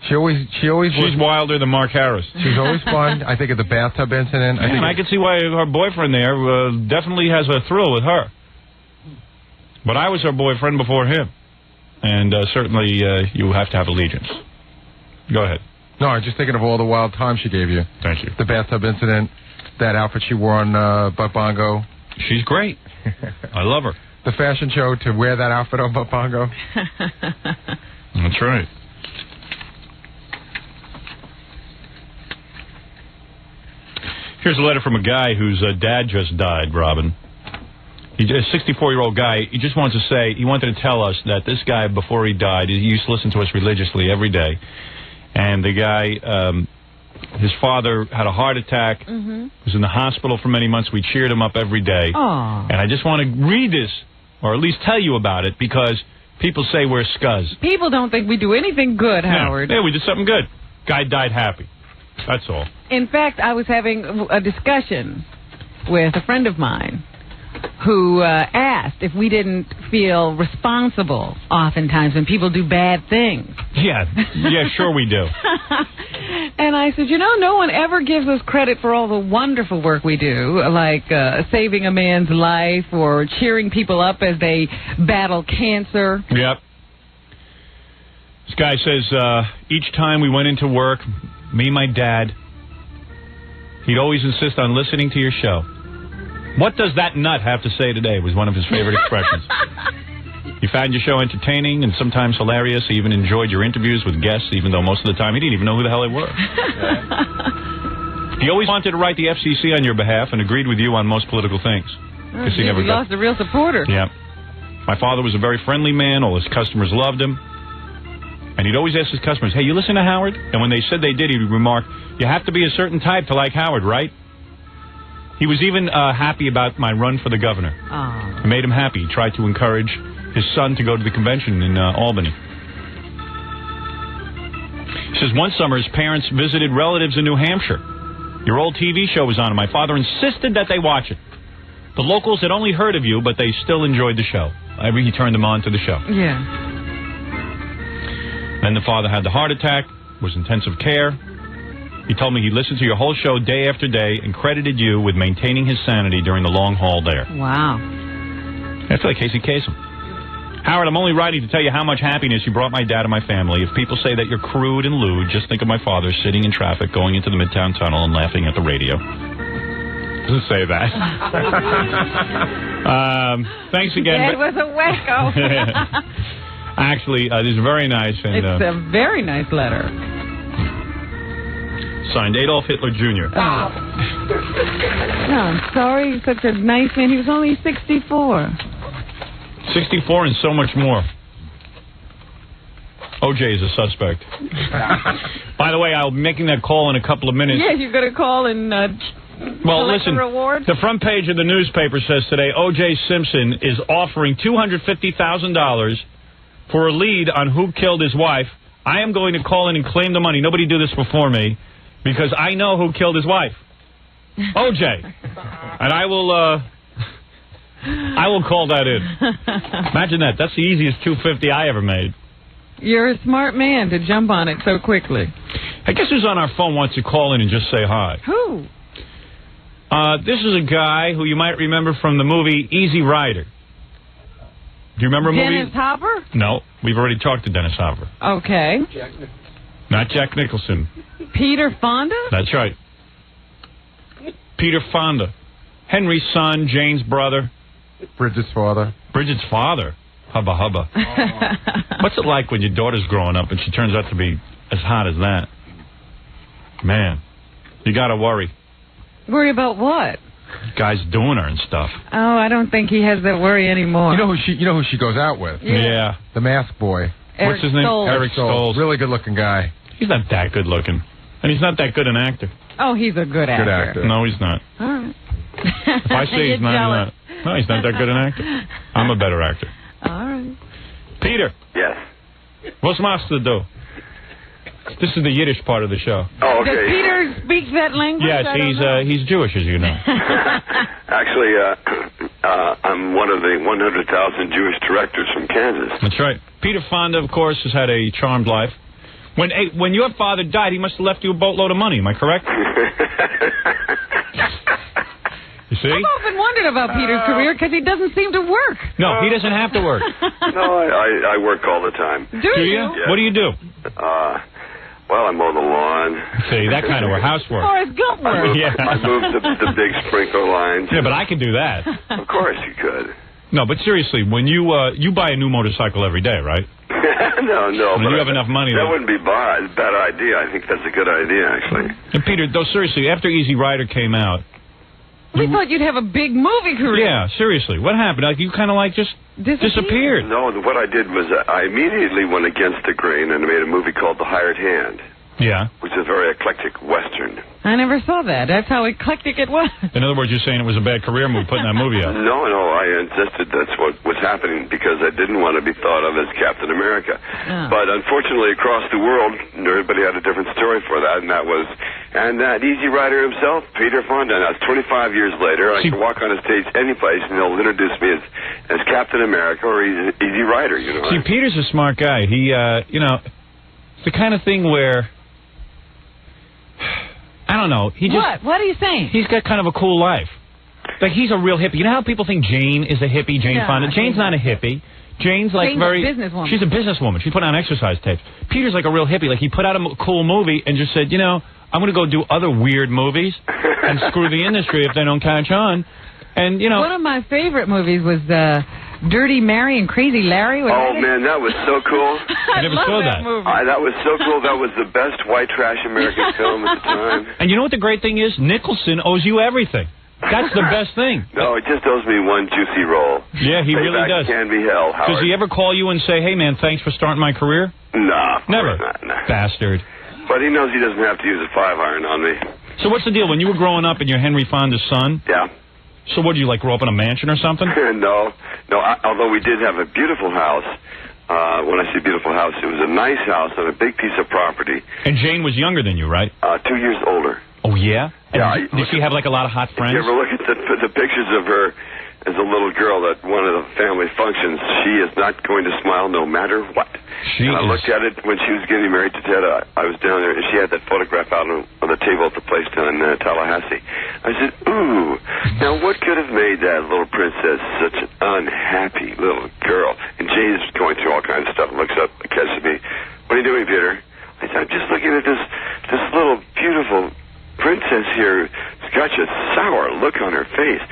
She's wilder than Mark Harris. She's always fun. I think of the bathtub incident. I can see why her boyfriend there definitely has a thrill with her. But I was her boyfriend before him. And certainly you have to have allegiance. Go ahead. No, I'm just thinking of all the wild time she gave you. Thank you. The bathtub incident, that outfit she wore on Butt Bongo. She's great. I love her. The fashion show to wear that outfit on Butt Bongo. That's right. Here's a letter from a guy whose dad just died, Robin. He's a 64-year-old guy. He just wants to say, he wanted to tell us that this guy, before he died, he used to listen to us religiously every day. And the guy, his father had a heart attack, was in the hospital for many months. We cheered him up every day. Aww. And I just want to read this, or at least tell you about it, because people say we're scuzz. People don't think we do anything good, Howard. Yeah, we did something good. Guy died happy. That's all. In fact, I was having a discussion with a friend of mine who asked if we didn't feel responsible oftentimes when people do bad things. Yeah, sure we do. And I said, you know, no one ever gives us credit for all the wonderful work we do, like saving a man's life or cheering people up as they battle cancer. Yep. This guy says, each time we went into work, me and my dad, he'd always insist on listening to your show. What does that nut have to say today was one of his favorite expressions. He found your show entertaining and sometimes hilarious. He even enjoyed your interviews with guests, even though most of the time he didn't even know who the hell they were. He always wanted to write the FCC on your behalf and agreed with you on most political things. Oh, he lost a real supporter. Yeah. My father was a very friendly man. All his customers loved him. And he'd always ask his customers, hey, you listen to Howard? And when they said they did, he'd remark, you have to be a certain type to like Howard, right? He was even happy about my run for the governor. Aww. It made him happy. He tried to encourage his son to go to the convention in Albany. He says, one summer his parents visited relatives in New Hampshire. Your old TV show was on, and my father insisted that they watch it. The locals had only heard of you, but they still enjoyed the show. He turned them on to the show. Yeah. Then the father had the heart attack, was intensive care. He told me he listened to your whole show day after day and credited you with maintaining his sanity during the long haul there. Wow. I feel like Casey Kasem. Howard, I'm only writing to tell you how much happiness you brought my dad and my family. If people say that you're crude and lewd, just think of my father sitting in traffic going into the Midtown Tunnel and laughing at the radio. Doesn't say that. Thanks again. It was a wacko. Actually, this is very nice. And, it's a very nice letter. Signed Adolf Hitler Jr. Oh. No, I'm sorry. He's such a nice man. He was only 64. 64 and so much more. O.J. is a suspect. By the way, I'll be making that call in a couple of minutes. Yeah, you're going to call and well, collect listen, the reward? the front page of the newspaper says today, O.J. Simpson is offering $250,000 for a lead on who killed his wife. I am going to call in and claim the money. Nobody do this before me, because I know who killed his wife. O.J. And I will call that in. Imagine that. That's the easiest $250 I ever made. You're a smart man to jump on it so quickly. I guess who's on our phone wants to call in and just say hi. Who? This is a guy who you might remember from the movie Easy Rider. Do you remember a movie? Dennis Hopper? No, we've already talked to Dennis Hopper. Okay. Not Jack Nicholson. Peter Fonda? That's right. Peter Fonda. Henry's son, Jane's brother. Bridget's father. Bridget's father. Hubba hubba. What's it like when your daughter's growing up and she turns out to be as hot as that? Man, you gotta worry. Worry about what? Guys doing her and stuff. Oh, I don't think he has that worry anymore. You know who she goes out with? Yeah. The mask boy. Eric What's his name? Stoltz. Eric Stoltz. Really good looking guy. He's not that good looking. And he's not that good an actor. Oh, he's a good actor. Good actor. No, he's not. All right. If I say he's not, no, he's not that good an actor. I'm a better actor. All right. Peter. Yes. What's master do? This is the Yiddish part of the show. Oh, Does okay. Peter speak that language? Yes, I don't know. he's Jewish, as you know. Actually, I'm one of the 100,000 Jewish directors from Kansas. That's right. Peter Fonda, of course, has had a charmed life. When your father died, he must have left you a boatload of money. Am I correct? You see? I've often wondered about Peter's career because he doesn't seem to work. No, he doesn't have to work. No, I work all the time. Do you? Yeah. What do you do? Well, I mow the lawn. See, that kind of housework. Forrest Gump work. Yeah. I move the big sprinkler lines. Yeah, but I can do that. Of course you could. No, but seriously, when you buy a new motorcycle every day, right? No. When but you have enough money. That wouldn't be a bad idea. I think that's a good idea, actually. And Peter, though, seriously, after Easy Rider came out. We thought you'd have a big movie career. Yeah, seriously. What happened? Like, you kind of just disappeared. No, what I did was I immediately went against the grain and made a movie called The Hired Hand. Yeah. Which is a very eclectic Western. I never saw that. That's how eclectic it was. In other words, you're saying it was a bad career move putting that movie out. No, I insisted that's what was happening because I didn't want to be thought of as Captain America. Oh. But unfortunately, across the world, everybody had a different story for that, and that Easy Rider himself, Peter Fonda. Now, it's 25 years later. I can walk on a stage any place, and they'll introduce me as Captain America or Easy Rider, you know. See, Peter's a smart guy. He, it's the kind of thing where, I don't know. What are you saying? He's got kind of a cool life. Like, he's a real hippie. You know how people think Jane is a hippie, Jane Fonda? Jane's not a hippie. Jane's a businesswoman. She's a businesswoman. She put on exercise tapes. Peter's like a real hippie. Like, he put out a cool movie and just said, I'm going to go do other weird movies and screw the industry if they don't catch on. And, One of my favorite movies was Dirty Mary and Crazy Larry. Man, that was so cool. I never saw that. Movie. That was so cool. That was the best white trash American film at the time. And you know what the great thing is? Nicholson owes you everything. That's the best thing. No, it just owes me one juicy roll. Yeah, he really does. Can be hell, Howard. Does he ever call you and say, hey, man, thanks for starting my career? Nah. Never. Not. Bastard. But he knows he doesn't have to use a 5-iron on me. So what's the deal? When you were growing up and you're Henry Fonda's son? Yeah. So what, did you, grow up in a mansion or something? No. Although we did have a beautiful house. When I say beautiful house, it was a nice house on a big piece of property. And Jane was younger than you, right? 2 years older. Oh, yeah? And did she have, a lot of hot friends? If you ever look at the pictures of her as a little girl at one of the family functions, she is not going to smile no matter what. I looked at it when she was getting married to Ted. I was down there, and she had that photograph out on the table at the place down in Tallahassee. I said, ooh, now what could have made that little princess such an unhappy little girl? And Jane's going through all kinds of stuff and looks up and catches me. What are you doing, Peter? I said, I'm just looking at this little beautiful princess here. She's got a sour look on her face.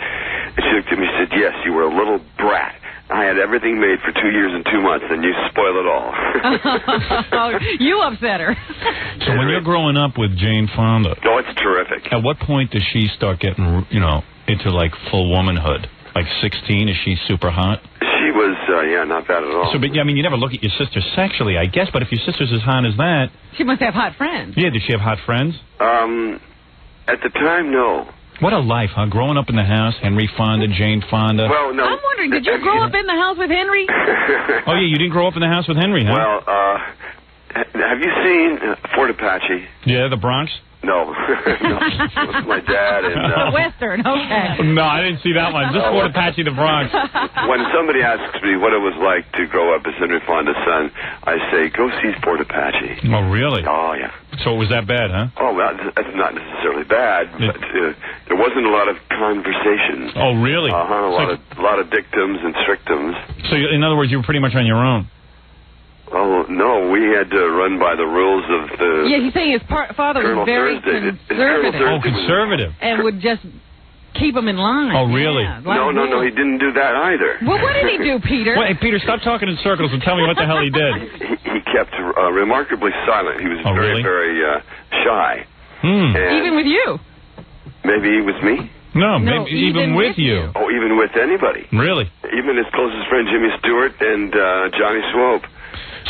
And she looked at me and said, yes, you were a little brat. I had everything made for 2 years and 2 months, and you spoil it all. You upset her. So when you're growing up with Jane Fonda... Oh, it's terrific. At what point does she start getting, into, full womanhood? 16? Is she super hot? She was, not bad at all. So, but I mean, you never look at your sister sexually, I guess. But if your sister's as hot as that, she must have hot friends. Yeah, did she have hot friends? At the time, no. What a life, huh? Growing up in the house, Henry Fonda, Jane Fonda. Well, no. I'm wondering, did you grow up in the house with Henry? Oh, yeah, you didn't grow up in the house with Henry, huh? Well, have you seen Fort Apache? Yeah, the Bronx? No. No. It was my dad and... Western, okay. No, I didn't see that one. Just Fort Apache, the Bronx. When somebody asks me what it was like to grow up as Henry Fonda's son, I say, go see Fort Apache. Oh, really? Oh, yeah. So it was that bad, huh? Oh, well, that's not necessarily bad, but there wasn't a lot of conversation. Oh, really? A lot of dictums and strictums. So, in other words, you were pretty much on your own. Oh, no, we had to run by the rules of the... Yeah, he's saying his father was very conservative. Oh, conservative. And would just keep him in line. Oh, really? Yeah, no, he didn't do that either. Well, what did he do, Peter? Wait, Peter, stop talking in circles and tell me what the hell he did. He kept remarkably silent. He was very shy. And even with you? Maybe he was me? No, maybe even with you. Oh, even with anybody. Really? Even his closest friend, Jimmy Stewart, and Johnny Swope.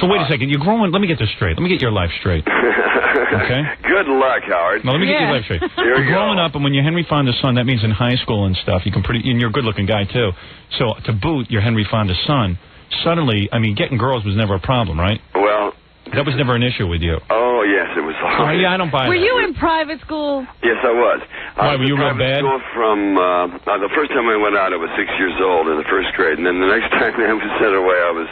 So wait a second. You're growing. Let me get this straight. Let me get your life straight. Okay. Good luck, Howard. No, let me get your life straight. You're growing up, and when you're Henry Fonda's son, that means in high school and stuff, you can and you're a good-looking guy too. So to boot, you're Henry Fonda's son. Suddenly, I mean, getting girls was never a problem, right? Well, that was never an issue with you. Oh yes, it was. Oh, yeah, I don't buy that. Were you in private school? Yes, I was. Why, were you real bad? School from the first time I went out, I was 6 years old in the first grade, and then the next time I was sent away, I was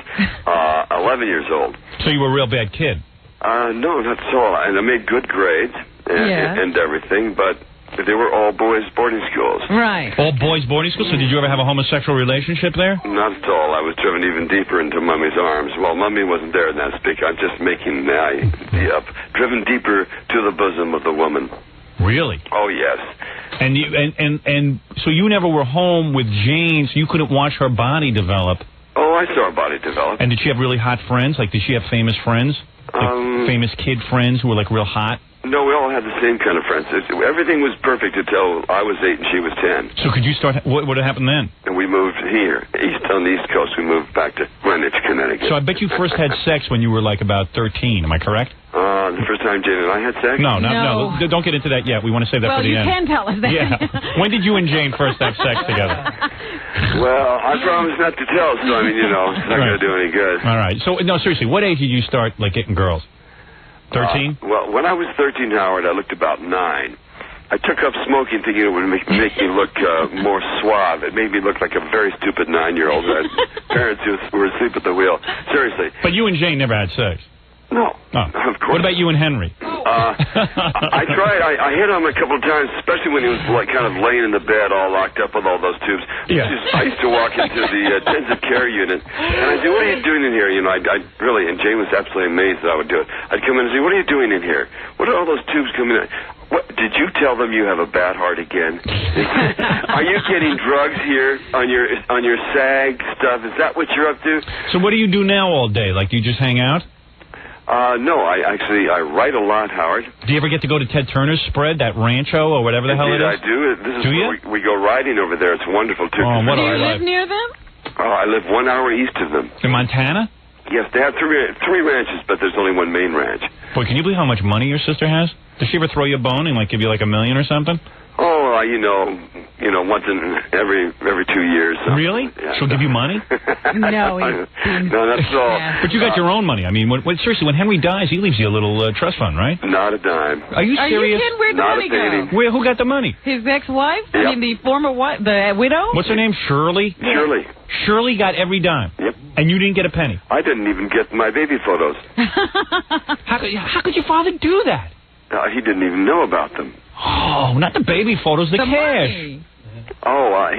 11 years old. So you were a real bad kid? No, not at all. And I made good grades and everything, but they were all boys boarding schools. Right. All boys boarding schools? So did you ever have a homosexual relationship there? Not at all. I was driven even deeper into Mummy's arms. Well, Mummy wasn't there in that speak. I'm just making driven deeper to the bosom of the woman. Really? Oh, yes. And you and so you never were home with Jane, so you couldn't watch her body develop. Oh, I saw her body develop. And did she have really hot friends? Like, did she have famous friends? Like famous kid friends who were, like, real hot? No, we all had the same kind of friends. Everything was perfect until I was 8 and she was 10. So could you start... What would have happened then? And we moved here, on the East Coast. We moved back to Greenwich, Connecticut. So I bet you first had sex when you were, like, about 13. Am I correct? The first time Jane and I had sex? No. Don't get into that yet. We want to save that for the end. Well, you can tell us that. Yeah. When did you and Jane first have sex together? Well, I promise not to tell, so, I mean, it's not going to do any good. All right. So, no, seriously, what age did you start, like, getting girls? 13? Well, when I was 13, Howard, I looked about 9. I took up smoking thinking it would make me look more suave. It made me look like a very stupid 9-year-old. Parents who were asleep at the wheel. Seriously. But you and Jane never had sex? No. Oh. Of course. What about you and Henry? I tried. I hit him a couple of times, especially when he was kind of laying in the bed all locked up with all those tubes. Yeah. I used to walk into the intensive care unit, and I'd say, what are you doing in here? I really, and Jane was absolutely amazed that I would do it. I'd come in and say, what are you doing in here? What are all those tubes coming in? What, did you tell them you have a bad heart again? Are you getting drugs here on your SAG stuff? Is that what you're up to? So what do you do now all day? Like, do you just hang out? No, I write a lot, Howard. Do you ever get to go to Ted Turner's spread, that Rancho or whatever the hell it is? I do. This is where we go riding over there. It's wonderful, too. Oh, what do you live near them? I live 1 hour east of them. In Montana? Yes, they have three ranches, but there's only one main ranch. Boy, can you believe how much money your sister has? Does she ever throw you a bone and, like, give you, like, $1 million or something? Oh, once in every 2 years. So. Really? Yeah, She'll give you money? No, no, that's all. But you got your own money. I mean, seriously, when Henry dies, he leaves you a little trust fund, right? Not a dime. Are you serious? Are you kidding? Where'd the money go? Who got the money? His ex-wife? Yep. I mean, the former wife, the widow? What's her name? Shirley? Shirley. Shirley got every dime. Yep. And you didn't get a penny. I didn't even get my baby photos. How could your father do that? He didn't even know about them. Oh, not the baby photos, the cash. Money. Oh,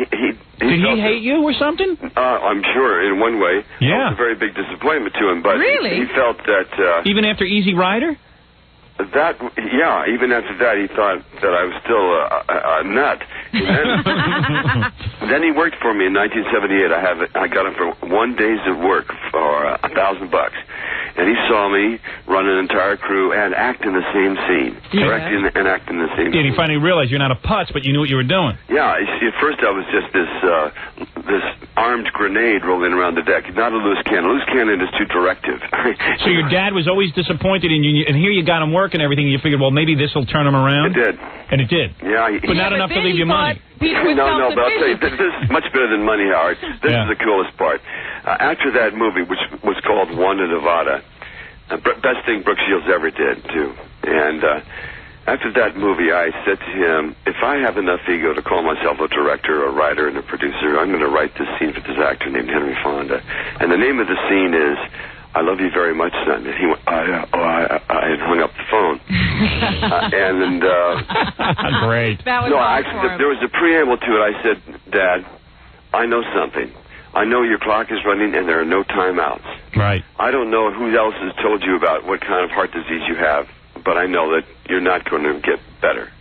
Did he hate you or something? I'm sure, in one way. Yeah. It was a very big disappointment to him, but really? he felt that... Even after Easy Rider? Even after that, he thought that I was still a nut. And then he worked for me in 1978. I got him for 1 day's of work for $1,000. and he saw me run an entire crew and act in the same scene, directing and acting in the same scene. And he finally realized you're not a putz, but you knew what you were doing. Yeah, you see, at first I was just this armed grenade rolling around the deck, not a loose cannon. Loose cannon is too directive. So your dad was always disappointed in you, and here you got him work and everything, and you figured, well, maybe this will turn him around? It did. And it did? Yeah. But not enough to leave you money. No, but I'll tell you, this is much better than money, Howard. This is the coolest part. After that movie, which was called Wanda Nevada, best thing Brooke Shields ever did, too. And after that movie, I said to him, if I have enough ego to call myself a director, a writer, and a producer, I'm going to write this scene for this actor named Henry Fonda. And the name of the scene is I Love You Very Much, Son. And he went, I had hung up the phone. Great. That was actually, there was a preamble to it. I said, Dad, I know something. I know your clock is running and there are no timeouts. Right. I don't know who else has told you about what kind of heart disease you have, but I know that you're not going to get better.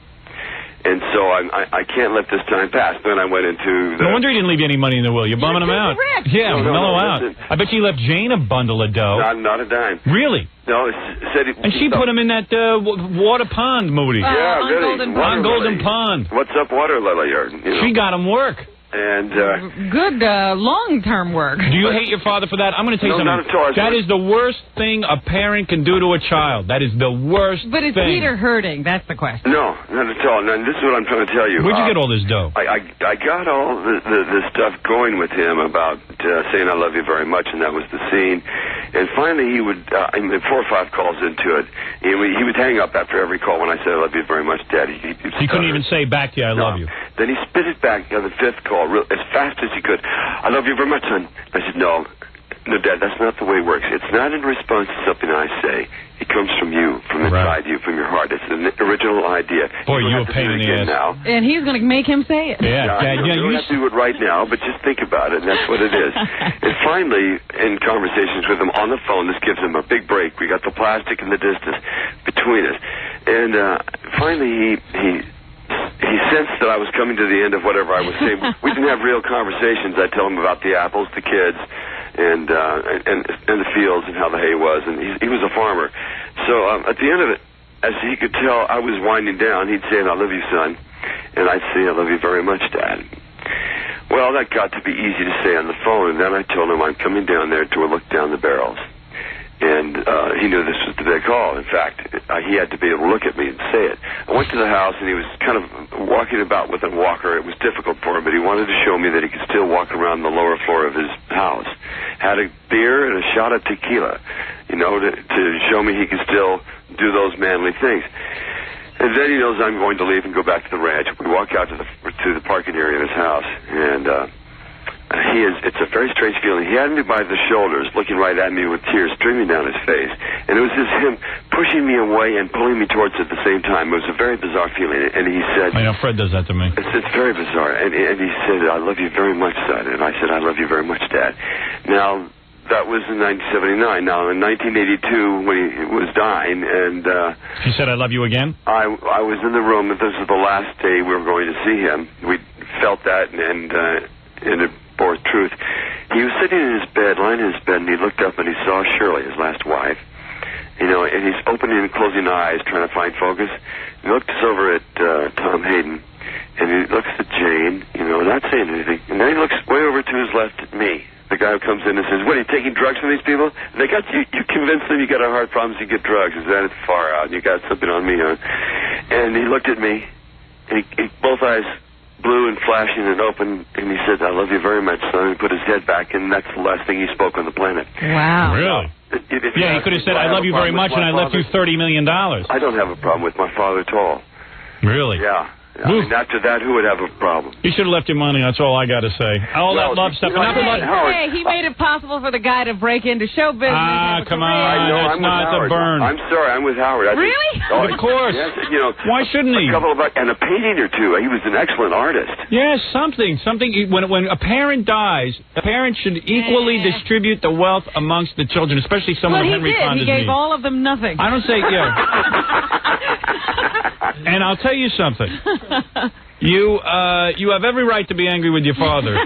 And so I can't let this time pass. Then I went into the... No wonder he didn't leave you any money in the will. You're bumming him out. Yeah, mellow out. Listen. I bet you left Jane a bundle of dough. Not a dime. Really? No, said it... And she put him in that Water Pond movie. Yeah, really. On Golden Pond. What's Up, Water Lily? She got him work. And good long-term work. Do you hate your father for that? I'm going to tell you something. Not at all. That is the worst thing a parent can do to a child. That is the worst But is thing. Peter hurting? That's the question. No, not at all. And this is what I'm trying to tell you. Where'd you get all this dough? I got all the stuff going with him about saying I love you very much, and that was the scene. And finally, he would, 4 or 5 calls into it, he would hang up after every call when I said I love you very much, Dad. He couldn't even say back to you, I love you. Then he spit it back on the 5th call as fast as he could. I love you very much, son. I said, no, Dad, that's not the way it works. It's not in response to something I say. It comes from you, from inside you, from your heart. It's an original idea. Boy, you a pain in the ass. Now. And he's going to make him say it. Yeah, Dad, you don't have to do it right now, but just think about it, and that's what it is. And finally, in conversations with him on the phone, this gives him a big break. We got the plastic and the distance between us. And finally, he sensed that I was coming to the end of whatever I was saying. We didn't have real conversations. I tell him about the apples, the kids, and the fields and how the hay was. And he was a farmer. So at the end of it, as he could tell, I was winding down. He'd say, I love you, son. And I'd say, I love you very much, Dad. Well, that got to be easy to say on the phone. And then I told him I'm coming down there to look down the barrels. And he knew this was the big call. In fact, he had to be able to look at me and say it. I went to the house, and he was kind of walking about with a walker. It was difficult for him, but he wanted to show me that he could still walk around the lower floor of his house. Had a beer and a shot of tequila, to show me he could still do those manly things. And then he knows I'm going to leave and go back to the ranch. We walk out to the parking area of his house, and it's a very strange feeling. He had me by the shoulders, looking right at me with tears streaming down his face. And it was just him pushing me away and pulling me towards it at the same time. It was a very bizarre feeling. And he said... I know, Fred does that to me. It's very bizarre. And he said, I love you very much, son. And I said, I love you very much, Dad. Now, that was in 1979. Now, in 1982, when he was dying, and... He said, I love you again? I was in the room, and this was the last day we were going to see him. We felt that, and it bore truth. He was sitting in his bed, lying in his bed, and he looked up and he saw Shirley, his last wife. And he's opening and closing eyes, trying to find focus. He looks over at Tom Hayden, and he looks at Jane, not saying anything. And then he looks way over to his left at me, the guy who comes in and says, what, are you taking drugs from these people? And they got you convinced them you got a heart problem, you get drugs. Is that far out? You got something on me, huh? And he looked at me, and he both eyes blue and flashing and open, and he said, I love you very much, son, and put his head back, and that's the last thing he spoke on the planet. Wow. Really? Yeah, he could have said, I love you very much, and I left you $30 million. I don't have a problem with my father at all. Really? Yeah. I mean, after that, who would have a problem? You should have left your money, that's all I got to say. All that love stuff. Hey, he made it possible for the guy to break into show business. Come on, I'm that's not the burn. I'm sorry, I'm with Howard. Really? Of course. Yes, why shouldn't he? And a painting or two. He was an excellent artist. Yes, something. When a parent dies, the parent should equally distribute the wealth amongst the children, especially someone of Henry Fonda's He gave all of them nothing. I don't say, And I'll tell you something. You have every right to be angry with your father.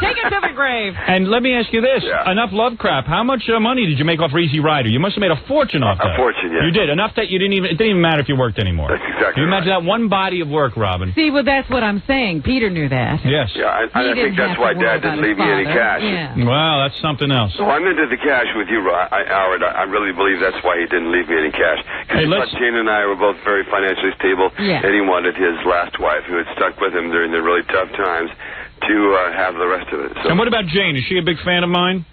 Take it to the grave. And let me ask you this. Enough love crap. How much money did you make off Easy Rider? You must have made a fortune off that. A fortune, yeah. You did. Enough that it didn't even matter if you worked anymore. That's exactly You imagine that one body of work, Robin. See, well, that's what I'm saying. Peter knew that. Yes. Yeah, I think that's why Dad didn't leave me any cash. Yeah. Well, that's something else. So I'm into the cash with you, Howard. I really believe that's why he didn't leave me any cash. Hey, Because Jane and I were both very financially stable, Yeah. and he wanted his last wife, who had stuck with him during the really tough times, to have the rest of it. So. And what about Jane? Is she a big fan of mine?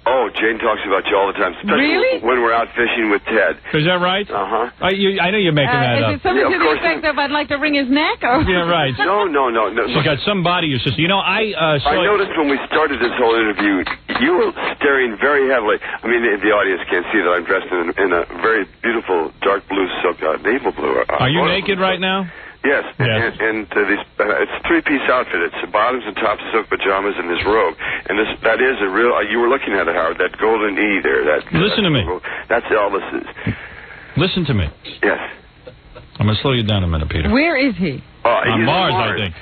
Oh, Jane talks about you all the time, especially Really? when we're out fishing with Ted. Is that right? Uh-huh. I know you're making that Is up. it something to the effect of I'd like to wring his neck? Or? Yeah, right. No. She got some body issue. You know, I noticed when we started this whole interview, you were staring very heavily. I mean, the audience can't see that I'm dressed in a very beautiful dark blue silk, naval blue. Are you naked right now? Yes, and it's a three-piece outfit. It's the bottoms and tops silk pajamas and this robe. And that is a real. You were looking at it, Howard. That golden E there. Listen to me. That's Elvis's. Listen to me. Yes. I'm gonna slow you down a minute, Peter. Where is he? On Mars, I think.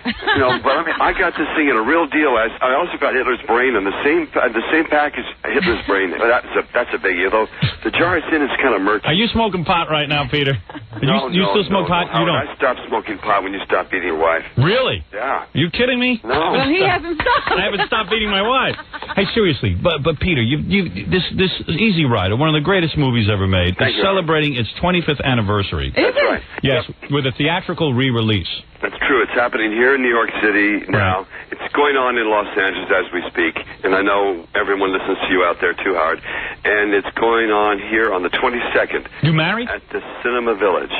But I got this thing in a real deal. I also got Hitler's brain on the same package. Hitler's brain. That's a biggie. Though the jar it's in is kind of murky. Are you smoking pot right now, Peter? You still smoke pot? You don't. I stopped smoking pot when you stopped beating your wife. Really? Yeah. You kidding me? No. Well, he hasn't stopped. I haven't stopped beating my wife. Hey, seriously, but Peter, this Easy Rider, one of the greatest movies ever made, is celebrating its 25th anniversary. Is it? Right. Yes, with a theatrical re-release. That's true. It's happening here in New York City now. Right. It's going on in Los Angeles as we speak, and I know everyone listens to you out there too, Howard. And it's going on here on the 22nd. You married? At the Cinema Village.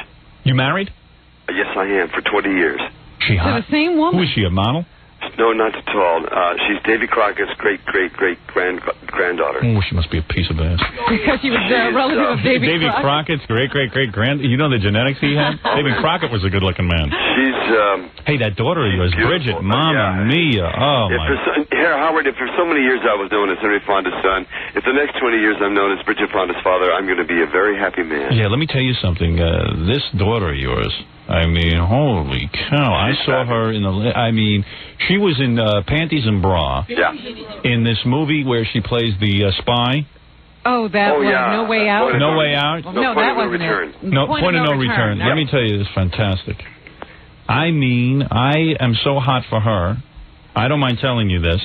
You married? Yes, I am, for 20 years. She hot? To the same woman? Who is she, a model? No, not at all. She's Davy Crockett's great-great-great-granddaughter. Oh, she must be a piece of ass. Because she was a relative of Davy Crockett. Crockett's great-great-great-grand... You know the genetics he had? Davy Crockett was a good-looking man. She's, Hey, that daughter of yours, Bridget, Mamma Mia. Oh, my... Howard, if for so many years I was known as Henry Fonda's son, if the next 20 years I'm known as Bridget Fonda's father, I'm going to be a very happy man. Yeah, let me tell you something. This daughter of yours... I mean, holy cow. I saw her in she was in Panties and Bra. Yeah. In this movie where she plays the spy. Oh, that one. Yeah. No Way Out? No Way Out? No, that wasn't it. No, Point of No Return. Yep. Let me tell you, it's fantastic. I mean, I am so hot for her. I don't mind telling you this.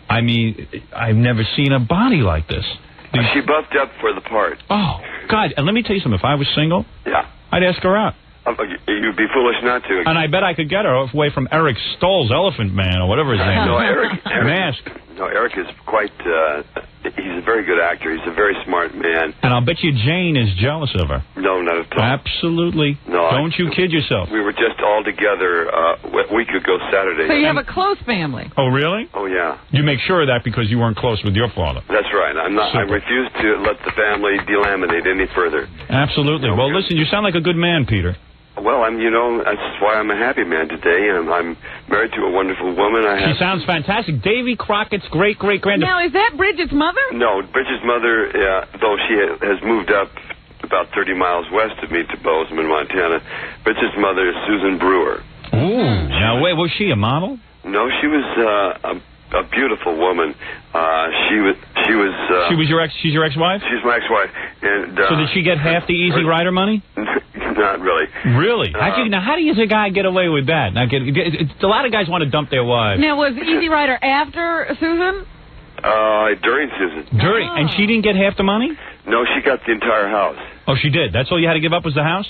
I mean, I've never seen a body like this. She buffed up for the part. Oh, God. And let me tell you something. If I was single... Yeah. I'd ask her out. You'd be foolish not to. And I bet I could get her away from Eric Stoll's Elephant Man or whatever his name is. No, Eric Mask. No, Eric is quite... he's a very good actor. He's a very smart man. And I'll bet you Jane is jealous of her. No, not at all. Absolutely. No. Don't you kid yourself. We were just all together a week ago Saturday. So you have a close family. Oh, really? Oh, yeah. You make sure of that because you weren't close with your father. That's right. I refuse to let the family delaminate any further. Absolutely. Well, listen, you sound like a good man, Peter. Well, that's why I'm a happy man today. I'm married to a wonderful woman. She sounds fantastic. Davy Crockett's great-great-granddaughter. Now, is that Bridget's mother? No, Bridget's mother, though she has moved up about 30 miles west of me to Bozeman, Montana. Bridget's mother is Susan Brewer. Ooh. Now, wait, was she a model? No, she was a beautiful woman. She's your ex-wife? She's my ex-wife. And so did she get half the Easy Rider money? Not really. Really? How does a guy get away with that? A lot of guys want to dump their wives. Now, was Easy Rider after Susan? During Susan. During, and she didn't get half the money? No, she got the entire house. Oh, she did. That's all you had to give up was the house?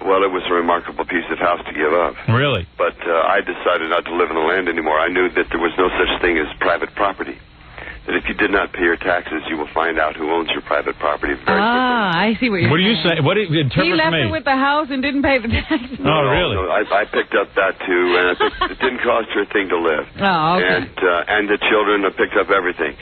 Well, it was a remarkable piece of house to give up. Really? But I decided not to live on the land anymore. I knew that there was no such thing as private property. That if you did not pay your taxes, you will find out who owns your private property very quickly. I see what you're saying. What are you saying? He left her with the house and didn't pay the taxes. Oh, really? No, I picked up that, too, and it didn't cost her a thing to live. Oh, okay. And the children picked up everything.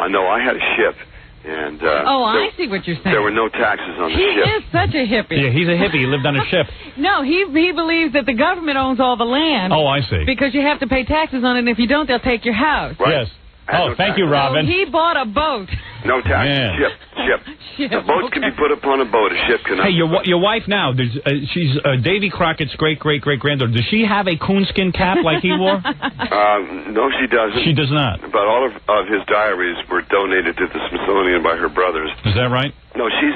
No, I had a ship. And, I see what you're saying. There were no taxes on the ship. He is such a hippie. Yeah, he's a hippie. He lived on a ship. No, he believes that the government owns all the land. Oh, I see. Because you have to pay taxes on it, and if you don't, they'll take your house. Right. Yes. Oh, thank you, Robin. So he bought a boat. No tax. Man. Ship. The boats can be put upon a boat. A ship cannot. Hey, your wife now, she's Davy Crockett's great-great-great-granddaughter. Does she have a coonskin cap like he wore? No, she doesn't. She does not. But all of his diaries were donated to the Smithsonian by her brothers. Is that right? No, she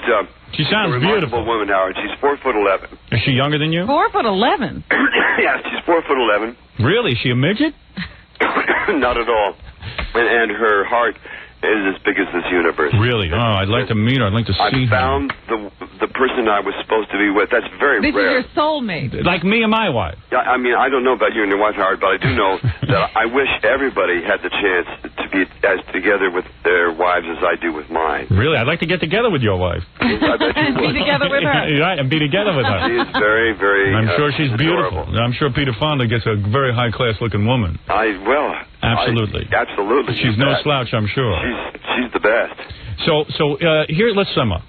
sounds a remarkable beautiful. woman, Howard. She's 4'11". Is she younger than you? 4'11". Yeah, she's 4'11". Really? Is she a midget? Not at all. And her heart is as big as this universe. Really? Oh, I'd like to meet her. I'd like to see her. I found the person I was supposed to be with. That's very This rare. is your soulmate. Like me and my wife. Yeah, I mean, I don't know about you and your wife, Howard, but I do know that I wish everybody had the chance to be as together with their wives as I do with mine. Really? I'd like to get together with your wife. I bet you would. Be together with her. Right, and be together with her. She is very, very I'm sure she's adorable. beautiful. I'm sure Peter Fonda gets a very high-class looking woman. Absolutely. Absolutely. She's no slouch, I'm sure. She's the best. So here, let's sum up.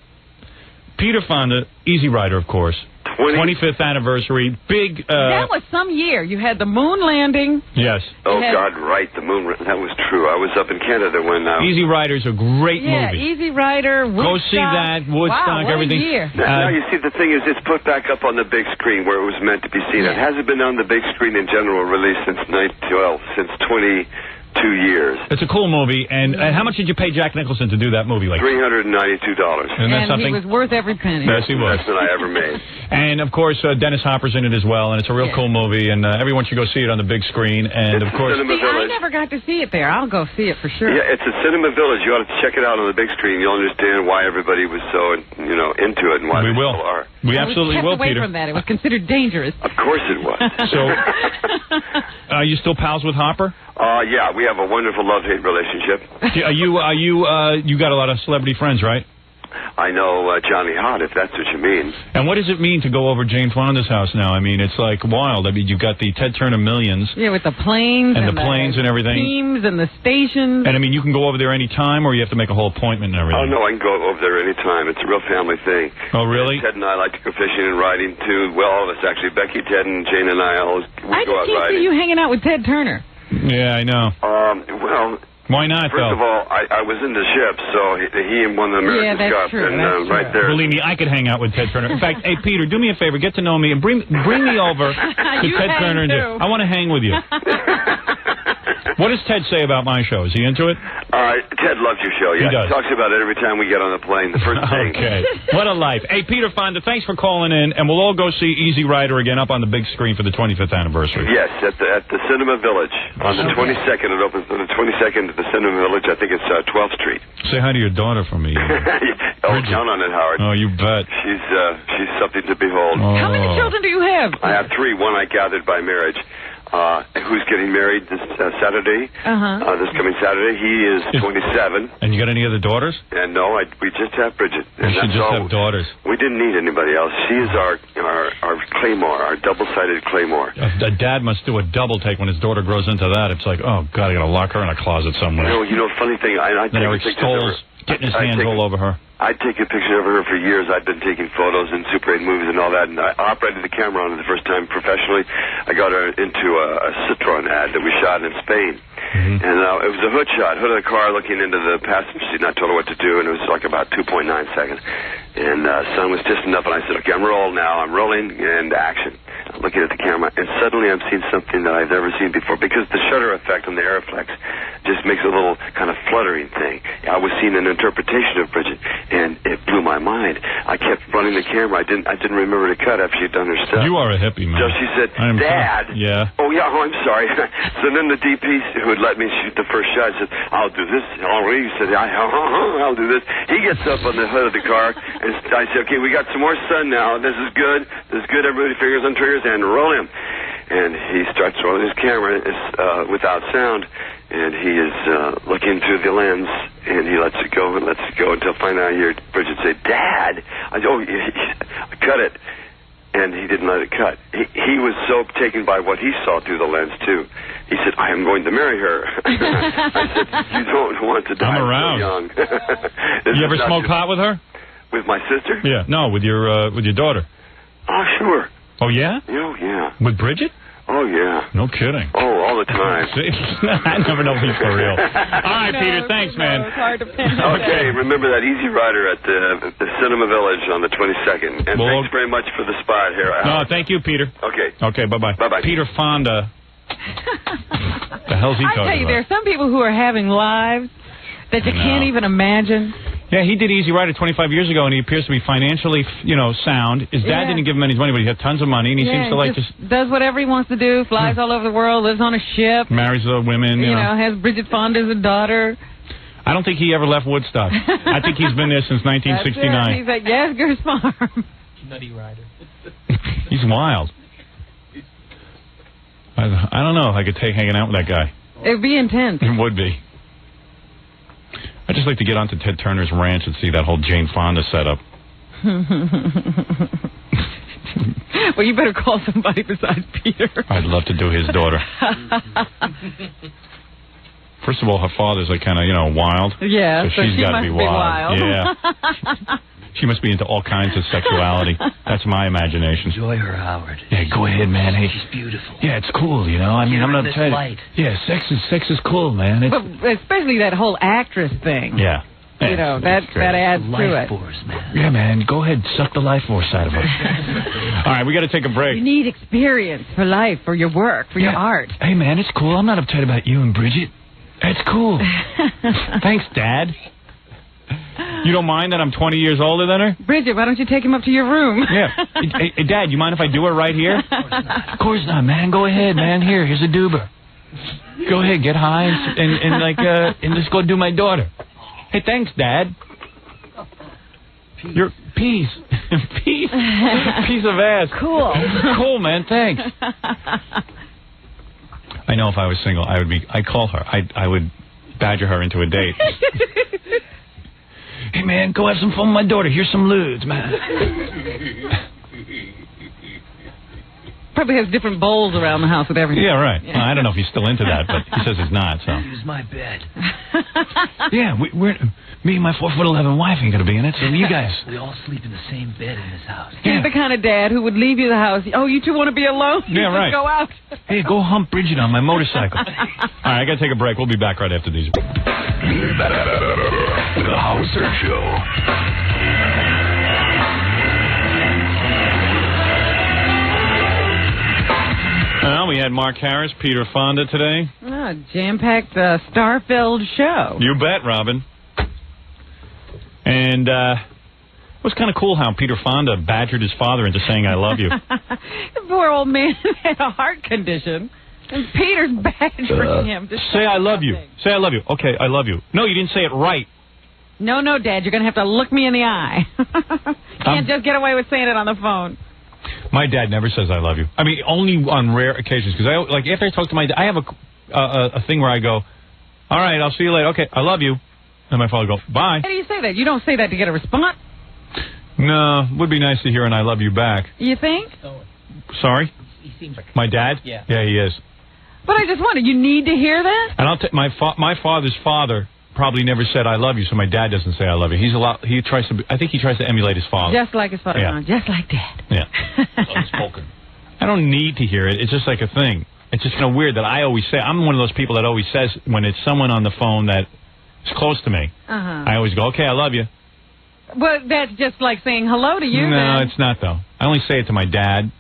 Peter Fonda, Easy Rider, of course. 25th anniversary, big... that was some year. You had the moon landing. Yes. Oh, God, right. The moon, that was true. I was up in Canada when... Easy Rider's a great movie. Yeah, Easy Rider, Woodstock. Go see that, Woodstock, wow, what everything. A year. Now, you see, the thing is, it's put back up on the big screen where it was meant to be seen. Yeah. It hasn't been on the big screen in general release since 22 years. It's a cool movie. And how much did you pay Jack Nicholson to do that movie? Like $392. Isn't that something? He was worth every penny. Yes, he was. Best that I ever made. And, of course, Dennis Hopper's in it as well, and it's a real cool movie, and everyone should go see it on the big screen. And, of course... Cinema I Village. never got to see it there. I'll go see it for sure. Yeah, it's a Cinema Village. You ought to check it out on the big screen. You'll understand why everybody was so, into it and why people are. We absolutely will, away Peter. from that. It was considered dangerous. Of course it was. So, are you still pals with Hopper? Yeah, we have a wonderful love-hate relationship. You got a lot of celebrity friends, right? I know Johnny Hott, if that's what you mean. And what does it mean to go over Jane Fonda's house now? I mean, it's like wild. I mean, you've got the Ted Turner Millions. Yeah, with the planes and the planes and everything. Teams and the stations. And I mean, you can go over there any time, or you have to make a whole appointment and everything. Oh no, I can go over there any time. It's a real family thing. Oh really? Ted and I like to go fishing and riding too. Well, all of us actually. Becky, Ted, and Jane and I always go out I just can't riding. see you hanging out with Ted Turner. Yeah, I know. Well. Why not, First of all, I was in the ship, so he and one of the American Cup, and right there. Believe me, I could hang out with Ted Turner. In fact, hey, Peter, do me a favor, get to know me, and bring me over to Ted Turner. I want to hang with you. What does Ted say about my show? Is he into it? Ted loves your show. Yeah, He does. Talks about it every time we get on the plane. The first thing. Okay. What a life. Hey, Peter Fonda, thanks for calling in, and we'll all go see Easy Rider again up on the big screen for the 25th anniversary. Yes, at the Cinema Village on the 22nd. It opens on the 22nd at the Cinema Village. I think it's 12th Street. Say hi to your daughter for me. Count on it, Howard. Oh, you bet. She's something to behold. How many children do you have? I have 3. One I gathered by marriage. Who's getting married this Saturday? This coming Saturday. He is 27. And you got any other daughters? And no, we just have Bridget. You should just have daughters. We didn't need anybody else. She is our claymore, our double-sided claymore. A dad must do a double take when his daughter grows into that. It's like, oh God, I got to lock her in a closet somewhere. Funny thing, I then Eric Stolz getting his hands all over her. I'd taken pictures of her for years. I'd been taking photos in Super 8 movies and all that, and I operated the camera on her the first time professionally. I got her into a Citroen ad that we shot in Spain. And it was a hood shot, hood of the car looking into the passenger seat, and I told her what to do, and it was like about 2.9 seconds. And sun was just enough, and I said, okay, I'm rolling now. I'm rolling, and action. I'm looking at the camera, and suddenly I'm seeing something that I've never seen before, because the shutter effect on the Aeroflex just makes a little kind of fluttering thing. I was seeing an interpretation of Bridget, and it blew my mind. I kept running the camera. I didn't remember to cut after she'd done her stuff. You are a hippie, man. So she said, Dad. Yeah. Oh, yeah, I'm sorry. So then the DP who had let me shoot the first shot said, I'll do this. Henri said, I'll do this. He gets up on the hood of the car, and I said, okay, we got some more sun now. This is good. This is good. Everybody fingers on triggers, and roll him. And he starts rolling his camera without sound, and he is looking through the lens, and he lets it go and lets it go until finally I hear Bridget say, Dad. I said, oh, cut it. And he didn't let it cut. He was so taken by what he saw through the lens, too. He said, I am going to marry her. I said, you don't want to die I'm around. so young. You ever smoke pot with her? With my sister? Yeah. No, with your daughter. Oh, sure. Oh, yeah? Oh, yeah. With Bridget? Oh, yeah. No kidding. Oh, all the time. I never know if he's for real. All right, Peter, thanks, man. It's hard to pin Okay, remember that Easy Rider at the Cinema Village on the 22nd. And thanks very much for the spot here. No, thank you, Peter. Okay. Okay, bye-bye. Bye-bye. Peter Fonda. The hell's he I talking tell you, about? there are some people who are having lives that you can't even imagine. Yeah, he did Easy Rider 25 years ago, and he appears to be financially, sound. His dad didn't give him any money, but he had tons of money, and he seems to like just does whatever he wants to do, flies all over the world, lives on a ship. Marries the women, you know. Has Bridget Fonda as a daughter. I don't think he ever left Woodstock. I think he's been there since 1969. He's at Yasgur's farm. Nutty Rider. He's wild. I don't know if I could take hanging out with that guy. It would be intense. It would be. I'd just like to get onto Ted Turner's ranch and see that whole Jane Fonda setup. Well, you better call somebody besides Peter. I'd love to do his daughter. First of all, her father's like kind of, wild. Yeah, so she's she got to must be wild. Yeah. She must be into all kinds of sexuality. That's my imagination. Enjoy her, Howard. Yeah, go ahead, man. Hey, she's beautiful. Yeah, it's cool, I mean, I'm not this light. Yeah, sex is cool, man. But especially that whole actress thing. Yeah. That adds to it. Force, man. Yeah, man. Go ahead, suck the life force out of her. All right, we got to take a break. You need experience for life, for your work, for your art. Hey, man, it's cool. I'm not uptight about you and Bridget. It's cool. Thanks, Dad. You don't mind that I'm 20 years older than her? Bridget, why don't you take him up to your room? Yeah. Hey, Dad, you mind if I do it right here? Of course not, man. Go ahead, man. Here's a doober. Go ahead, get high and just go do my daughter. Hey, thanks, Dad. You're peace. Peace. Piece of ass. Cool. Cool, man. Thanks. I know if I was single, I'd call her. I would badger her into a date. Hey, man, go have some fun with my daughter. Here's some lewds, man. Probably has different bowls around the house with everything. Yeah, right. Well, I don't know if he's still into that, but he says he's not, so. Use my bed. Yeah, me and my 4'11" wife ain't going to be in it, so you guys. We all sleep in the same bed in this house. He's the kind of dad who would leave you the house. Oh, you two want to be alone? Yeah, right. Go out. Hey, go hump Bridget on my motorcycle. All right, I got to take a break. We'll be back right after these. The Howard Stern Show. Well, we had Mark Harris, Peter Fonda today. Oh, jam-packed, star-filled show. You bet, Robin. And it was kind of cool how Peter Fonda badgered his father into saying, I love you. The poor old man had a heart condition, and Peter's badgering him. To say I love you. Say I love you. Okay, I love you. No, you didn't say it right. No, Dad, you're going to have to look me in the eye. Can't just get away with saying it on the phone. My dad never says I love you. I mean, only on rare occasions. Because after I talk to my dad, I have a thing where I go, all right, I'll see you later. Okay, I love you. And my father goes, bye. How do you say that? You don't say that to get a response? No, would be nice to hear an I love you back. You think? Sorry? He seems like my dad? Yeah. Yeah, he is. But I just wonder, you need to hear that? And I'll my father's father probably never said I love you, so my dad doesn't say I love you. I think he tries to emulate his father. Just like his father. Yeah. Just like Dad. Yeah. Unspoken. I don't need to hear it. It's just like a thing. It's just kind of weird that I always say, I'm one of those people that always says when it's someone on the phone that is close to me, I always go, okay, I love you. Well, that's just like saying hello to you. No, then. it's not, though. I only say it to my dad.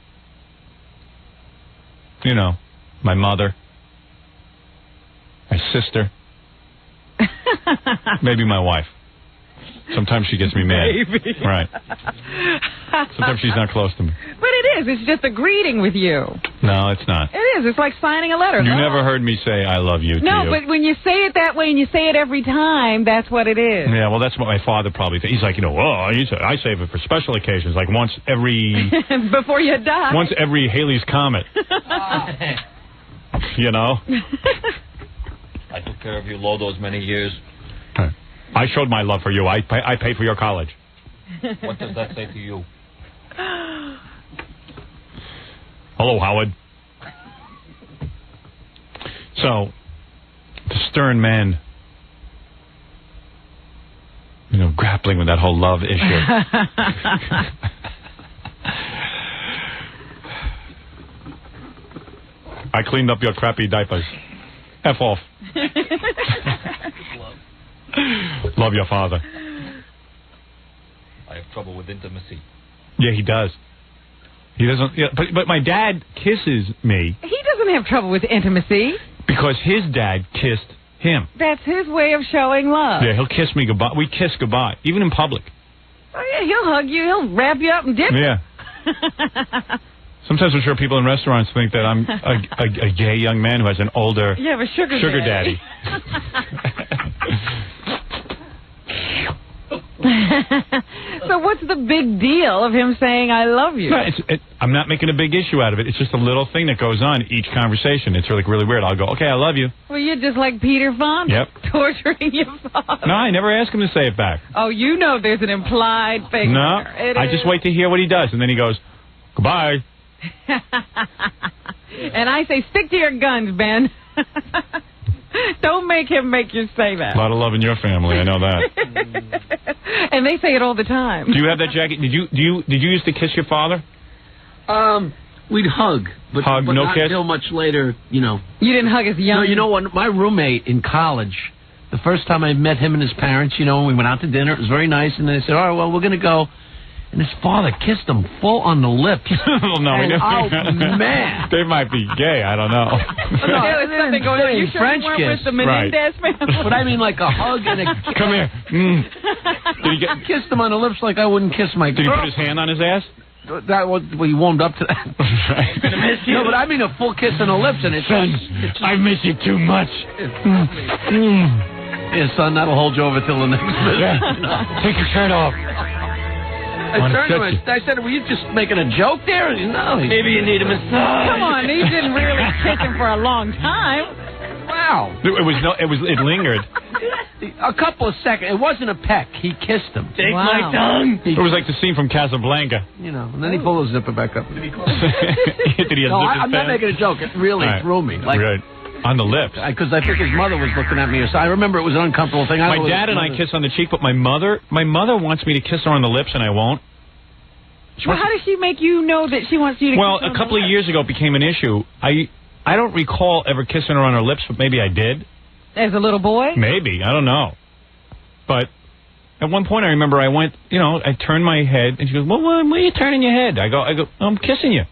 You know, my mother. My sister. Maybe my wife. Sometimes she gets me mad. Maybe. Right. Sometimes she's not close to me. But it is. It's just a greeting with you. No, it's not. It is. It's like signing a letter. You never heard me say I love you to you. No, but when you say it that way and you say it every time, that's what it is. Yeah, well, that's what my father probably thinks. He's like, I save it for special occasions, like once every... Before you die. Once every Halley's Comet. You know? I took care of you low those many years. I showed my love for you. I paid for your college. What does that say to you? Hello, Howard. So, the Stern men, grappling with that whole love issue. I cleaned up your crappy diapers. F off. Love your father. I have trouble with intimacy. Yeah, he does. He doesn't. Yeah, but my dad kisses me. He doesn't have trouble with intimacy. Because his dad kissed him. That's his way of showing love. Yeah, he'll kiss me goodbye. We kiss goodbye, even in public. Oh, yeah, he'll hug you. He'll wrap you up and dip you. Yeah. Sometimes I'm sure people in restaurants think that I'm a gay young man who has an older You have a sugar daddy. So what's the big deal of him saying I love you? No, I'm not making a big issue out of it. It's just a little thing that goes on each conversation. It's really weird. I'll go, okay, I love you. Well, you're just like Peter Fonda. Yep. Torturing your father. No, I never ask him to say it back. Oh, you know there's an implied thing. No, there. I just wait to hear what he does, and then he goes, goodbye. And I say, stick to your guns, Ben. Don't make him make you say that. A lot of love in your family, I know that. And they say it all the time. Do you have that jacket? Did you used to kiss your father? We'd hug, but no not kiss? until much later, you know. You didn't hug as young? No, you know what? My roommate in college, the first time I met him and his parents, you know, when we went out to dinner, it was very nice, and they said, all right, well, we're going to go. And his father kissed him full on the lips. Well, no, and, oh, man. They might be gay. I don't know. There was something going on. You sure French you weren't kiss. with the Menendez family? But I mean like a hug and a kiss. Come here. Did he kissed him on the lips like I wouldn't kiss my girl. Did he put his hand on his ass? That was, well, he warmed up to that. No, but I mean a full kiss on the lips, and it's... Son, I miss you too much. Yeah, son, that'll hold you over till the next visit. Yeah. Take your shirt off. I turned to him. I said, were you just making a joke there? No. Maybe you need a massage. Come on, he didn't really kiss him for a long time. Wow. It lingered. A couple of seconds. It wasn't a peck. He kissed him. Take my tongue. It was like the scene from Casablanca. You know, and then he pulled his zipper back up. Did he No, I'm not making a joke. It really threw me. Like, right. On the lips. Because I think his mother was looking at me. So I remember it was an uncomfortable thing. My dad and I kiss on the cheek, but my mother wants me to kiss her on the lips, and I won't. Well, how does she make you know that she wants you to kiss her on the lips? A couple of years ago it became an issue. I don't recall ever kissing her on her lips, but maybe I did. As a little boy? Maybe. I don't know. But at one point I remember I went, I turned my head, and she goes, well, why are you turning your head? I go, I'm kissing you.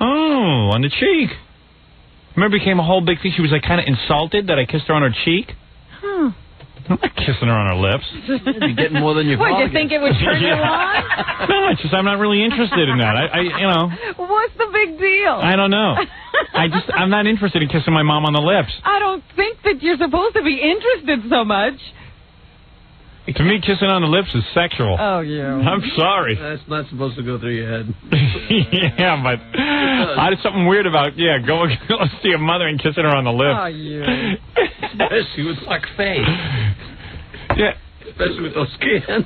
Oh, on the cheek. Remember, it became a whole big thing. She was like kind of insulted that I kissed her on her cheek. Huh. I'm not kissing her on her lips. You're getting more than you What, you think it would turn you on? No, it's just I'm not really interested in that. What's the big deal? I don't know. I'm not interested in kissing my mom on the lips. I don't think that you're supposed to be interested so much. To me, kissing on the lips is sexual. Oh, yeah. I'm sorry. That's not supposed to go through your head. Yeah, but there's something weird about, go see your mother and kissing her on the lips. Oh, yeah. Especially with like face. Yeah. Especially with those skins. You're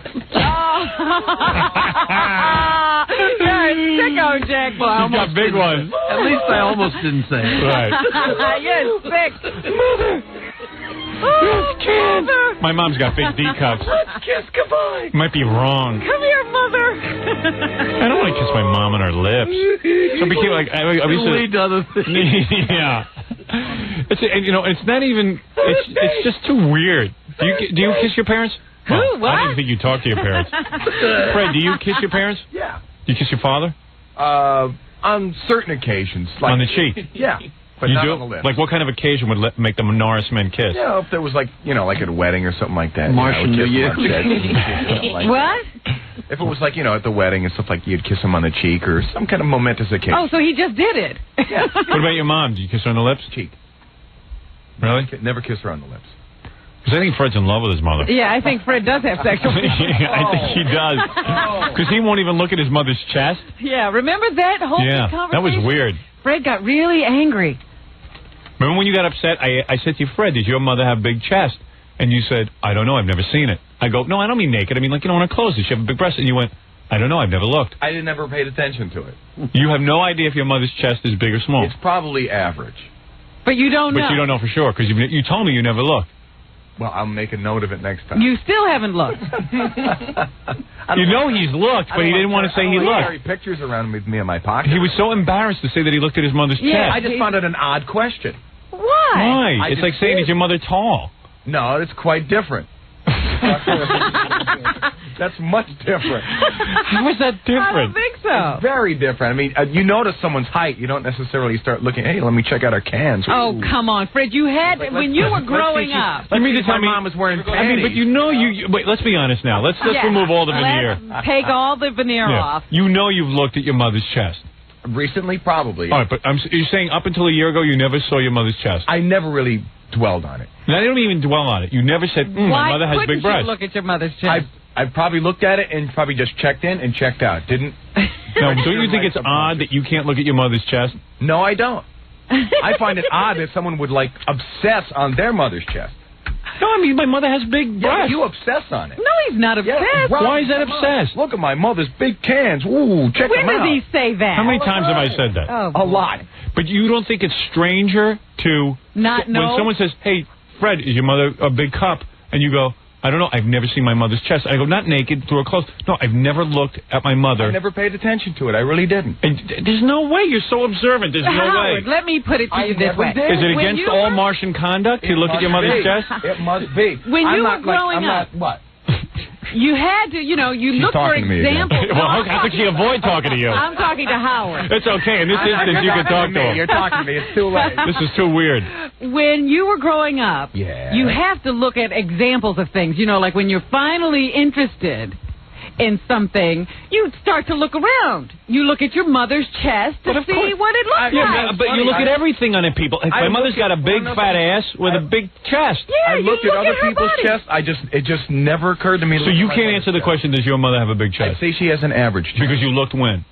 a sicko, Jack. Well, You've got big ones. At least I almost didn't say it. Right. You're sick. Mother. Mother. My mom's got big D cups. Let's kiss goodbye. Might be wrong. Come here, Mother. I don't want to kiss my mom on her lips. So it became like I used to lead to other things. Yeah. It's not even. It's just too weird. Do you kiss your parents? Who? What? I didn't think you talked to your parents. Fred, do you kiss your parents? Yeah. Do you kiss your father? On certain occasions. Like, on the cheek? Yeah. But you not do? on the lips. Like what kind of occasion would make the Norris men kiss? Yeah, if there was like at a wedding or something like that. Martian New Year. What? If it was like, at the wedding and stuff like you'd kiss him on the cheek or some kind of momentous occasion. Oh, so he just did it. Yeah. What about your mom? Do you kiss her on the lips? Cheek. Really? Never kiss her on the lips. Because I think Fred's in love with his mother. Yeah, I think Fred does have sexual I think he does. Because he won't even look at his mother's chest. Yeah, remember that whole conversation? That was weird. Fred got really angry. Remember when you got upset? I said to you, Fred, does your mother have a big chest? And you said, I don't know, I've never seen it. I go, no, I don't mean naked. I mean like, on her clothes. Does she have a big breast? And you went, I don't know, I've never looked. I never paid attention to it. You have no idea if your mother's chest is big or small. It's probably average. But you don't know. But you don't know for sure, because you told me you never looked. Well, I'll make a note of it next time. You still haven't looked. You know he's looked, but he didn't want to say he looked. Carry pictures around with me in my pocket. He was so embarrassed to say that he looked at his mother's chest. I just found it an odd question. Why? Why? It's like saying, is your mother tall? No, it's quite different. That's much different. How is that different? I don't think so. It's very different. I mean, you notice someone's height. You don't necessarily start looking, hey, let me check out her cans. Oh, come on, Fred. You had, when you were growing up. You mean to tell me my mom was wearing panties? I mean, but you know wait, let's be honest now. Let's remove all the veneer. Let's take all the veneer off. You know you've looked at your mother's chest. Recently, probably. All right, but you're saying up until a year ago you never saw your mother's chest? I never really dwelled on it. No, I don't even dwell on it. You never said, my mother has big breasts. Why couldn't you look at your mother's chest? I probably looked at it and probably just checked in and checked out. Didn't. No, don't you think it's odd that you can't look at your mother's chest? No, I don't. I find it odd that someone would, like, obsess on their mother's chest. No, I mean, my mother has big breasts. You obsess on it. No, he's not obsessed. Yeah, why is that obsessed? Look at my mother's big cans. Ooh, check them out. When does he say that? How many times have I said that? Oh, a lot. But you don't think it's stranger to... Not know? When someone says, hey, Fred, is your mother a big cup? And you go... I don't know. I've never seen my mother's chest. I go, not naked, through her clothes. No, I've never looked at my mother. I never paid attention to it. I really didn't. And there's no way. You're so observant. There's no Howard, way. let me put it to you this way. Is it against all Martian conduct to look at your mother's chest? It must be. When you were growing up, what? You had to, you look for examples. Well, how could she avoid talking to you? I'm talking to Howard. It's okay. In this instance, you can talk to him. You're talking to me. It's too late. This is too weird. When you were growing up, you have to look at examples of things. Like when you're finally interested in something, you start to look around. You look at your mother's chest to see what it looks like. But you look at everything on it, people. My mother's got a big fat ass with a big chest. Yeah, I looked at other people's chests. It just never occurred to me. So you can't answer the question, does your mother have a big chest? I'd say she has an average chest. Because you looked when?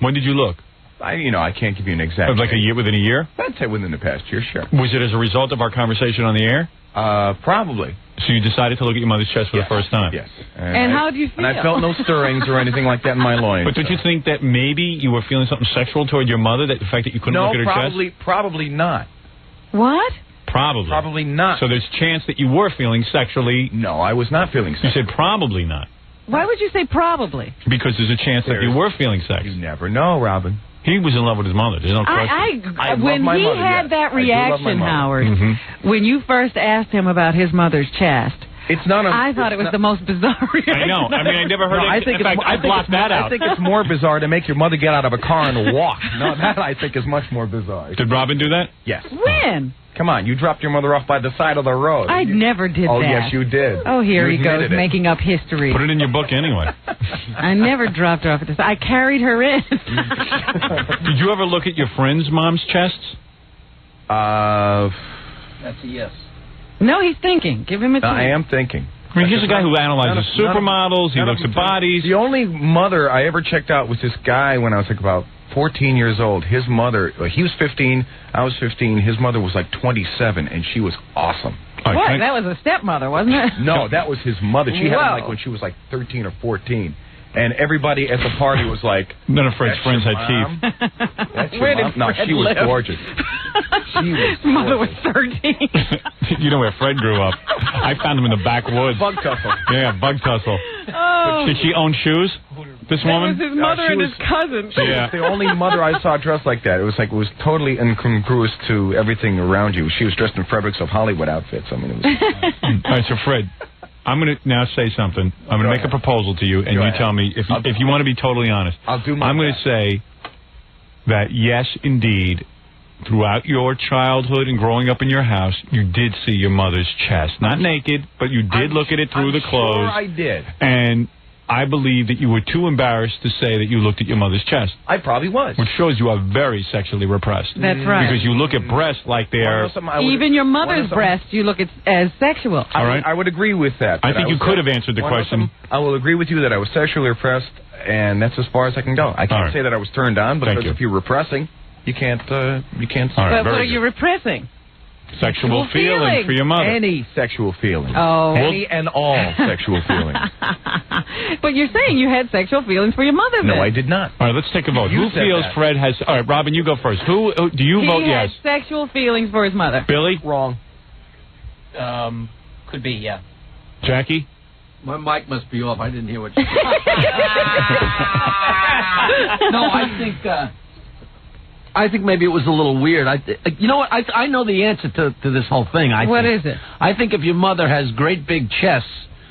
When did you look? I can't give you an exact. Like a year, within a year? I'd say within the past year, sure. Was it as a result of our conversation on the air? Probably. So you decided to look at your mother's chest for the first time? Yes. And how do you feel? And I felt no stirrings or anything like that in my loins. But don't you think that maybe you were feeling something sexual toward your mother, that the fact that you couldn't look at her chest? Probably not. What? Probably not. So there's a chance that you were feeling sexually... No, I was not feeling sexually. You said probably not. Why would you say probably? Because there's a chance that you were feeling sex. You never know, Robin. He was in love with his mother. There's no question. When he had that reaction, Howard, when you first asked him about his mother's chest, I thought it was the most bizarre reaction. I know. I mean, I never heard it. In fact, I blocked that out. I think it's more bizarre to make your mother get out of a car and walk. No, that I think is much more bizarre. Did Robin do that? Yes. When? Come on, you dropped your mother off by the side of the road. I never did that. Oh, yes, you did. Oh, here he goes, making up history. Put it in your book anyway. I never dropped her off at the side. I carried her in. Did you ever look at your friends' mom's chests? That's a yes. No, he's thinking. Give him a chance. I am thinking. I mean, here's a guy who analyzes supermodels. He looks at bodies. The only mother I ever checked out was this guy when I was like about 14 years old. His mother, he was 15, I was 15. His mother was like 27, and she was awesome. What? That was a stepmother, wasn't it? No, that was his mother. She had him like when she was like 13 or 14. And everybody at the party was like... None of Fred's friends had teeth. That's your mom? No, she was gorgeous. Mother was 13. You know where Fred grew up. I found him in the backwoods. Bug tussle. Yeah, bug tussle. Oh. Did she own shoes? This woman? It was his mother and his cousin. She was the only mother I saw dressed like that. It was totally incongruous to everything around you. She was dressed in Fredericks of Hollywood outfits. I mean, it was... All right, so Fred... I'm going to now say something. I'm going to make a proposal to you, and you tell me if you want to be totally honest. I'll do my I'm going to say that, yes, indeed, throughout your childhood and growing up in your house, you did see your mother's chest. Not naked, but you did look at it through the clothes. Sure I did. And I believe that you were too embarrassed to say that you looked at your mother's chest. I probably was. Which shows you are very sexually repressed. That's right. Because you look at breasts like they are... Even your mother's breasts you look at as sexual. All right. I would agree with that. I think you could have answered the question. I will agree with you that I was sexually repressed, and that's as far as I can go. I can't say that I was turned on, because if you're repressing, you can't... Right, but what are you repressing? Sexual feeling for your mother. Any sexual feeling. Oh. Any and all sexual feelings. But you're saying you had sexual feelings for your mother, then. No, I did not. All right, let's take a vote. Who feels Fred has... All right, Robin, you go first. Who do you vote yes? He had sexual feelings for his mother. Billy? Wrong. Could be, yeah. Jackie? My mic must be off. I didn't hear what you said. No, I think maybe it was a little weird. You know what? I know the answer to this whole thing. What is it? I think if your mother has great big chests,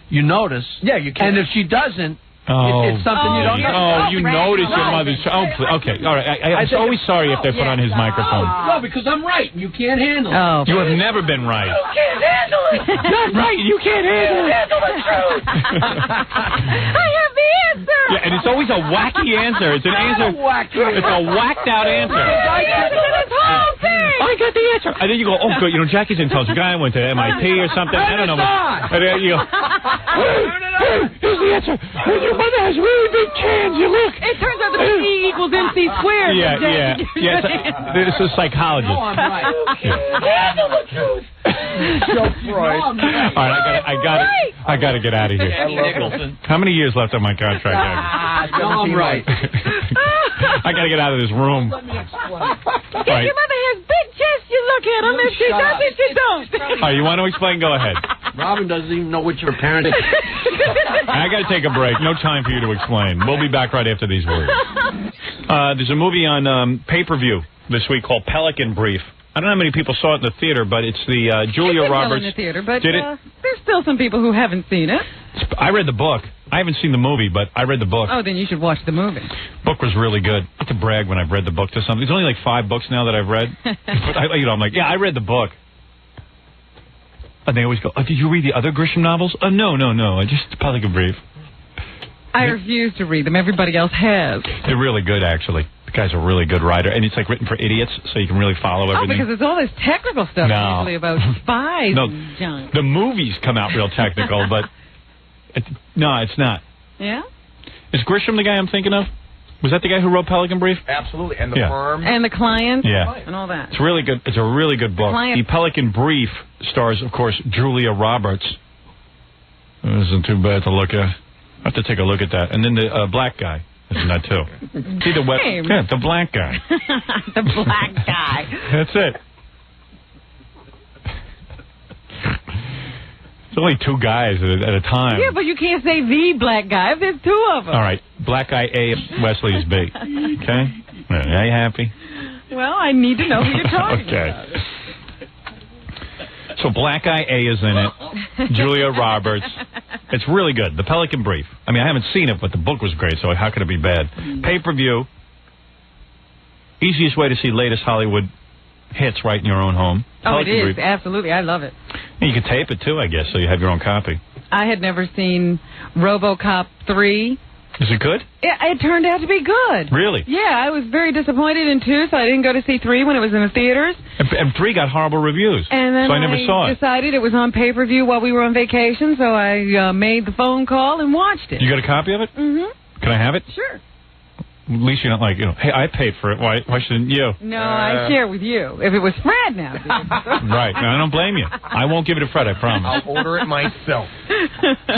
you notice. Yeah, you can. And if she doesn't, it's something you don't know. Oh, you notice your mother's... Oh, okay. All right. I'm always sorry if they put on his microphone. No, because I'm right. You can't handle it. Oh, you have never been right. You can't handle it. Not right. You can't handle it. Handle the truth. I have the answer. Yeah, and it's always a wacky answer. It's an answer. It's a whacked out answer. I got the answer. And then you go, oh, good. You know, Jackie's intelligent guy. I went to MIT or something. I don't know. And then you go, here's the answer. When your mother has really big cans, you look. It turns out that E equals MC squared. Yeah. This is psychologist. No, I'm right. Handle the truth. All right, I got to get out of here. How many years left on my contract? No, I'm right. I got to get out of this room. Let me explain. If your mother has big chests, you look at them. If she doesn't, you don't. All right, you want to explain? Go ahead. Robin doesn't even know which your parent is. I got to take a break. No time for you to explain. We'll be back right after these words. There's a movie on pay-per-view this week called Pelican Brief. I don't know how many people saw it in the theater, but it's the Julia Roberts. In the theater, but Did it? There's still some people who haven't seen it. I read the book. I haven't seen the movie, but I read the book. Oh, then you should watch the movie. Book was really good. I like to brag when I've read the book to something. There's only like 5 books now that I've read. But I'm like, yeah, I read the book. And they always go, oh, did you read the other Grisham novels? No. I just Pelican Brief. I refuse to read them. Everybody else has. They're really good, actually. The guy's a really good writer. And it's like written for idiots, so you can really follow everything. Oh, because it's all this technical stuff usually about spies no, and junk. The movies come out real technical, but it's not. Yeah? Is Grisham the guy I'm thinking of? Was that the guy who wrote Pelican Brief? Absolutely. And the firm. And the client. Yeah. And all that. It's really good. It's a really good book. The Pelican Brief stars, of course, Julia Roberts. It isn't too bad to look at. I have to take a look at that. And then the black guy is in that, too. See the the black guy. The black guy. That's it. It's only 2 guys at a time. Yeah, but you can't say the black guy if there's 2 of them. All right. Black guy A, Wesley is B. Okay? Are you happy? Well, I need to know who you're talking about. So Black Guy A is in it. Julia Roberts. It's really good. The Pelican Brief. I mean, I haven't seen it, but the book was great, so how could it be bad? Pay-per-view. Easiest way to see latest Hollywood hits right in your own home. Oh, Pelican it is. Brief. Absolutely. I love it. And you can tape it, too, I guess, so you have your own copy. I had never seen RoboCop 3. Is it good? It turned out to be good. Really? Yeah, I was very disappointed in 2, so I didn't go to see 3 when it was in the theaters. And 3 got horrible reviews, and then so I never saw it. Decided it was on pay-per-view while we were on vacation, so I made the phone call and watched it. You got a copy of it? Mm-hmm. Can I have it? Sure. At least you're not like, hey, I paid for it. Why shouldn't you? No, I share with you. If it was Fred now. Right. No, I don't blame you. I won't give it to Fred, I promise. I'll order it myself.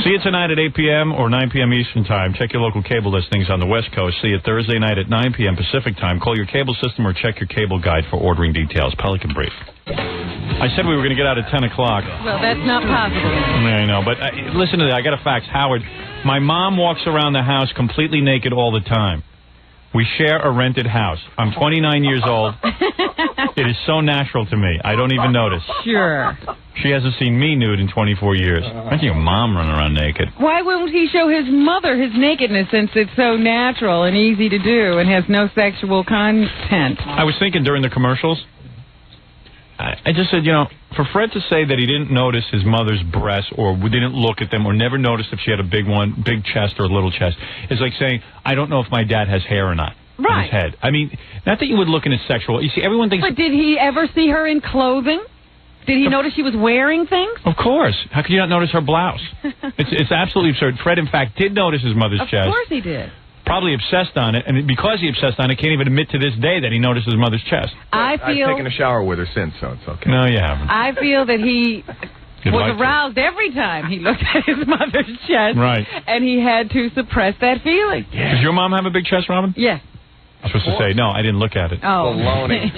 See you tonight at 8 p.m. or 9 p.m. Eastern Time. Check your local cable listings on the West Coast. See you Thursday night at 9 p.m. Pacific Time. Call your cable system or check your cable guide for ordering details. Pelican Brief. I said we were going to get out at 10 o'clock. Well, that's not possible. I know, but listen to that. I got a fax. Howard, my mom walks around the house completely naked all the time. We share a rented house. I'm 29 years old. It is so natural to me. I don't even notice. Sure. She hasn't seen me nude in 24 years. I think your mom running around naked. Why won't he show his mother his nakedness since it's so natural and easy to do and has no sexual content? I was thinking during the commercials, I just said, for Fred to say that he didn't notice his mother's breasts or didn't look at them or never noticed if she had a big chest or a little chest, is like saying, I don't know if my dad has hair or not on his head. I mean, not that you would look in his sexual... You see, everyone thinks... But did he ever see her in clothing? Did he notice she was wearing things? Of course. How could you not notice her blouse? It's absolutely absurd. Fred, in fact, did notice his mother's chest. Of course he did. Probably obsessed on it, and because he obsessed on it, can't even admit to this day that he noticed his mother's chest. I've taken a shower with her since, so it's okay. No, you haven't. I feel that he was aroused every time he looked at his mother's chest. Right. And he had to suppress that feeling. Yeah. Does your mom have a big chest, Robin? Yes. I'm supposed to say, no, I didn't look at it. Oh. Baloney.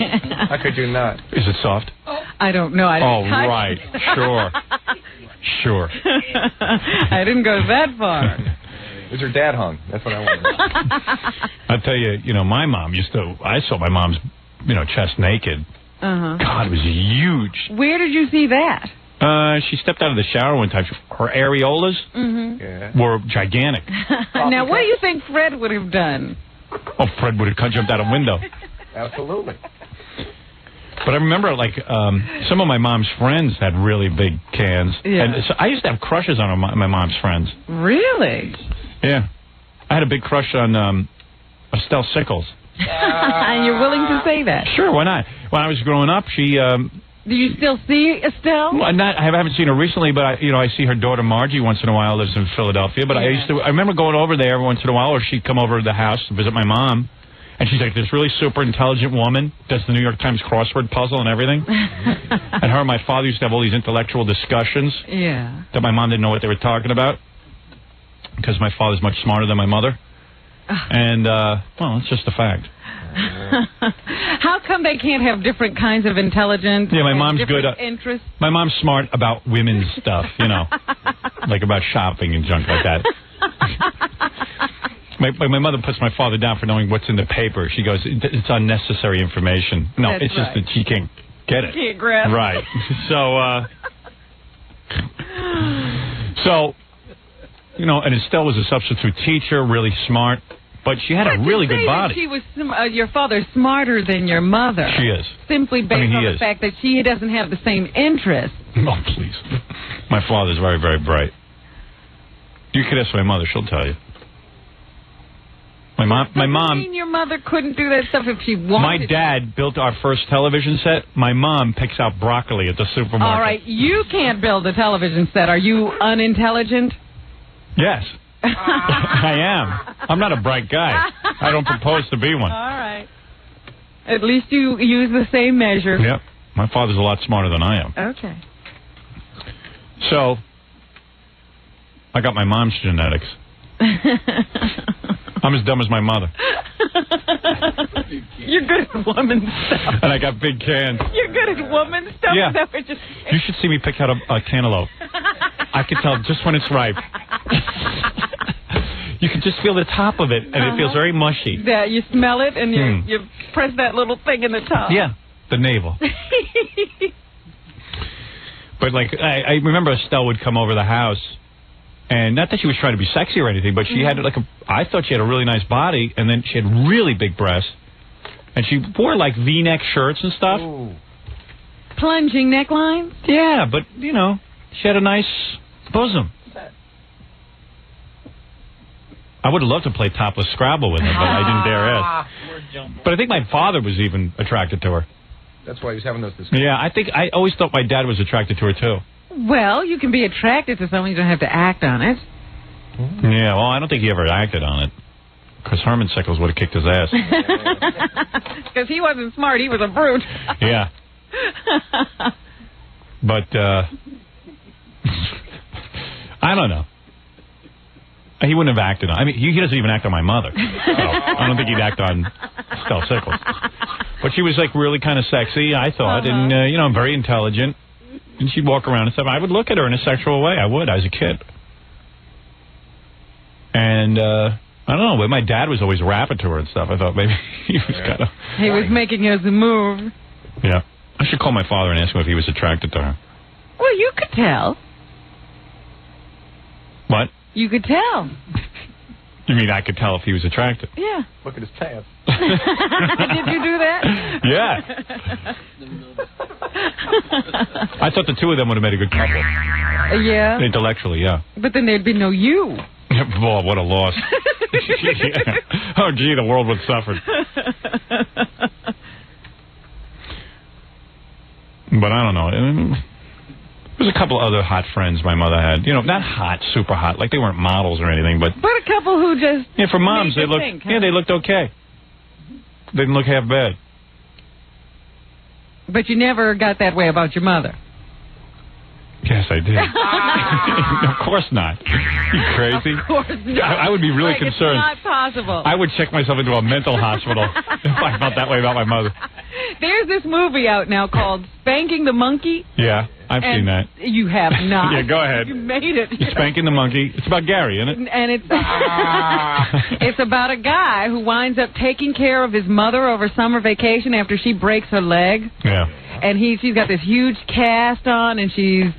How could you not? Is it soft? I don't know. I didn't touch right. it. Sure. Sure. I didn't go that far. Is her dad hung? That's what I want to know. I'll tell you, my mom I saw my mom's, chest naked. Uh-huh. God, it was huge. Where did you see that? She stepped out of the shower one time. Her areolas were gigantic. Now, what do you think Fred would have done? Oh, Fred would have jumped out a window. Absolutely. But I remember, some of my mom's friends had really big cans. Yeah. And so I used to have crushes on my mom's friends. Really? Yeah. I had a big crush on Estelle Sickles. And you're willing to say that? Sure, why not? When I was growing up, she... Do you still see Estelle? Well, I haven't seen her recently, but I see her daughter Margie once in a while. Lives in Philadelphia, but I remember going over there every once in a while, or she'd come over to the house to visit my mom, and she's like this really super intelligent woman, does the New York Times crossword puzzle and everything. And her and my father used to have all these intellectual discussions. Yeah. That my mom didn't know what they were talking about, because my father's much smarter than my mother. And well, it's just a fact. How come they can't have different kinds of intelligence? Yeah, my mom's good. Interests. My mom's smart about women's stuff, like about shopping and junk like that. my mother puts my father down for knowing what's in the paper. She goes, it's unnecessary information. No, That's it's just right. that she can't get it. Can't grasp. Right. So, and Estelle was a substitute teacher, really smart. But she had a really good body. She was your father's smarter than your mother. She is. Simply based on the fact that she doesn't have the same interests. Oh, please. My father's very, very bright. You could ask my mother; she'll tell you. My mom. You mean your mother couldn't do that stuff if she wanted? My dad built our first television set. My mom picks out broccoli at the supermarket. All right, you can't build a television set. Are you unintelligent? Yes. I am. I'm not a bright guy. I don't propose to be one. All right. At least you use the same measure. Yep. My father's a lot smarter than I am. Okay. So, I got my mom's genetics. I'm as dumb as my mother. You're good at woman stuff. And I got big cans. You're good at woman stuff? Yeah. Is that what you're saying? You should see me pick out a cantaloupe. I can tell just when it's ripe. You can just feel the top of it, and it feels very mushy. Yeah, you smell it, and you press that little thing in the top. Yeah, the navel. But, I remember Estelle would come over the house, and not that she was trying to be sexy or anything, but she had, I thought she had a really nice body, and then she had really big breasts, and she wore, V-neck shirts and stuff. Ooh. Plunging necklines? Yeah, but, she had a nice bosom. I would have loved to play topless Scrabble with her, but I didn't dare ask. But I think my father was even attracted to her. That's why he was having those discussions. Yeah, I always thought my dad was attracted to her, too. Well, you can be attracted to someone. You don't have to act on it. Yeah, well, I don't think he ever acted on it. Because Herman Sickles would have kicked his ass. Because he wasn't smart. He was a brute. Yeah. But, I don't know. He wouldn't have acted on... I mean, he doesn't even act on my mother. So I don't think he'd act on Estelle Sickles. But she was, really kind of sexy, I thought. And, very intelligent. And she'd walk around and stuff. I would look at her in a sexual way. I would, as a kid. And, I don't know. But my dad was always rapping to her and stuff. I thought maybe he was kind of... He was making us move. Yeah. I should call my father and ask him if he was attracted to her. Well, you could tell. What? You could tell. You mean I could tell if he was attracted? Yeah. Look at his pants. Did you do that? Yeah. I thought the two of them would have made a good couple. Yeah. Intellectually, yeah. But then there'd be no you. Boy, what a loss. Yeah. Oh, gee, the world would suffer. But I don't know. There's a couple other hot friends my mother had. Not hot, super hot. They weren't models or anything, but... But a couple who just... Yeah, for moms, they looked... Yeah, they looked okay. They didn't look half bad. But you never got that way about your mother. Yes, I did. Of course not. You crazy? Of course not. I would be really concerned. It's not possible. I would check myself into a mental hospital if I felt that way about my mother. There's this movie out now called Spanking the Monkey. Yeah. I've seen that. You have not. Yeah, go ahead. You made it. You're spanking the monkey. It's about Gary, isn't it? And it's it's about a guy who winds up taking care of his mother over summer vacation after she breaks her leg. Yeah. And she's got this huge cast on, and she's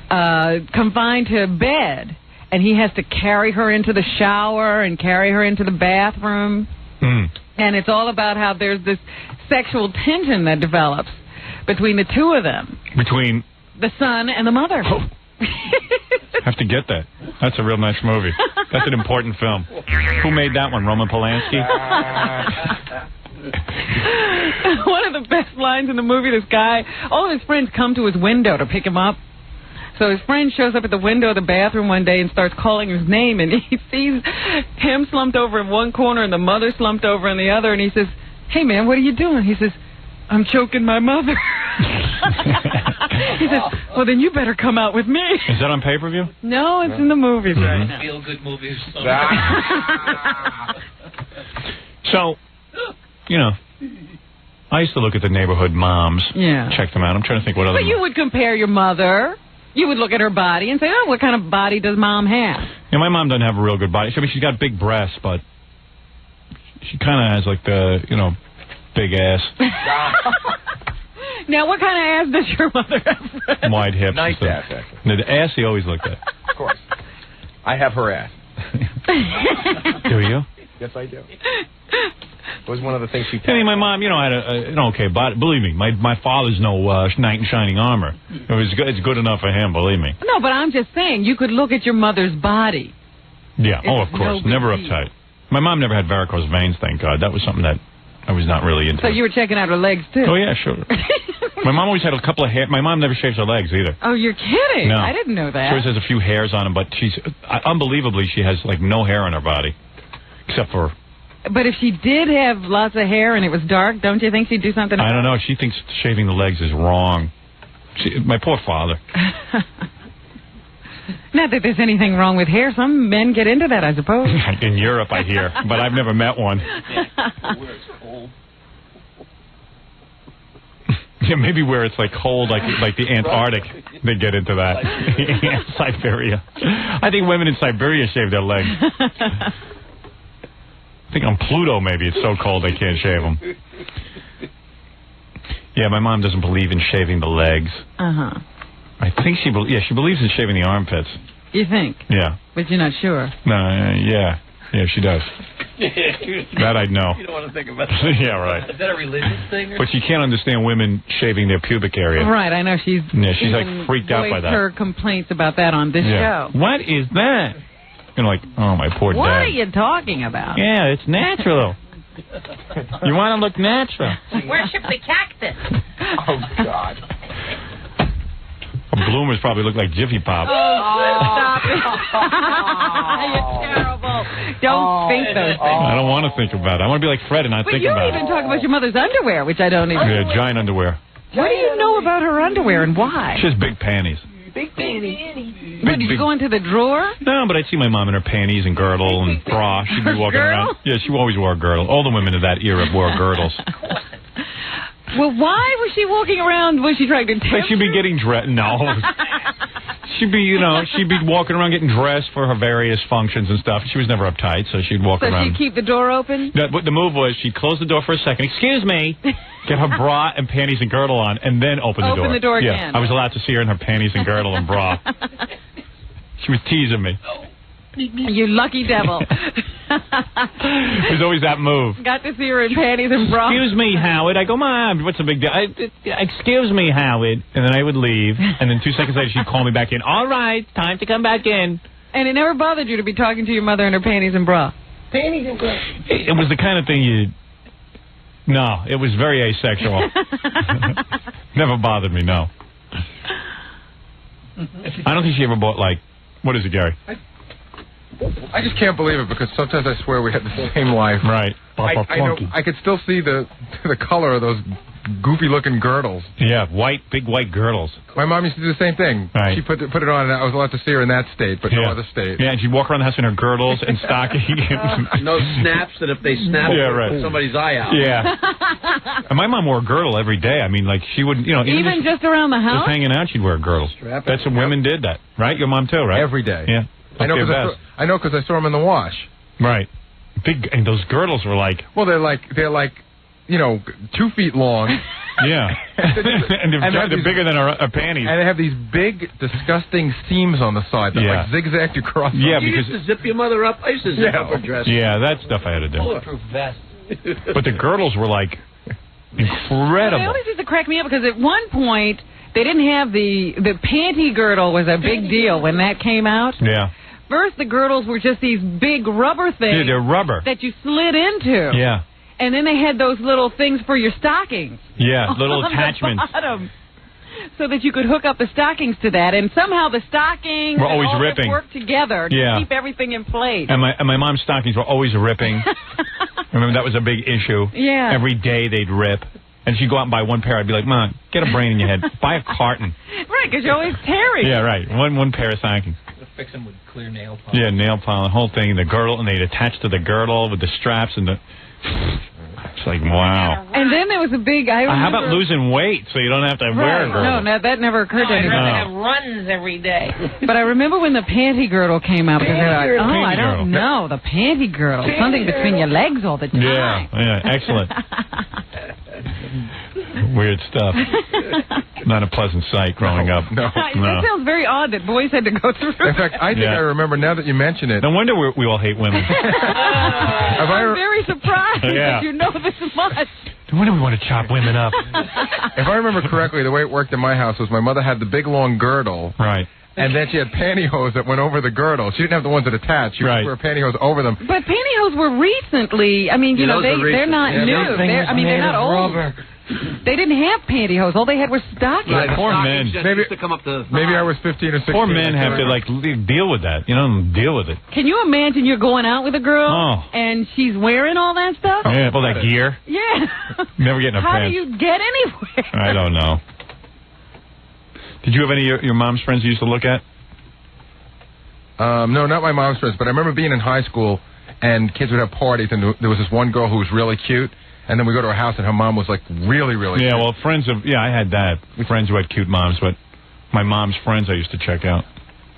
confined to bed. And he has to carry her into the shower and carry her into the bathroom. And it's all about how there's this sexual tension that develops between the two of them. Between the son and the mother. Oh. Have to get that. That's a real nice movie. That's an important film. Who made that one? Roman Polanski? One of the best lines in the movie, this guy, all of his friends come to his window to pick him up. So his friend shows up at the window of the bathroom one day and starts calling his name, and he sees him slumped over in one corner and the mother slumped over in the other, and he says, "Hey, man, what are you doing?" He says, "I'm choking my mother." He says, "Well, then you better come out with me." Is that on pay-per-view? No, it's in the movies right now. Feel-good movies. So, you know, I used to look at the neighborhood moms. Yeah. Check them out. I'm trying to think what other... But you would compare your mother. You would look at her body and say, "Oh, what kind of body does Mom have?" Yeah, my mom doesn't have a real good body. I mean, she's got big breasts, but she kind of has, like, the, you know, big ass. Now, what kind of ass does your mother have? Wide hips. Nice and ass, stuff. actually. No, the ass he always looked at. Of course. I have her ass. Do you? Yes, I do. It was one of the things she I mean, my mom, you know, had an okay body. Believe me, my father's no knight in shining armor. It's good enough for him, believe me. No, but I'm just saying, you could look at your mother's body. Yeah, of It's course. no Never big uptight. My mom never had varicose veins, thank God. That was something that I was not really into. So you were checking out her legs, too? Oh, yeah, sure. My mom always had a couple of hair. My mom never shaves her legs, either. Oh, you're kidding? No. I didn't know that. She always has a few hairs on them, but she's... unbelievably, she has, like, no hair on her body. Except for... But if she did have lots of hair and it was dark, don't you think she'd do something about I don't know. She thinks shaving the legs is wrong. My poor father. Not that there's anything wrong with hair. Some men get into that, I suppose. In Europe, I hear. But I've never met one. Yeah, maybe where it's like cold, like the Antarctic, they get into that. Siberia. I think women in Siberia shave their legs. I think on Pluto, maybe it's so cold they can't shave them. Yeah, my mom doesn't believe in shaving the legs. Uh-huh. I think she believes in shaving the armpits. You think? Yeah. But you're not sure. No, yeah, she does. That I'd know. You don't want to think about that. Yeah, right. Is that a religious thing? Or But she can't understand women shaving their pubic area. Right, I know she's like freaked out by that. her complaints about that on this show. What is that? You know, like, oh, my poor What dad. are you talking about? Yeah, it's natural. You want to look natural. Worship the cactus. Oh, God. Bloomers probably look like Jiffy Pop. Oh, stop it. You're terrible. Don't think those things. I don't want to think about it. I want to be like Fred and not But think you about even it. talk about your mother's underwear, which I don't even... Yeah, giant underwear. What do you know about her underwear and why? She has big panties. Big panties. Did you go into the drawer? No, but I'd see my mom in her panties and girdle and bra. She'd be walking Girdle? around. Yeah, she always wore a girdle. All the women of that era wore girdles. Well, why was she walking around? Was she trying to tempt Like she'd be getting dressed. No. She'd be walking around getting dressed for her various functions and stuff. She was never uptight, so she'd walk So around. she'd keep the door open? The move was she'd close the door for a second. Excuse me. Get her bra and panties and girdle on, and then open the door. Open the door yeah, again. I was allowed to see her in her panties and girdle and bra. She was teasing me. You lucky devil. It was always that move. Got to see her in panties and bra. Excuse me, Howard. I go, Mom, what's the big deal? Excuse me, Howard. And then I would leave, and then 2 seconds later she'd call me back in. All right, time to come back in. And it never bothered you to be talking to your mother in her panties and bra? Panties and bra. It was the kind of thing you... No, it was very asexual. Never bothered me, no. I don't think she ever bought, like... What is it, Gary? I just can't believe it because sometimes I swear we had the same life. Right. I know, I could still see the color of those goofy-looking girdles. Yeah, big white girdles. My mom used to do the same thing. Right. She put it on, and I was allowed to see her in that state, but no other state. Yeah, and she'd walk around the house in her girdles and stockings. No snaps that if they snap, pull somebody's eye out. Yeah. And my mom wore a girdle every day. I mean, like, she would, even just around the house? Just hanging out, she'd wear a girdle. That's what women did that, right? Your mom too, right? Every day. Yeah. I know because I saw them in the wash. Right. Big, and those girdles were like... Well, they're like 2 feet long. Yeah. and they're bigger than our panties. And they have these big, disgusting seams on the side that like zigzagged across. Yeah, you because... used to zip your mother up. I used to zip up her dress. Yeah, that stuff I had to do. Bulletproof vest. But the girdles were like incredible. They always used to crack me up because at one point they didn't have the panty girdle was a big deal when that came out. Yeah. First, the girdles were just these big rubber things. Yeah, they're rubber. That you slid into. Yeah. And then they had those little things for your stockings. Yeah, little attachments. On the bottom, so that you could hook up the stockings to that. And somehow the stockings were always all ripping. Work together to keep everything in place. And my mom's stockings were always ripping. Remember, that was a big issue. Yeah. Every day they'd rip. And she'd go out and buy one pair. I'd be like, Mom, get a brain in your head. Buy a carton. Right, because you're always tearing. Yeah, right. One pair of stockings. Fix them with clear nail polish. Yeah, nail polish, the whole thing, the girdle, and they'd attach to the girdle with the straps and the... It's like, wow. And then there was a big... How about losing weight so you don't have to wear a girdle? No, that never occurred to I'd anybody. rather have runs every day. But I remember when the panty girdle came out, because they're like, I don't know, the panty girdle, something between your legs all the time. Yeah, excellent. Weird stuff. Not a pleasant sight growing up. No. That sounds very odd that boys had to go through. In fact, I think I remember now that you mention it. No wonder we all hate women. I'm very surprised Yeah. that you know this much. No wonder we want to chop women up. If I remember correctly, the way it worked in my house was my mother had the big long girdle. Right. And then she had pantyhose that went over the girdle. She didn't have the ones that attached. She would wear pantyhose over them. But pantyhose were recently, I mean, they're not new. They're not old. Rubber. They didn't have pantyhose. All they had were stockings. Right, poor men. Maybe I was 15 or 16. Poor men have to, deal with that. Deal with it. Can you imagine you're going out with a girl and she's wearing all that stuff? Yeah, all that gear. Yeah. Never getting a How pants. do you get anywhere? I don't know. Did you have any of your mom's friends you used to look at? No, not my mom's friends, but I remember being in high school and kids would have parties, and there was this one girl who was really cute, and then we go to her house and her mom was like really, really cute. Yeah, well, I had that. Friends who had cute moms, but my mom's friends I used to check out.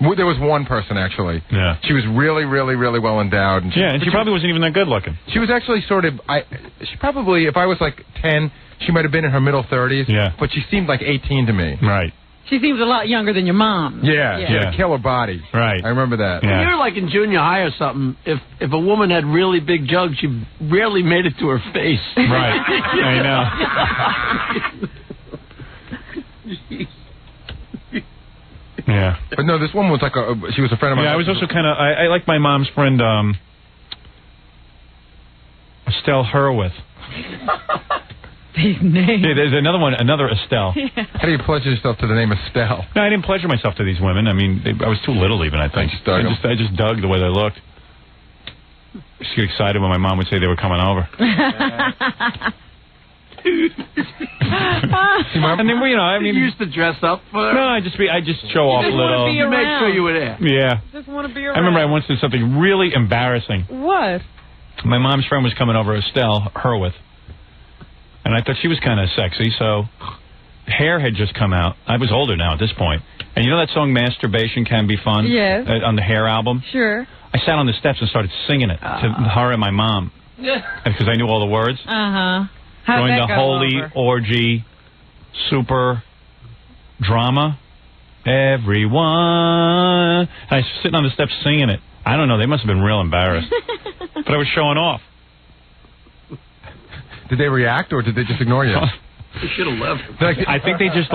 There was one person, actually. Yeah. She was really, really, really well endowed. And she probably wasn't even that good looking. She was actually she probably, if I was like 10, she might have been in her middle 30s. Yeah. But she seemed like 18 to me. Right. She seems a lot younger than your mom. Yeah. She had a killer body. Right. I remember that. When you were like in junior high or something, if a woman had really big jugs, she rarely made it to her face. Right. I know. Yeah. But no, this woman was like she was a friend of mine. Yeah, I was also kind of, I like my mom's friend, Estelle Hurwitz. These names. Yeah, there's another Estelle. Yeah. How do you pleasure yourself to the name Estelle? No, I didn't pleasure myself to these women. I mean, I was too little even, I think. I just dug the way they looked. I used to get excited when my mom would say they were coming over. And then, you used to dress up for her? No, I just show off a little. You made sure you were there. Yeah. Just want to be around. I remember I once did something really embarrassing. What? My mom's friend was coming over, Estelle Hurwitz. And I thought she was kind of sexy, so hair had just come out. I was older now at this point. And you know that song, Masturbation Can Be Fun? Yes. On the Hair album? Sure. I sat on the steps and started singing it to her and my mom. Because I knew all the words. Uh-huh. How'd Joined that the go holy over? orgy, super drama. Everyone. I was sitting on the steps singing it. I don't know. They must have been real embarrassed. But I was showing off. Did they react, or did they just ignore you? They should have left. I think they just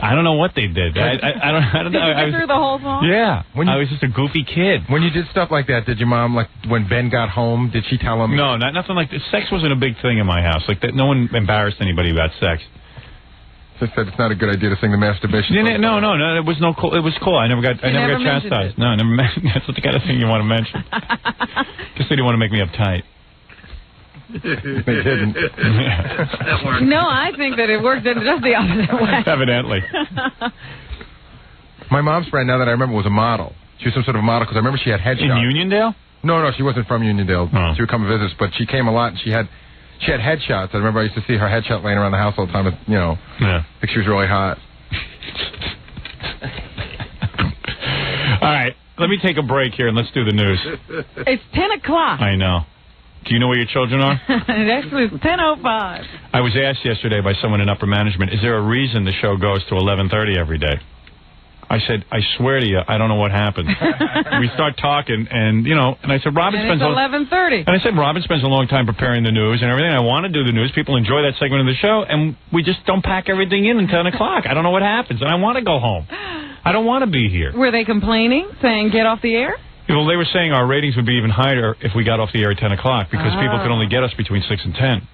I don't know what they did. I don't know. Did you get through the whole song? Yeah. I was just a goofy kid. When you did stuff like that, did your mom, like, when Ben got home, did she tell him? No, nothing like that. Sex wasn't a big thing in my house. Like that, no one embarrassed anybody about sex. Just said it's not a good idea to sing the masturbation. No. It was cool. It was cool. I never got chastised. No, I never. That's what the kind of thing you want to mention. Just they didn't want to make me uptight. They didn't. No, I think that it worked in just the opposite way. Evidently. My mom's friend, now that I remember, was a model. She was some sort of model because I remember she had headshots. In Uniondale? No, she wasn't from Uniondale. Oh. She would come and visit us, but she came a lot, and she had headshots. I remember I used to see her headshot laying around the house all the time. I think she was really hot. All right, let me take a break here and let's do the news. It's 10 o'clock. I know. Do you know where your children are? Actually, it's 10:05. I was asked yesterday by someone in upper management, is there a reason the show goes to 11:30 every day? I said, I swear to you, I don't know what happened. We start talking, and I said, Robin and spends... it's 11:30. And I said, Robin spends a long time preparing the news and everything. I want to do the news. People enjoy that segment of the show, and we just don't pack everything in until 10 o'clock. I don't know what happens, and I want to go home. I don't want to be here. Were they complaining, saying get off the air? Well, they were saying our ratings would be even higher if we got off the air at 10 o'clock because people could only get us between 6 and 10.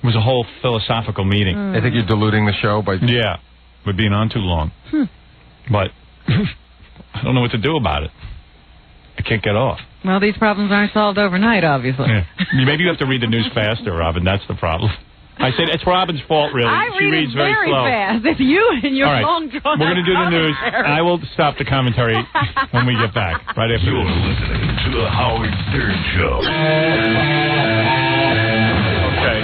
It was a whole philosophical meeting. I think you're diluting the show by... Yeah, we're being on too long. But I don't know what to do about it. I can't get off. Well, these problems aren't solved overnight, obviously. Yeah. Maybe you have to read the news faster, Robin. That's the problem. I said it's Robin's fault, really. I she read reads it very slow. fast. It's you and your All right. long drawn. We're going to do the news. I will stop the commentary when we get back. Right after You're listening to the Howard Stern Show. Okay.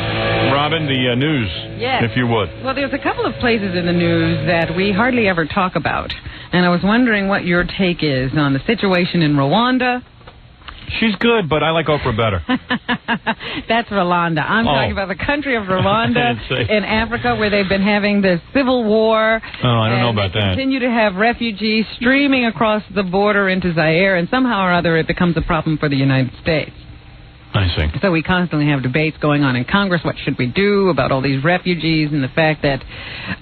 Robin, the news, Yes. if you would. Well, there's a couple of places in the news that we hardly ever talk about. And I was wondering what your take is on the situation in Rwanda. She's good, but I like Oprah better. That's Rwanda. I'm talking about the country of Rwanda in Africa, where they've been having this civil war. Oh, I don't know about they that. continue to have refugees streaming across the border into Zaire, and somehow or other it becomes a problem for the United States. I see. So we constantly have debates going on in Congress. What should we do about all these refugees and the fact that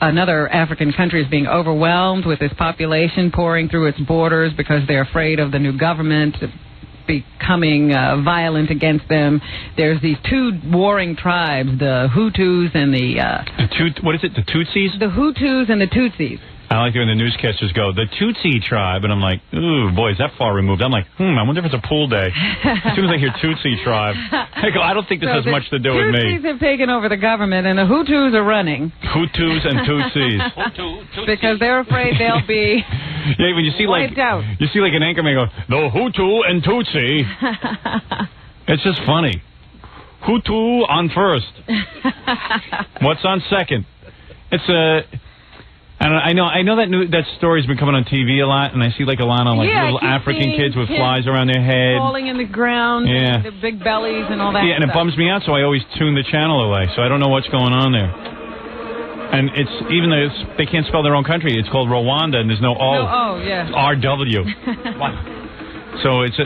another African country is being overwhelmed with this population pouring through its borders because they're afraid of the new government becoming violent against them. There's these two warring tribes, the Hutus and what is it, the Tutsis? The Hutus and the Tutsis. I like hearing the newscasters go, the Tutsi tribe, and I'm like, ooh, boy, is that far removed. I'm like, I wonder if it's a pool day. As soon as I hear Tutsi tribe, I go, I don't think this has much to do with me. Tutsis have taken over the government, and the Hutus are running. Hutus and Tutsis. Because they're afraid they'll be when you see wiped out. You see like an anchorman go, the Hutu and Tutsi. It's just funny. Hutu on first. What's on second? It's I know that story's been coming on TV a lot, and I see like a lot on little African kids with flies around their head, falling in the ground, and their big bellies and all that. Yeah, and stuff. it bums me out, so I always tune the channel away, so I don't know what's going on there. And it's even though they can't spell their own country, it's called Rwanda, and there's no O. No O, yeah. RW. So it's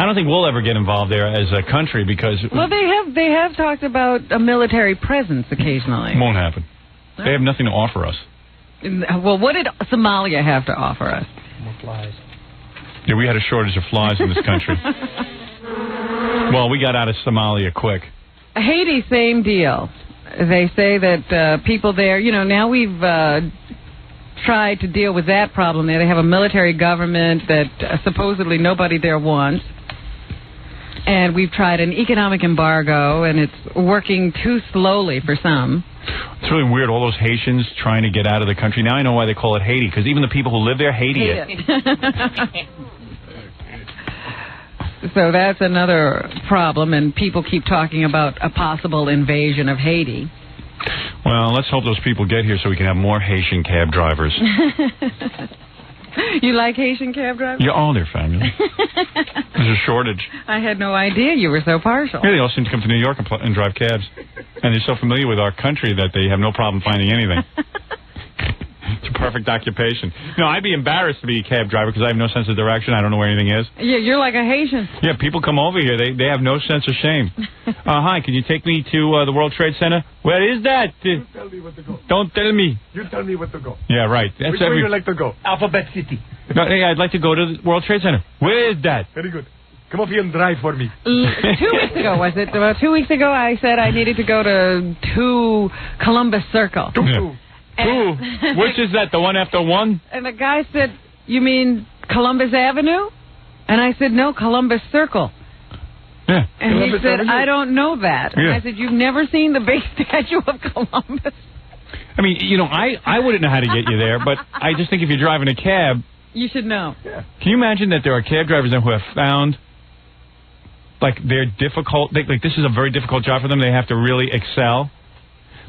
I don't think we'll ever get involved there as a country because they have talked about a military presence occasionally. Won't happen. They have nothing to offer us. Well, what did Somalia have to offer us? More flies. Yeah, we had a shortage of flies in this country. Well, we got out of Somalia quick. Haiti, same deal. They say that people there, now we've tried to deal with that problem there. They have a military government that supposedly nobody there wants. And we've tried an economic embargo, and it's working too slowly for some. It's really weird, all those Haitians trying to get out of the country. Now I know why they call it Haiti, because even the people who live there hate it. So that's another problem, and people keep talking about a possible invasion of Haiti. Well, let's hope those people get here so we can have more Haitian cab drivers. You like Haitian cab drivers? Yeah, they're fabulous. There's a shortage. I had no idea you were so partial. Yeah, they all seem to come to New York and drive cabs. And they're so familiar with our country that they have no problem finding anything. It's a perfect occupation. No, I'd be embarrassed to be a cab driver because I have no sense of direction. I don't know where anything is. Yeah, you're like a Haitian. Yeah, people come over here. They have no sense of shame. Hi, can you take me to the World Trade Center? Where is that? You tell me where to go. Don't tell me. You tell me where to go. Yeah, right. That's Which way you like to go? Alphabet City. No, hey, I'd like to go to the World Trade Center. Where is that? Very good. Come up here and drive for me. 2 weeks ago, was it? About 2 weeks ago, I said I needed to go to Columbus Circle. Two. Which is that, the one after one? And the guy said, you mean Columbus Avenue? And I said, no, Columbus Circle. Yeah. And he said, I don't know that. And Yeah. I said, you've never seen the big statue of Columbus? I mean, I wouldn't know how to get you there, but I just think if you're driving a cab, You should know. can you imagine that there are cab drivers who have found, like, they're difficult, like, this is a very difficult job for them, they have to really excel?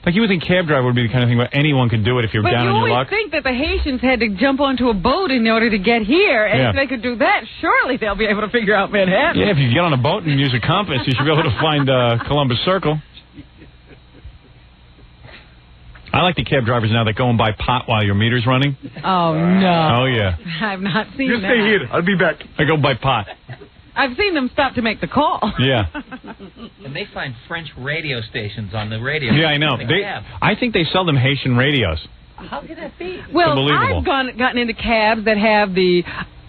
Like, you would think cab driver would be the kind of thing where anyone could do it if you're But down you on your always luck. think that the Haitians had to jump onto a boat in order to get here, and Yeah. if they could do that, surely they'll be able to figure out Manhattan. Yeah, if you get on a boat and use a compass, you should be able to find Columbus Circle. I like the cab drivers now that go and buy pot while your meter's running. Oh, no. Oh, yeah. I've not seen You that. stay here. I'll be back. I go buy pot. I've seen them stop to make the call. Yeah. And they find French radio stations on the radio. Yeah, I know. In the They, cab. I think they sell them Haitian radios. How could that be? Well, Unbelievable. I've gotten into cabs that have the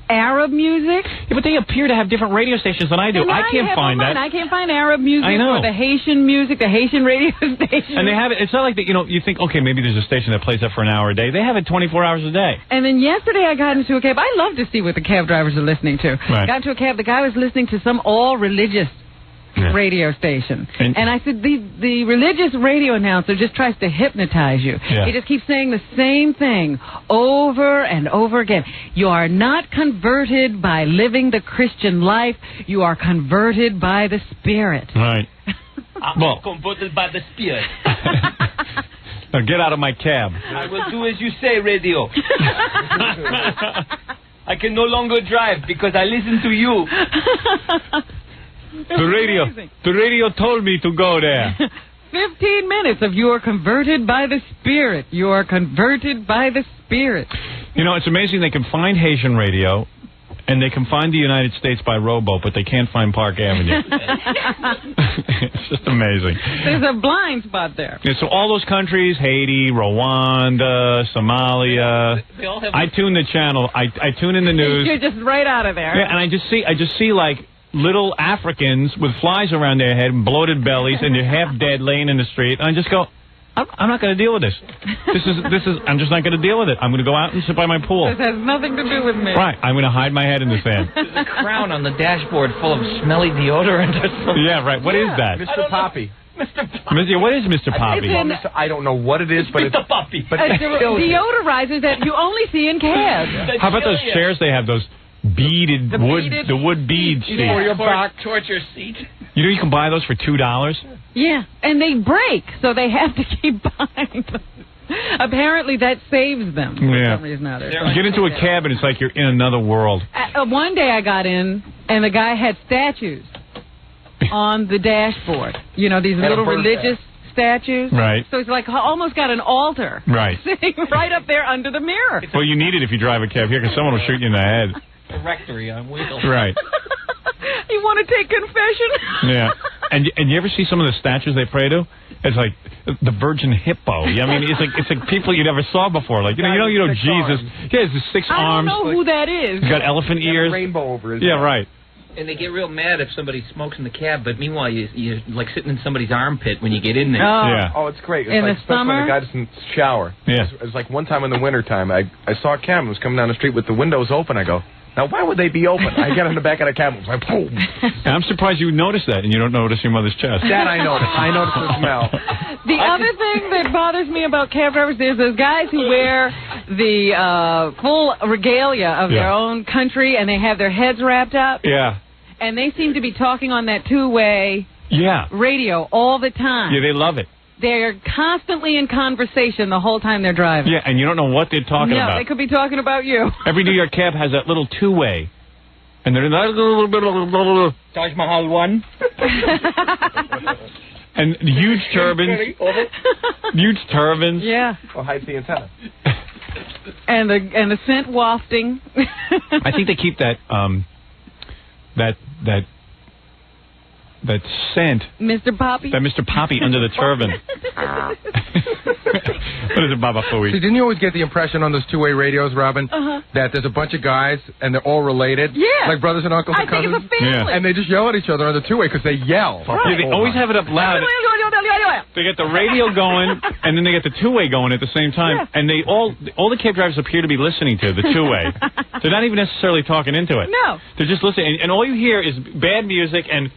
Arab music. Yeah, but they appear to have different radio stations than I do. And I can't have find mine. that. I can't find Arab music I know. or the Haitian music, the Haitian radio station. And they have it. It's not like that. You think, okay, maybe there's a station that plays that for an hour a day. They have it 24 hours a day. And then yesterday I got into a cab. I love to see what the cab drivers are listening to. Right. Got into a cab. The guy was listening to some all-religious radio station. And I said, the religious radio announcer just tries to hypnotize you. Yeah. He just keeps saying the same thing over and over again. You are not converted by living the Christian life. You are converted by the Spirit. Right. I'm converted by the Spirit. Now get out of my cab. I will do as you say, radio. I can no longer drive because I listen to you. The radio told me to go there. 15 minutes of you are converted by the Spirit. You are converted by the Spirit. You know, it's amazing they can find Haitian radio, and they can find the United States by rowboat, but they can't find Park Avenue. It's just amazing. There's a blind spot there. Yeah, so all those countries, Haiti, Rwanda, Somalia, They all have I tune the channel. I tune in the news. You're just right out of there. Yeah, and I just see like little Africans with flies around their head and bloated bellies, and they're half dead laying in the street. And I just go, I'm not going to deal with this. I'm just not going to deal with it. I'm going to go out and sit by my pool. This has nothing to do with me. Right, I'm going to hide my head in the sand. There's a crown on the dashboard full of smelly deodorant or something. Yeah, right. What is that? Mr. Poppy. What is Mr. Poppy? I don't know what it is, but it's Poppy. But It's deodorizers that you only see in cabs. How about those chairs they have? Those beaded wood bead seats. For your back. Torture seat. You know you can buy those for $2. Yeah, and they break, so they have to keep buying them. Apparently that saves them for Yeah. some reason or other. You get into a cab and it's like you're in another world. One day I got in, and the guy had statues on the dashboard. You know, these Had a little bird religious statues. Right. So it's like almost got an altar. Right. Sitting right up there under the mirror. Well, you need it if you drive a cab here because someone will shoot you in the head. A rectory on wheels. Right. You want to take confession? Yeah. And you ever see some of the statues they pray to? It's like the Virgin Hippo. Yeah, I mean, it's like people you never saw before. Like you know Jesus. Yeah, it's the 6 I arms. don't know who that is. He's got elephant ears. rainbow over his Yeah, head. right. And they get real mad if somebody smokes in the cab, but meanwhile you're like sitting in somebody's armpit when you get in there. Oh, it's great. It's In like, the especially summer? when the guy doesn't shower. Yeah. It's like one time in the wintertime, I saw a cab that was coming down the street with the windows open. I go, now why would they be open? I got in the back of the cab. It was like, boom. And I'm surprised you noticed that and you don't notice your mother's chest. That I noticed. I noticed the smell. The other thing that bothers me about cab drivers is those guys who wear the full regalia of their own country and they have their heads wrapped up. Yeah. And they seem to be talking on that two-way Yeah. radio all the time. Yeah, they love it. They're constantly in conversation the whole time they're driving. Yeah, and you don't know what they're talking no, about. they could be talking about you. Every New York cab has that little two-way. And they're Taj Mahal 1. and huge turbans. Huge turbans. Yeah. Or hides the antenna. And the scent wafting. I think they keep that that scent, Mr. Poppy? that Mr. Poppy under the turban. What is it, Baba Fooey? See, didn't you always get the impression on those two-way radios, Robin, that there's a bunch of guys and they're all related? Yeah. Like brothers and uncles and I think cousins? it's a family. Yeah. And they just yell at each other on the two-way because they yell. Yeah, they always have it up loud. They get the radio going, and then they get the two-way going at the same time. Yeah. And they all the cab drivers appear to be listening to the two-way. They're not even necessarily talking into it. No. They're just listening, and all you hear is bad music and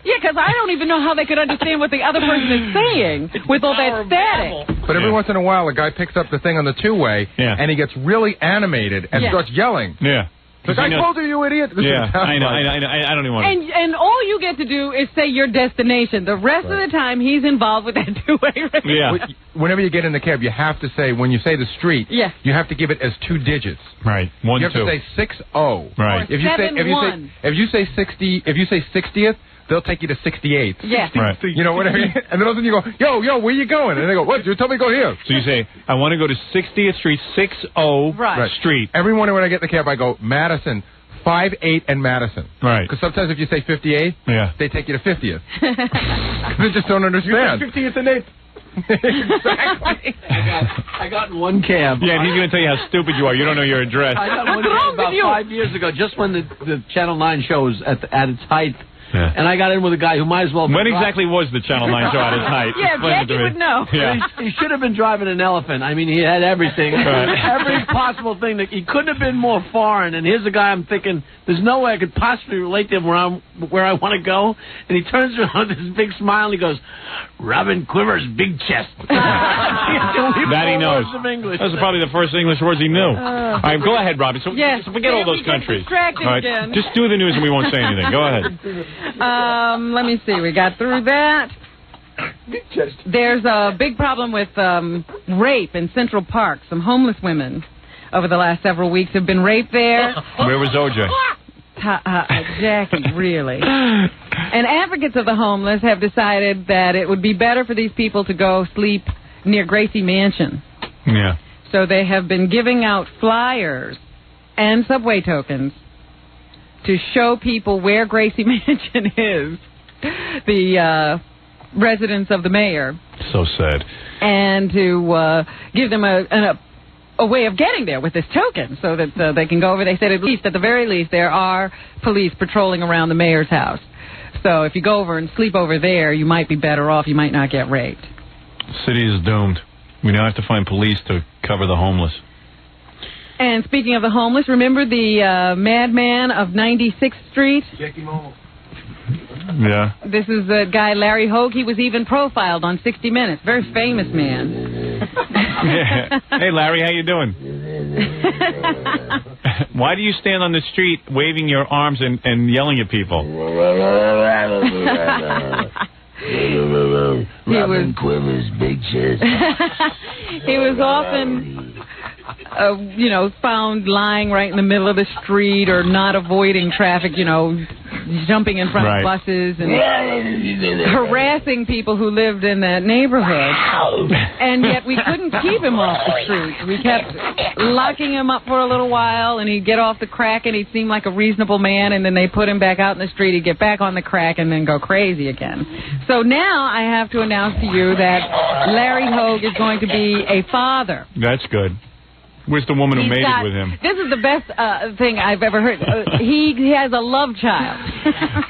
Yeah, because I don't even know how they could understand what the other person is saying with all that static. But every once in a while, a guy picks up the thing on the two-way, and he gets really animated and starts yelling. Yeah. Like, I told you idiot. This Yeah, is what it I know. sounds like. I don't even want to. And all you get to do is say your destination. The rest of the time, he's involved with that two-way radio. Yeah. Whenever you get in the cab, you have to say, when you say the street, you have to give it as 2 digits. Right. 1, you have 2. to say 60. Right. If you say 60th, they'll take you to 68th. Yeah. Right. You know what I mean? And then all of a sudden you go, yo, where you going? And they go, what? You tell me to go here. So you say, I want to go to 60th Street, 60 Street. Every morning when I get in the cab, I go, Madison, 58 and Madison. Right. Because sometimes if you say 58, they take you to 50th. They just don't understand. You say 50th and 8th. Exactly. I got in one cab. Yeah, and he's going to tell you how stupid you are. You don't know your address. I got one cab about 5 years ago, just when the Channel 9 show was at its height. Yeah. And I got in with a guy who might as well... When exactly was the Channel 9 show at its height? Yeah, Becky would know. Yeah. He should have been driving an elephant. I mean, he had everything. Right. Every possible thing. He couldn't have been more foreign. And here's a guy I'm thinking, there's no way I could possibly relate to him where I want to go. And he turns around with this big smile and he goes, Robin Quiver's big chest. That he knows. Those are probably the first English words he knew. All right, go ahead, Robin. So forget all those countries. Distracted again. Just do the news and we won't say anything. Go ahead. Let me see. We got through that. There's a big problem with rape in Central Park. Some homeless women over the last several weeks have been raped there. Where was OJ? Jackie, really. And advocates of the homeless have decided that it would be better for these people to go sleep near Gracie Mansion. Yeah. So they have been giving out flyers and subway tokens to show people where Gracie Mansion is, the residence of the mayor. So sad. And to give them a way of getting there with this token so that they can go over. They said at the very least, there are police patrolling around the mayor's house. So if you go over and sleep over there, you might be better off. You might not get raped. The city is doomed. We now have to find police to cover the homeless. And speaking of the homeless, remember the madman of 96th Street? Yeah. This is the guy, Larry Hogue. He was even profiled on 60 Minutes. Very famous man. Yeah. Hey, Larry, how you doing? Why do you stand on the street waving your arms and yelling at people? Robin Quiver's big chest. He was often, found lying right in the middle of the street or not avoiding traffic, jumping in front of buses and harassing people who lived in that neighborhood. And yet we couldn't keep him off the street. We kept locking him up for a little while, and he'd get off the crack, and he'd seem like a reasonable man, and then they put him back out in the street. He'd get back on the crack and then go crazy again. So now I have to announce to you that Larry Hogue is going to be a father. That's good. Where's the woman who made it with him? This is the best thing I've ever heard. He has a love child.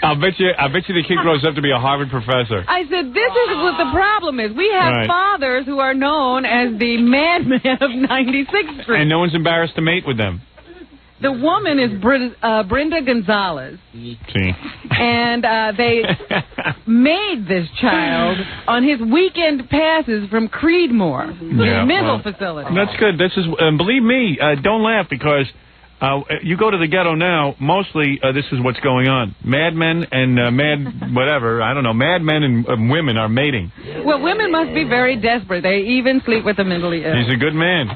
I'll bet you the kid grows up to be a Harvard professor. I said, this is what the problem is. We have fathers who are known as the madman of 96th Street. And no one's embarrassed to mate with them. The woman is Brenda Gonzalez. See. And they made this child on his weekend passes from Creedmoor, his mental facility. That's good. This is, believe me, don't laugh because you go to the ghetto now, mostly this is what's going on. Madmen and madmen and women are mating. Well, women must be very desperate. They even sleep with the mentally ill. He's a good man.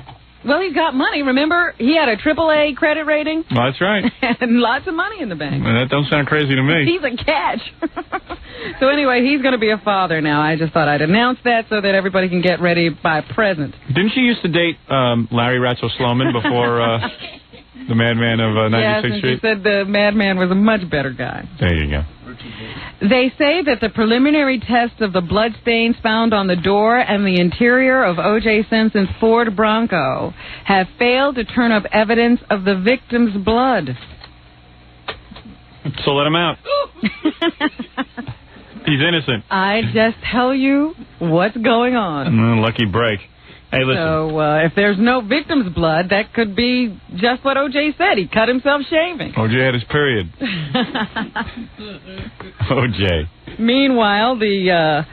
Well, he's got money. Remember, he had a AAA credit rating. Well, that's right. And lots of money in the bank. That don't sound crazy to me. He's a catch. So anyway, he's going to be a father now. I just thought I'd announce that so that everybody can get ready by present. Didn't she used to date Larry Ratso Sloman before the madman of 96th Street? Yes, and she said the madman was a much better guy. There you go. They say that the preliminary tests of the bloodstains found on the door and the interior of O.J. Simpson's Ford Bronco have failed to turn up evidence of the victim's blood. So let him out. He's innocent. I just tell you, what's going on. Lucky break. Hey, listen. So if there's no victim's blood, that could be just what O.J. said. He cut himself shaving. O.J. had his period. O.J. Meanwhile, the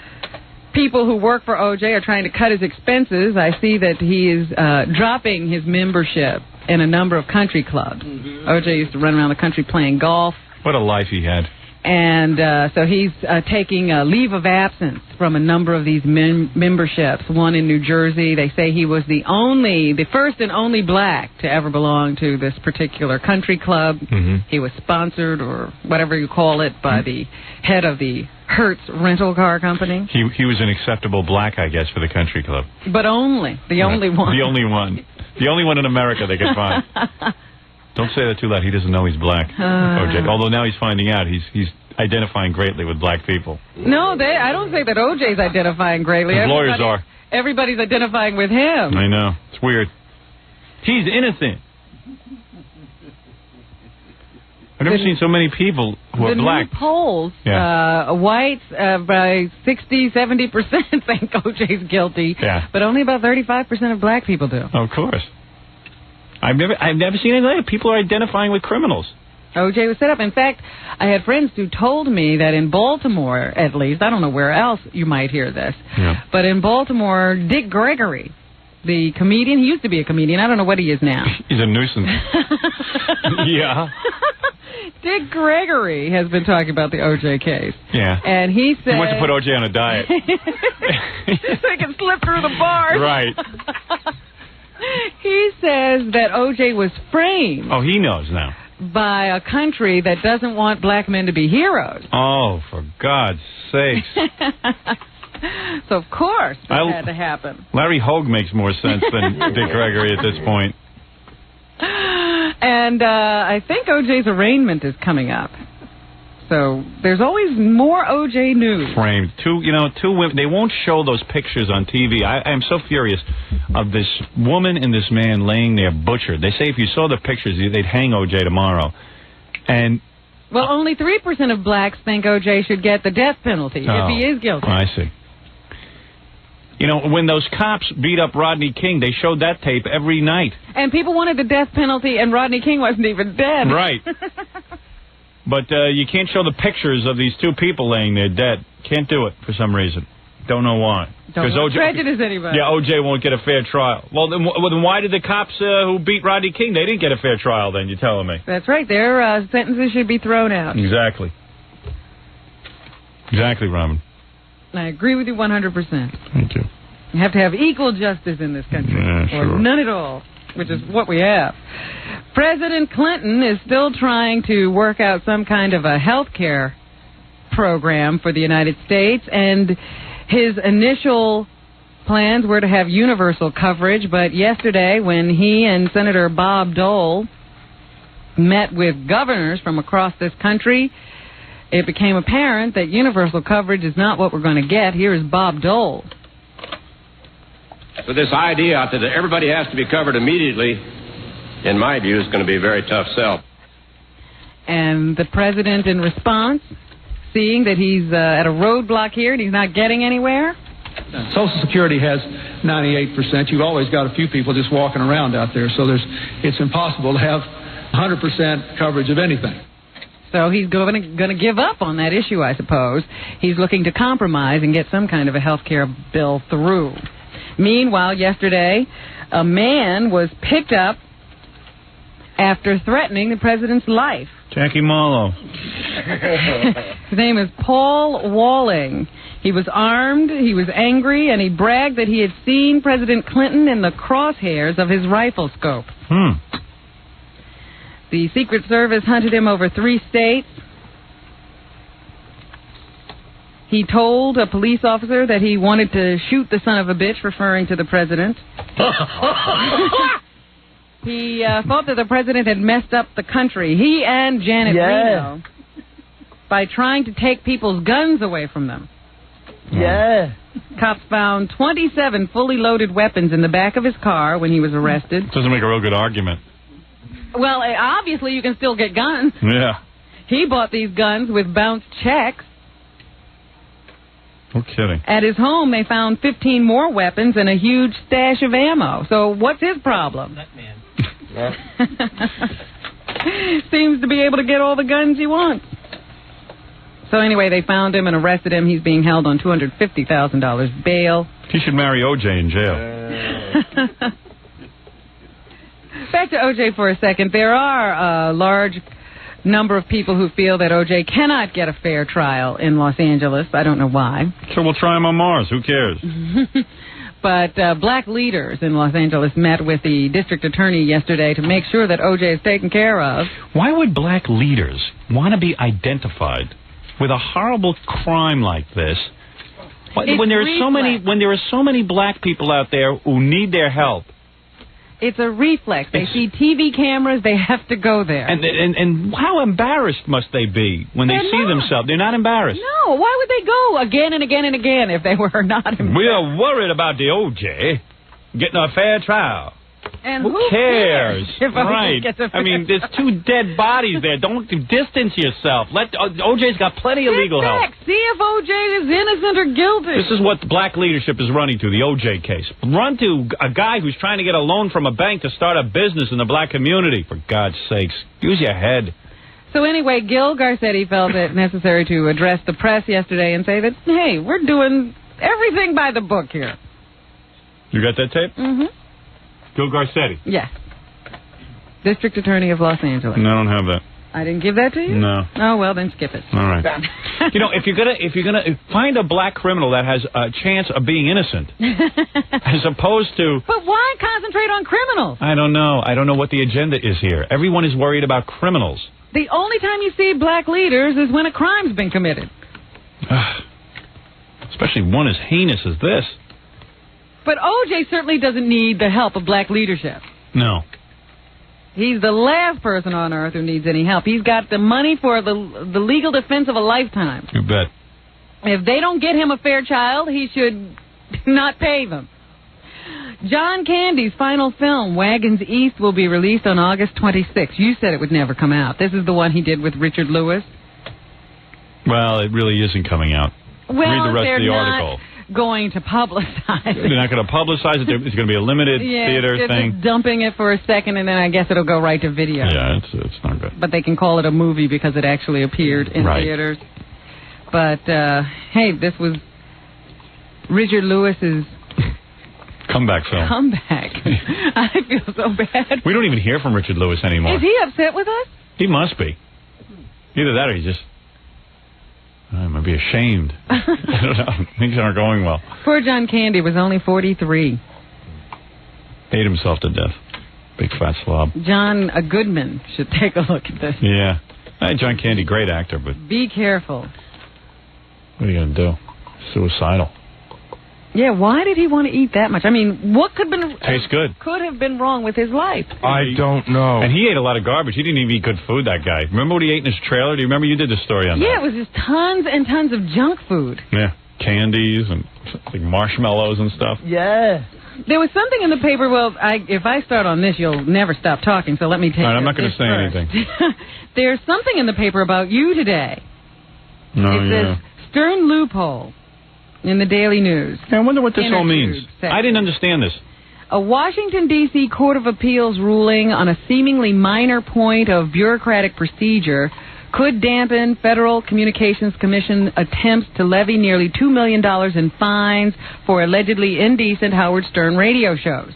people who work for O.J. are trying to cut his expenses. I see that he is dropping his membership in a number of country clubs. O.J. used to run around the country playing golf. What a life he had. And so he's taking a leave of absence from a number of these memberships. One in New Jersey. They say he was the first and only black to ever belong to this particular country club. He was sponsored, or whatever you call it, by the head of the Hertz rental car company. He was an acceptable black, I guess, for the country club. But only. The only one. The only one. The only one in America they could find. Don't say that too loud. He doesn't know he's black, O.J. Although now he's finding out. He's identifying greatly with black people. No, I don't say that O.J.'s identifying greatly. His lawyers are. Everybody's identifying with him. I know. It's weird. He's innocent. I've never seen so many people who are black. The new polls, whites by 60-70% think O.J.'s guilty, but only about 35% of black people do. Of course. I've never seen anything like it. People are identifying with criminals. O.J. was set up. In fact, I had friends who told me that in Baltimore, at least, I don't know where else you might hear this, but in Baltimore, Dick Gregory, the comedian, he used to be a comedian. I don't know what he is now. He's a nuisance. Yeah. Dick Gregory has been talking about the O.J. case. Yeah. And he said... He wants to put O.J. on a diet. So he can slip through the bars. Right. He says that O.J. was framed. Oh, he knows now. By a country that doesn't want black men to be heroes. Oh, for God's sakes. So, of course, that had to happen. Larry Hogue makes more sense than Dick Gregory at this point. And I think O.J.'s arraignment is coming up. So there's always more O.J. news. Framed. Two women. They won't show those pictures on TV. I am so furious of this woman and this man laying there butchered. They say if you saw the pictures, they'd hang O.J. tomorrow. And well, only 3% of blacks think O.J. should get the death penalty if he is guilty. I see. You know, when those cops beat up Rodney King, they showed that tape every night. And people wanted the death penalty, and Rodney King wasn't even dead. Right. But you can't show the pictures of these two people laying there dead. Can't do it for some reason. Don't know why. Don't want to prejudice anybody. Yeah, O.J. won't get a fair trial. Well, then why did the cops who beat Rodney King, they didn't get a fair trial then, you're telling me? That's right. Their sentences should be thrown out. Exactly. Exactly, Robin. I agree with you 100%. Thank you. You have to have equal justice in this country. Yeah, sure. Or none at all, which is what we have. President Clinton is still trying to work out some kind of a health care program for the United States, and his initial plans were to have universal coverage, but yesterday when he and Senator Bob Dole met with governors from across this country, it became apparent that universal coverage is not what we're going to get. Here is Bob Dole. So this idea out there that everybody has to be covered immediately, in my view, is going to be a very tough sell. And the president, in response, seeing that he's at a roadblock here and he's not getting anywhere. Social Security has 98%. You've always got a few people just walking around out there, so it's impossible to have 100% coverage of anything. So he's going to give up on that issue, I suppose. He's looking to compromise and get some kind of a health care bill through. Meanwhile, yesterday, a man was picked up after threatening the president's life. Jackie Marlowe. His name is Paul Walling. He was armed, he was angry, and he bragged that he had seen President Clinton in the crosshairs of his rifle scope. The Secret Service hunted him over 3 states. He told a police officer that he wanted to shoot the son of a bitch, referring to the president. He thought that the president had messed up the country, he and Janet Reno, by trying to take people's guns away from them. Yeah. Cops found 27 fully loaded weapons in the back of his car when he was arrested. Doesn't make a real good argument. Well, obviously you can still get guns. Yeah. He bought these guns with bounced checks. No kidding. At his home, they found 15 more weapons and a huge stash of ammo. So what's his problem? That man. Seems to be able to get all the guns he wants. So anyway, they found him and arrested him. He's being held on $250,000 bail. He should marry O.J. in jail. Back to O.J. for a second. There are a large number of people who feel that O.J. cannot get a fair trial in Los Angeles. I don't know why. So we'll try him on Mars. Who cares? But black leaders in Los Angeles met with the district attorney yesterday to make sure that O.J. is taken care of. Why would black leaders want to be identified with a horrible crime like this when there are so many black people out there who need their help? It's a reflex. They see TV cameras, they have to go there. And how embarrassed must they be when they see themselves? They're not embarrassed. No, why would they go again and again and again if they were not embarrassed? We are worried about the O.J. getting a fair trial. And who cares? If Right. gets a fair I mean, there's two dead bodies there. Don't distance yourself. O.J.'s got plenty of legal help. See if O.J. is innocent or guilty. This is what black leadership is running to, the O.J. case. Run to a guy who's trying to get a loan from a bank to start a business in the black community. For God's sakes, use your head. So anyway, Gil Garcetti felt it necessary to address the press yesterday and say that, hey, we're doing everything by the book here. You got that tape? Mm-hmm. Gil Garcetti? Yes. District Attorney of Los Angeles. No, I don't have that. I didn't give that to you? No. Oh, well, then skip it. All right. You know, if you're gonna find a black criminal that has a chance of being innocent, as opposed to. But why concentrate on criminals? I don't know. I don't know what the agenda is here. Everyone is worried about criminals. The only time you see black leaders is when a crime's been committed. Especially one as heinous as this. But O.J. certainly doesn't need the help of black leadership. No. He's the last person on earth who needs any help. He's got the money for the legal defense of a lifetime. You bet. If they don't get him a fair child, he should not pay them. John Candy's final film, Wagons East, will be released on August 26th. You said it would never come out. This is the one he did with Richard Lewis. Well, it really isn't coming out. Well, read the rest they're of the article. Not going to publicize it. They're not going to publicize it. It's going to be a limited theater thing. Just dumping it for a second, and then I guess it'll go right to video. Yeah, it's not good. But they can call it a movie because it actually appeared in theaters. But, hey, this was Richard Lewis's comeback film. Comeback. I feel so bad. We don't even hear from Richard Lewis anymore. Is he upset with us? He must be. Either that or he just... I might be ashamed. I don't know. Things aren't going well. Poor John Candy was only 43. Ate himself to death. Big fat slob. John Goodman should take a look at this. Yeah. John Candy, great actor, but... Be careful. What are you going to do? Suicidal. Yeah, why did he want to eat that much? I mean, what could have been... Tastes good. Could have been wrong with his life. I don't know. And he ate a lot of garbage. He didn't even eat good food, that guy. Remember what he ate in his trailer? Do you remember? You did the story on that. Yeah, it was just tons and tons of junk food. Yeah, candies and like marshmallows and stuff. Yeah. There was something in the paper, well, if I start on this, you'll never stop talking, so let me take All right, I'm not going to say first. anything. There's something in the paper about you today. No, it says, Stern loophole in the Daily News. I wonder what this all means. I didn't understand this. A Washington, D.C. Court of Appeals ruling on a seemingly minor point of bureaucratic procedure could dampen Federal Communications Commission attempts to levy nearly $2 million in fines for allegedly indecent Howard Stern radio shows.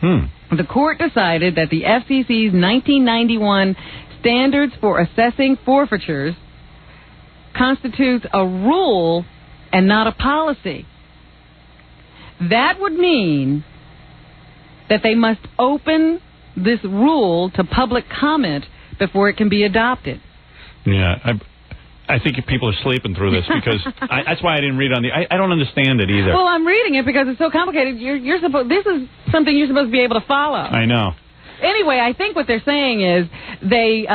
The court decided that the FCC's 1991 standards for assessing forfeitures constitutes a rule and not a policy. That would mean that they must open this rule to public comment before it can be adopted. Yeah, I think people are sleeping through this because that's why I didn't read on the... I don't understand it either. Well, I'm reading it because it's so complicated. You're supposed. This is something you're supposed to be able to follow. I know. Anyway, I think what they're saying is they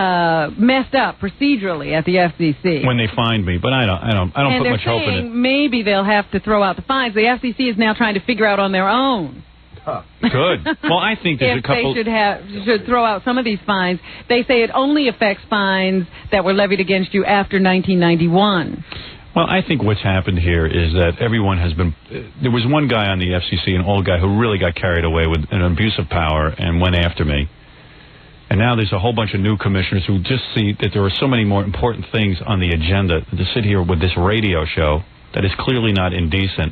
messed up procedurally at the FCC. When they find me, but I don't put much hope in it. Maybe they'll have to throw out the fines. The FCC is now trying to figure out on their own. Good. Well, I think there's if a couple... they should throw out some of these fines. They say it only affects fines that were levied against you after 1991. Well, I think what's happened here is that everyone has been... there was one guy on the FCC, an old guy, who really got carried away with an abuse of power and went after me. And now there's a whole bunch of new commissioners who just see that there are so many more important things on the agenda to sit here with this radio show that is clearly not indecent.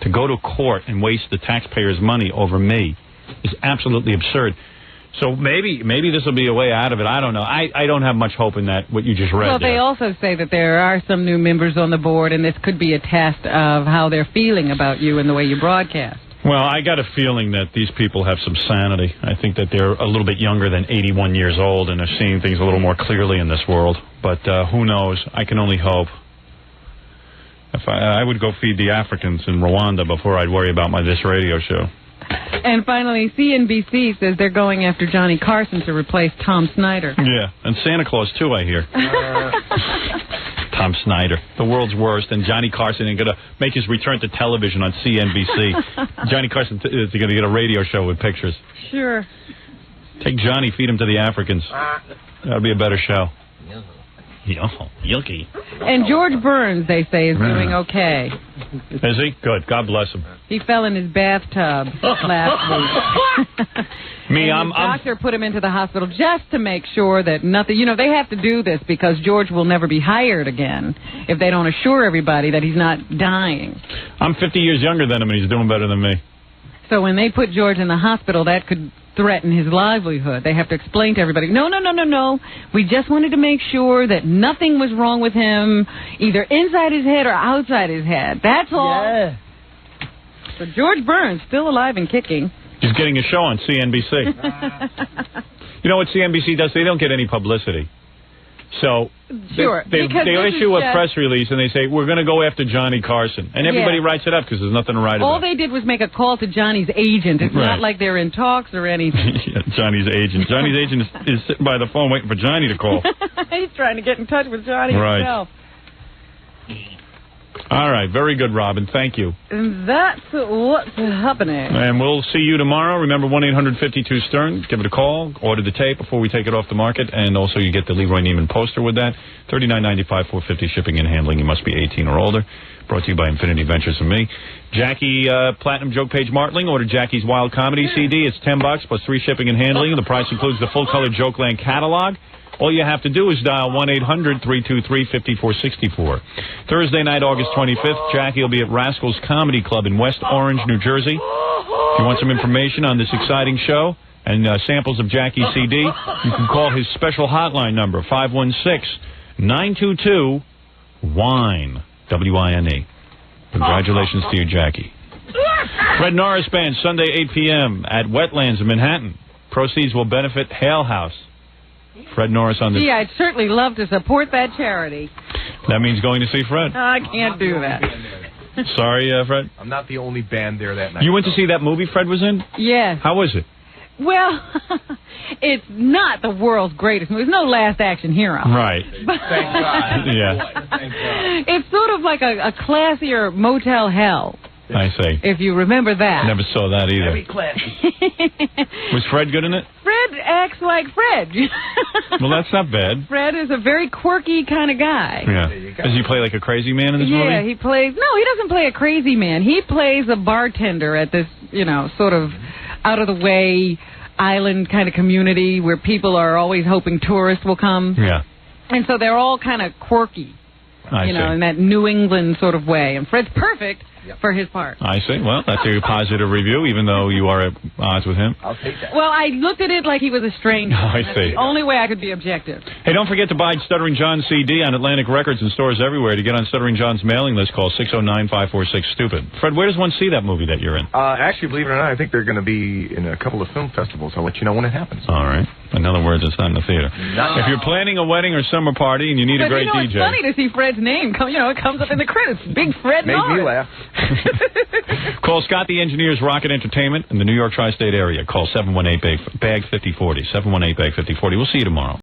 To go to court and waste the taxpayers' money over me is absolutely absurd. So maybe this will be a way out of it. I don't know. I don't have much hope in that, what you just read. Well, they also say that there are some new members on the board, and this could be a test of how they're feeling about you and the way you broadcast. Well, I got a feeling that these people have some sanity. I think that they're a little bit younger than 81 years old and are seeing things a little more clearly in this world. But who knows? I can only hope. If I would go feed the Africans in Rwanda before I'd worry about this radio show. And finally, CNBC says they're going after Johnny Carson to replace Tom Snyder. Yeah, and Santa Claus, too, I hear. Tom Snyder, the world's worst, and Johnny Carson is going to make his return to television on CNBC. Johnny Carson is going to get a radio show with pictures. Sure. Take Johnny, feed him to the Africans. That'll be a better show. Yucky. And George Burns, they say, is doing okay. Is he? Good. God bless him. He fell in his bathtub last week. The doctor put him into the hospital just to make sure that nothing... You know, they have to do this because George will never be hired again if they don't assure everybody that he's not dying. I'm 50 years younger than him, and he's doing better than me. So when they put George in the hospital, that could threaten his livelihood. They have to explain to everybody, no. We just wanted to make sure that nothing was wrong with him, either inside his head or outside his head. That's all. Yeah. So George Burns, still alive and kicking. He's getting a show on CNBC. You know what CNBC does? They don't get any publicity. So sure, they issue a press release and they say, we're going to go after Johnny Carson. And everybody writes it up because there's nothing to write about. All they did was make a call to Johnny's agent. It's not like they're in talks or anything. Yeah, Johnny's agent. Johnny's agent is sitting by the phone waiting for Johnny to call. He's trying to get in touch with Johnny himself. All right, very good, Robin. Thank you. And that's what's happening. And we'll see you tomorrow. Remember, 1-800-52-STERN. Give it a call. Order the tape before we take it off the market. And also, you get the Leroy Neiman poster with that. $39.95, $4.50 shipping and handling. You must be 18 or older. Brought to you by Infinity Ventures and me. Jackie Platinum Joke Page Martling. Order Jackie's Wild Comedy CD. It's $10 plus free shipping and handling. The price includes the full-color Jokeland catalog. All you have to do is dial 1-800-323-5464. Thursday night, August 25th, Jackie will be at Rascals Comedy Club in West Orange, New Jersey. If you want some information on this exciting show and samples of Jackie's CD, you can call his special hotline number, 516-922-WINE, W-I-N-E. Congratulations to you, Jackie. Fred Norris Band, Sunday, 8 p.m. at Wetlands in Manhattan. Proceeds will benefit Hale House. Fred Norris on the... Gee, I'd certainly love to support that charity. That means going to see Fred. I can't do that. Sorry, Fred? I'm not the only band there that night. You went to see that movie Fred was in? Yes. How was it? Well, it's not the world's greatest movie. There's no Last Action Hero. Right. Thank God. Yeah. Thank God. It's sort of like a classier Motel Hell. I see. If you remember that. Never saw that either. Very classy. Was Fred good in it? Fred acts like Fred. Well, that's not bad. Fred is a very quirky kind of guy. Yeah. Does he play like a crazy man in this movie? Yeah, he plays... No, he doesn't play a crazy man. He plays a bartender at this, sort of out-of-the-way island kind of community where people are always hoping tourists will come. Yeah. And so they're all kind of quirky, I see. in that New England sort of way. And Fred's perfect for his part. I see. Well, that's a positive review, even though you are at odds with him. I'll take that. Well, I looked at it like he was a stranger. I see. That's the only way I could be objective. Hey, don't forget to buy Stuttering John's CD on Atlantic Records and stores everywhere. To get on Stuttering John's mailing list, call 609-546-STUPID. Fred, where does one see that movie that you're in? Actually, believe it or not, I think they're going to be in a couple of film festivals. I'll let you know when it happens. All right. In other words, it's not in the theater. No. If you're planning a wedding or summer party and you need a great DJ... It's funny to see Fred's name. It comes up in the credits. Big Fred Norris. Made me laugh. Call Scott the Engineer's Rocket Entertainment in the New York tri-state area. Call 718-BAG-5040. 718-BAG-5040. We'll see you tomorrow.